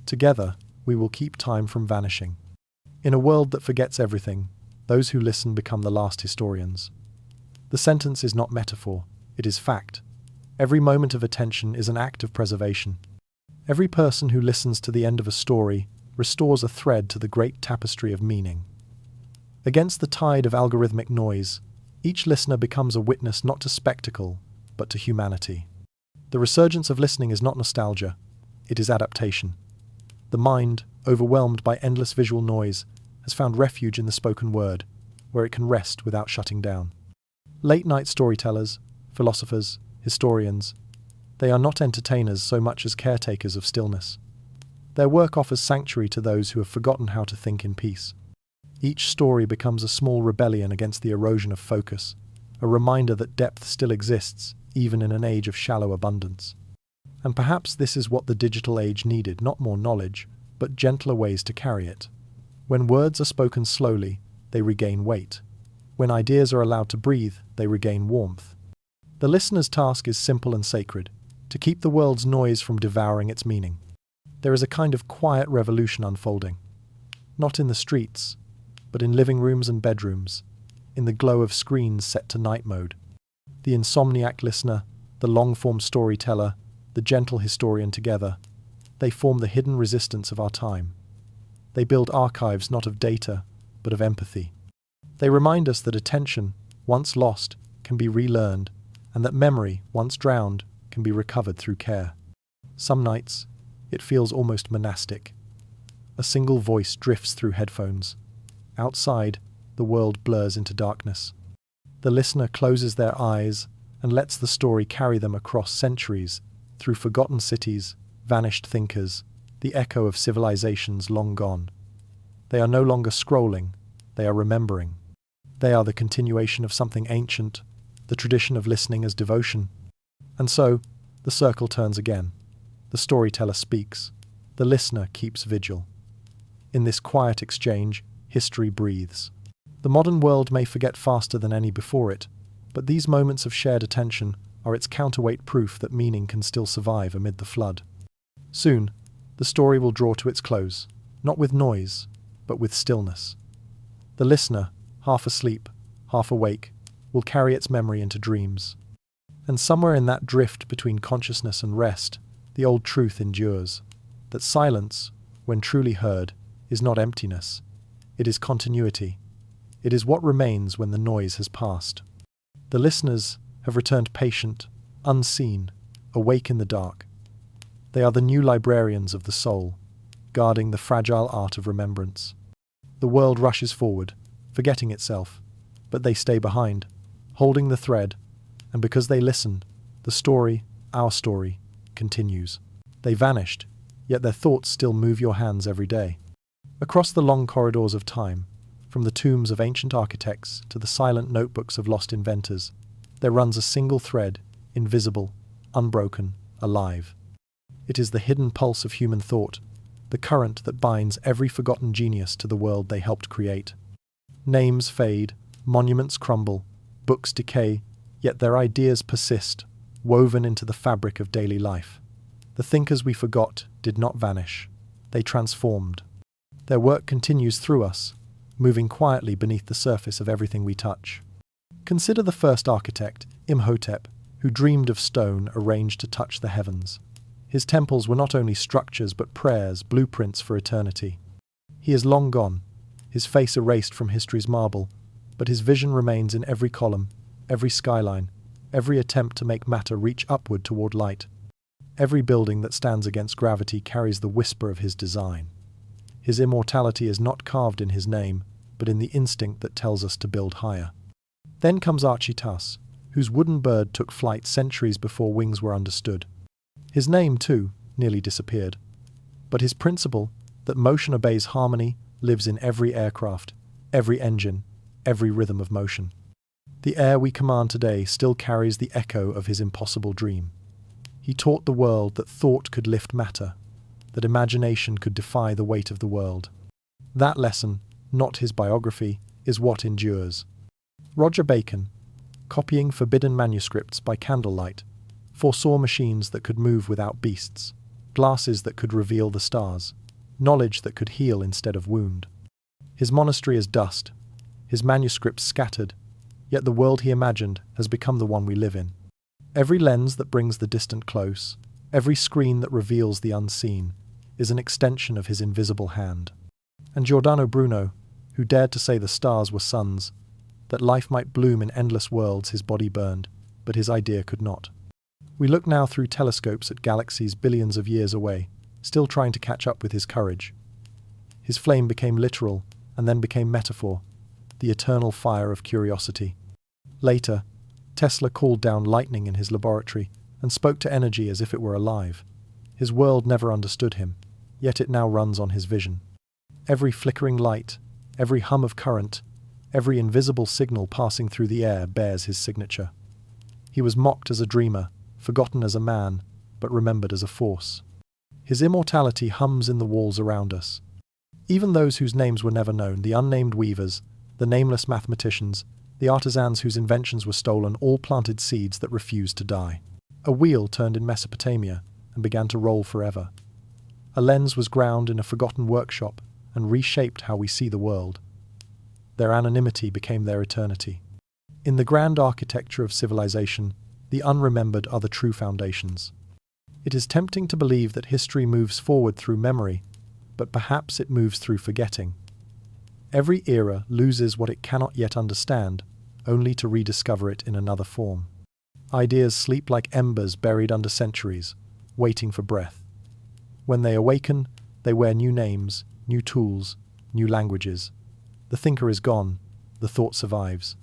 Together, we will keep time from vanishing. In a world that forgets everything, those who listen become the last historians. The sentence is not metaphor, it is fact. Every moment of attention is an act of preservation. Every person who listens to the end of a story restores a thread to the great tapestry of meaning. Against the tide of algorithmic noise, each listener becomes a witness not to spectacle, but to humanity. The resurgence of listening is not nostalgia, it is adaptation. The mind, overwhelmed by endless visual noise, has found refuge in the spoken word, where it can rest without shutting down. Late-night storytellers, philosophers, historians, they are not entertainers so much as caretakers of stillness. Their work offers sanctuary to those who have forgotten how to think in peace. Each story becomes a small rebellion against the erosion of focus, a reminder that depth still exists, even in an age of shallow abundance. And perhaps this is what the digital age needed, not more knowledge, but gentler ways to carry it. When words are spoken slowly, they regain weight. When ideas are allowed to breathe, they regain warmth. The listener's task is simple and sacred, to keep the world's noise from devouring its meaning. There is a kind of quiet revolution unfolding. Not in the streets, but in living rooms and bedrooms, in the glow of screens set to night mode. The insomniac listener, the long-form storyteller, the gentle historian together, they form the hidden resistance of our time. They build archives not of data, but of empathy. They remind us that attention, once lost, can be relearned, and that memory, once drowned, can be recovered through care. Some nights, it feels almost monastic. A single voice drifts through headphones. Outside, the world blurs into darkness. The listener closes their eyes and lets the story carry them across centuries, through forgotten cities, vanished thinkers, the echo of civilizations long gone. They are no longer scrolling, they are remembering. They are the continuation of something ancient, the tradition of listening as devotion. And so, the circle turns again. The storyteller speaks. The listener keeps vigil. In this quiet exchange, history breathes. The modern world may forget faster than any before it, but these moments of shared attention are its counterweight proof that meaning can still survive amid the flood. Soon, the story will draw to its close, not with noise, but with stillness. The listener, half asleep, half awake, will carry its memory into dreams. And somewhere in that drift between consciousness and rest, the old truth endures, that silence, when truly heard, is not emptiness. It is continuity. It is what remains when the noise has passed. The listeners have returned patient, unseen, awake in the dark. They are the new librarians of the soul, guarding the fragile art of remembrance. The world rushes forward, forgetting itself, but they stay behind, holding the thread, and because they listen, the story, our story, continues. They vanished, yet their thoughts still move your hands every day. Across the long corridors of time, from the tombs of ancient architects to the silent notebooks of lost inventors, there runs a single thread, invisible, unbroken, alive. It is the hidden pulse of human thought, the current that binds every forgotten genius to the world they helped create. Names fade, monuments crumble, books decay, yet their ideas persist, woven into the fabric of daily life. The thinkers we forgot did not vanish. They transformed. Their work continues through us, moving quietly beneath the surface of everything we touch. Consider the first architect, Imhotep, who dreamed of stone arranged to touch the heavens. His temples were not only structures but prayers, blueprints for eternity. He is long gone, his face erased from history's marble, but his vision remains in every column, every skyline, every attempt to make matter reach upward toward light. Every building that stands against gravity carries the whisper of his design. His immortality is not carved in his name, but in the instinct that tells us to build higher. Then comes Archytas, whose wooden bird took flight centuries before wings were understood. His name, too, nearly disappeared. But his principle, that motion obeys harmony, lives in every aircraft, every engine, every rhythm of motion. The air we command today still carries the echo of his impossible dream. He taught the world that thought could lift matter, that imagination could defy the weight of the world. That lesson, not his biography, is what endures. Roger Bacon, copying forbidden manuscripts by candlelight, foresaw machines that could move without beasts, glasses that could reveal the stars, knowledge that could heal instead of wound. His monastery is dust, his manuscripts scattered, yet the world he imagined has become the one we live in. Every lens that brings the distant close, every screen that reveals the unseen, is an extension of his invisible hand. And Giordano Bruno, who dared to say the stars were suns, that life might bloom in endless worlds, his body burned, but his idea could not. We look now through telescopes at galaxies billions of years away, still trying to catch up with his courage. His flame became literal, and then became metaphor, the eternal fire of curiosity. Later, Tesla called down lightning in his laboratory and spoke to energy as if it were alive. His world never understood him, yet it now runs on his vision. Every flickering light, every hum of current, every invisible signal passing through the air bears his signature. He was mocked as a dreamer, forgotten as a man, but remembered as a force. His immortality hums in the walls around us. Even those whose names were never known, the unnamed weavers, the nameless mathematicians, the artisans whose inventions were stolen, all planted seeds that refused to die. A wheel turned in Mesopotamia and began to roll forever. A lens was ground in a forgotten workshop and reshaped how we see the world. their anonymity became their eternity. In the grand architecture of civilization, the unremembered are the true foundations. It is tempting to believe that history moves forward through memory, but perhaps it moves through forgetting. Every era loses what it cannot yet understand, only to rediscover it in another form. Ideas sleep like embers buried under centuries, waiting for breath. When they awaken, they wear new names, new tools, new languages. The thinker is gone, the thought survives.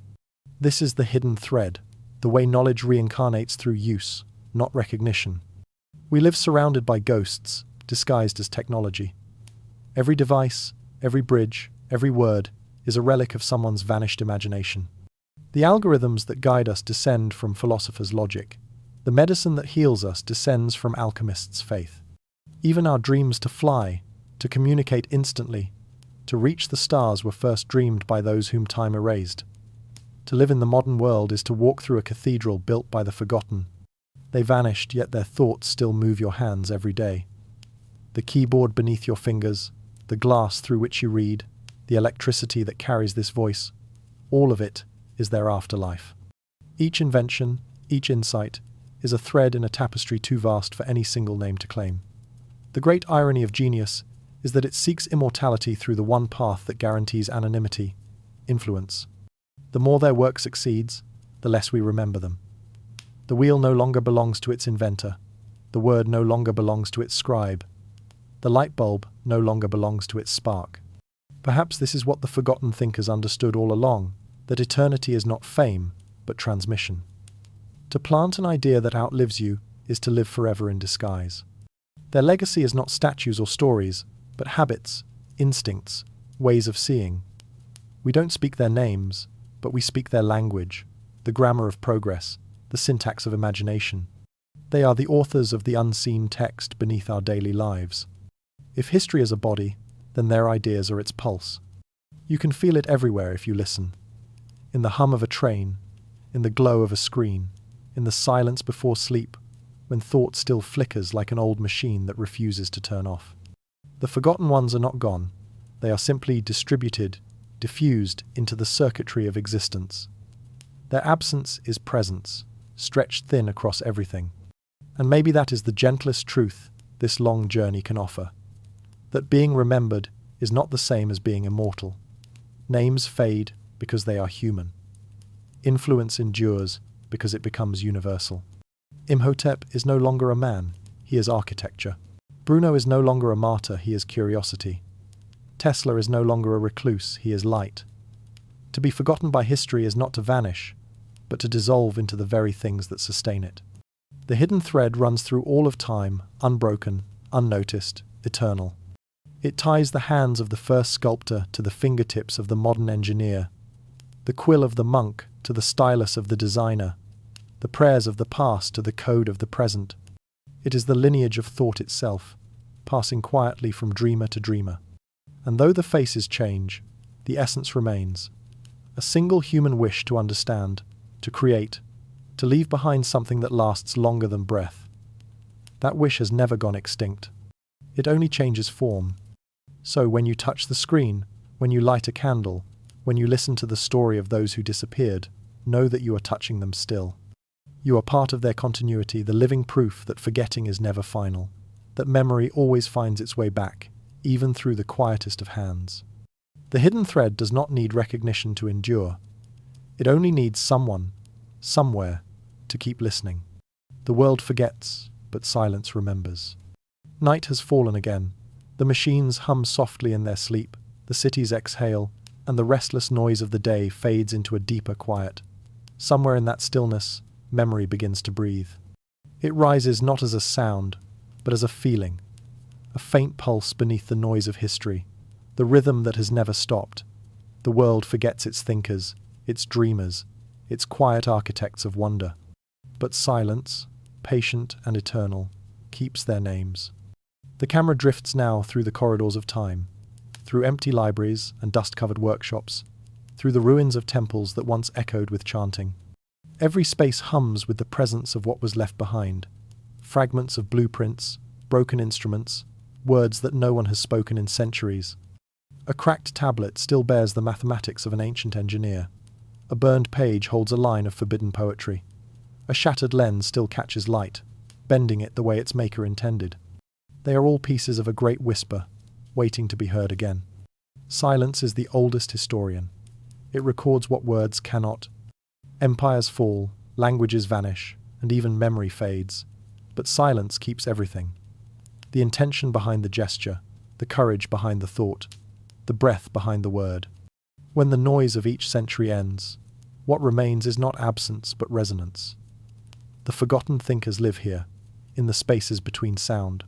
This is the hidden thread, the way knowledge reincarnates through use, not recognition. We live surrounded by ghosts, disguised as technology. Every device, every bridge, every word is a relic of someone's vanished imagination. The algorithms that guide us descend from philosophers' logic. The medicine that heals us descends from alchemists' faith. Even our dreams to fly, to communicate instantly, to reach the stars were first dreamed by those whom time erased. To live in the modern world is to walk through a cathedral built by the forgotten. They vanished, yet their thoughts still move your hands every day. The keyboard beneath your fingers, the glass through which you read, the electricity that carries this voice, all of it is their afterlife. Each invention, each insight, is a thread in a tapestry too vast for any single name to claim. The great irony of genius is that it seeks immortality through the one path that guarantees anonymity, influence. The more their work succeeds, the less we remember them. The wheel no longer belongs to its inventor. The word no longer belongs to its scribe. The light bulb no longer belongs to its spark. Perhaps this is what the forgotten thinkers understood all along, that eternity is not fame, but transmission. To plant an idea that outlives you is to live forever in disguise. Their legacy is not statues or stories, but habits, instincts, ways of seeing. We don't speak their names, but we speak their language, the grammar of progress, the syntax of imagination. They are the authors of the unseen text beneath our daily lives. If history is a body, then their ideas are its pulse. You can feel it everywhere if you listen. In the hum of a train, in the glow of a screen, in the silence before sleep, when thought still flickers like an old machine that refuses to turn off. The forgotten ones are not gone. They are simply distributed, diffused into the circuitry of existence. Their absence is presence, stretched thin across everything. And maybe that is the gentlest truth this long journey can offer. That being remembered is not the same as being immortal. Names fade because they are human. Influence endures because it becomes universal. Imhotep is no longer a man, he is architecture. Bruno is no longer a martyr, he is curiosity. Tesla is no longer a recluse, he is light. To be forgotten by history is not to vanish, but to dissolve into the very things that sustain it. The hidden thread runs through all of time, unbroken, unnoticed, eternal. It ties the hands of the first sculptor to the fingertips of the modern engineer, the quill of the monk to the stylus of the designer, the prayers of the past to the code of the present. It is the lineage of thought itself, passing quietly from dreamer to dreamer. And though the faces change, the essence remains. A single human wish to understand, to create, to leave behind something that lasts longer than breath. That wish has never gone extinct. It only changes form. So when you touch the screen, when you light a candle, when you listen to the story of those who disappeared, know that you are touching them still. You are part of their continuity, the living proof that forgetting is never final, that memory always finds its way back, even through the quietest of hands. The hidden thread does not need recognition to endure. It only needs someone, somewhere, to keep listening. The world forgets, but silence remembers. Night has fallen again. The machines hum softly in their sleep, the cities exhale, and the restless noise of the day fades into a deeper quiet. Somewhere in that stillness, memory begins to breathe. It rises not as a sound, but as a feeling, a faint pulse beneath the noise of history, the rhythm that has never stopped. The world forgets its thinkers, its dreamers, its quiet architects of wonder. But silence, patient and eternal, keeps their names. The camera drifts now through the corridors of time, through empty libraries and dust-covered workshops, through the ruins of temples that once echoed with chanting. Every space hums with the presence of what was left behind, fragments of blueprints, broken instruments, words that no one has spoken in centuries. A cracked tablet still bears the mathematics of an ancient engineer. A burned page holds a line of forbidden poetry. A shattered lens still catches light, bending it the way its maker intended. They are all pieces of a great whisper, waiting to be heard again. Silence is the oldest historian. It records what words cannot. Empires fall, languages vanish, and even memory fades. But silence keeps everything. The intention behind the gesture, the courage behind the thought, the breath behind the word. When the noise of each century ends, what remains is not absence but resonance. The forgotten thinkers live here, in the spaces between sound.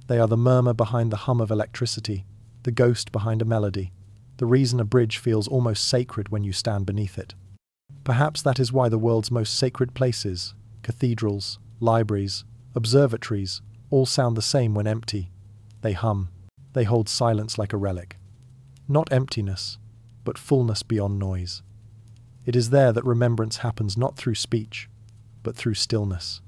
They are the murmur behind the hum of electricity, the ghost behind a melody, the reason a bridge feels almost sacred when you stand beneath it. Perhaps that is why the world's most sacred places, cathedrals, libraries, observatories, all sound the same when empty. They hum. They hold silence like a relic. Not emptiness, but fullness beyond noise. It is there that remembrance happens not through speech, but through stillness.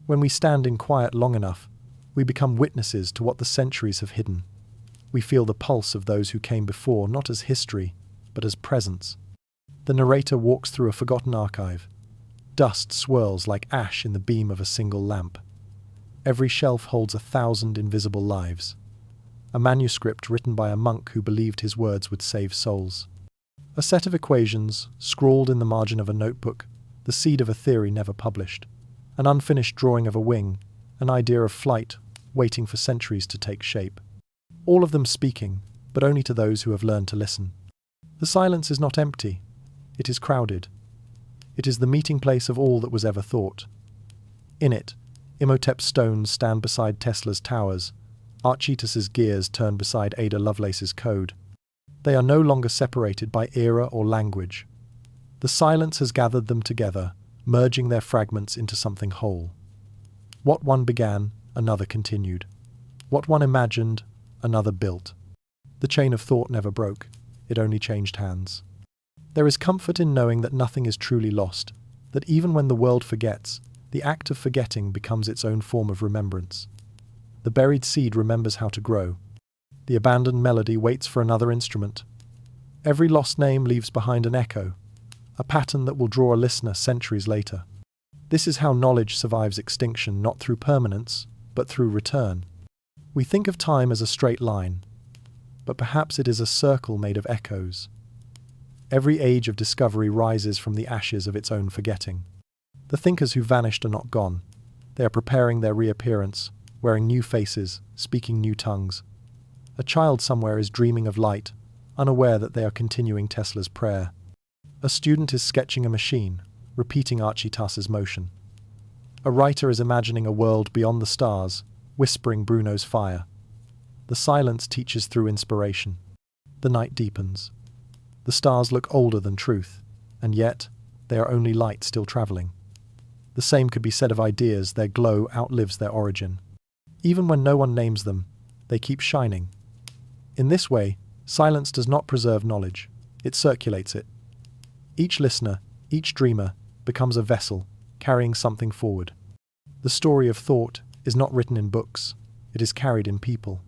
When we stand in quiet long enough, we become witnesses to what the centuries have hidden. We feel the pulse of those who came before, not as history, but as presence. The narrator walks through a forgotten archive. Dust swirls like ash in the beam of a single lamp. Every shelf holds 1,000 invisible lives. A manuscript written by a monk who believed his words would save souls. A set of equations, scrawled in the margin of a notebook, the seed of a theory never published. An unfinished drawing of a wing, an idea of flight, waiting for centuries to take shape. All of them speaking, but only to those who have learned to listen. The silence is not empty. It is crowded. It is the meeting place of all that was ever thought. In it, Imhotep's stones stand beside Tesla's towers, Archytas's gears turn beside Ada Lovelace's code. They are no longer separated by era or language. The silence has gathered them together, merging their fragments into something whole. What one began, another continued. What one imagined, another built. The chain of thought never broke, it only changed hands. There is comfort in knowing that nothing is truly lost, that even when the world forgets, the act of forgetting becomes its own form of remembrance. The buried seed remembers how to grow. The abandoned melody waits for another instrument. Every lost name leaves behind an echo, a pattern that will draw a listener centuries later. This is how knowledge survives extinction, not through permanence, but through return. We think of time as a straight line, but perhaps it is a circle made of echoes. Every age of discovery rises from the ashes of its own forgetting. The thinkers who vanished are not gone. They are preparing their reappearance, wearing new faces, speaking new tongues. A child somewhere is dreaming of light, unaware that they are continuing Tesla's prayer. A student is sketching a machine, repeating Archytas's motion. A writer is imagining a world beyond the stars, whispering Bruno's fire. The silence teaches through inspiration. The night deepens. The stars look older than truth, and yet they are only light still travelling. The same could be said of ideas, their glow outlives their origin. Even when no one names them, they keep shining. In this way, silence does not preserve knowledge, it circulates it. Each listener, each dreamer, becomes a vessel, carrying something forward. The story of thought is not written in books, it is carried in people.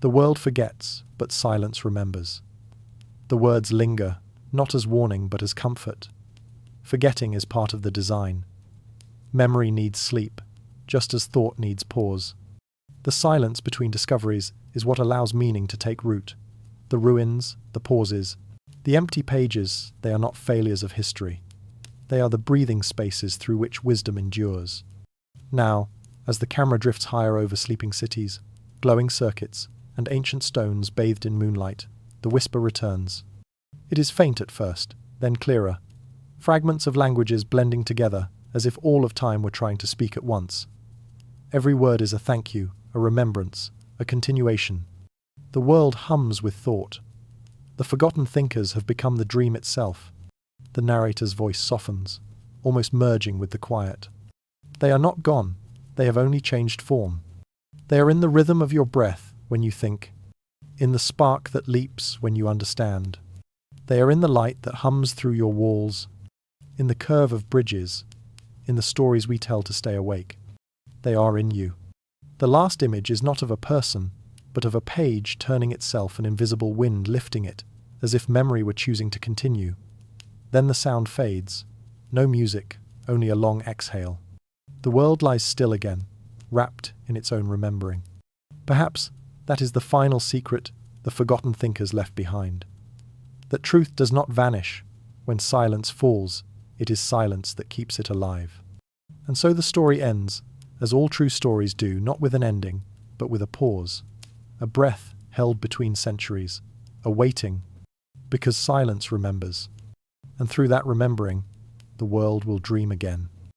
The world forgets, but silence remembers. The words linger, not as warning but as comfort. Forgetting is part of the design. Memory needs sleep, just as thought needs pause. The silence between discoveries is what allows meaning to take root. The ruins, the pauses, the empty pages, they are not failures of history. They are the breathing spaces through which wisdom endures. Now, as the camera drifts higher over sleeping cities, glowing circuits, and ancient stones bathed in moonlight, the whisper returns. It is faint at first, then clearer. Fragments of languages blending together, as if all of time were trying to speak at once. Every word is a thank you, a remembrance, a continuation. The world hums with thought. The forgotten thinkers have become the dream itself. The narrator's voice softens, almost merging with the quiet. They are not gone, they have only changed form. They are in the rhythm of your breath when you think, in the spark that leaps when you understand. They are in the light that hums through your walls, in the curve of bridges, in the stories we tell to stay awake. They are in you. The last image is not of a person, but of a page turning itself, an invisible wind lifting it, as if memory were choosing to continue. Then the sound fades. No music, only a long exhale. The world lies still again, wrapped in its own remembering. Perhaps that is the final secret the forgotten thinkers left behind. That truth does not vanish. When silence falls, it is silence that keeps it alive. And so the story ends, as all true stories do, not with an ending, but with a pause, a breath held between centuries, a waiting, because silence remembers. And through that remembering, the world will dream again.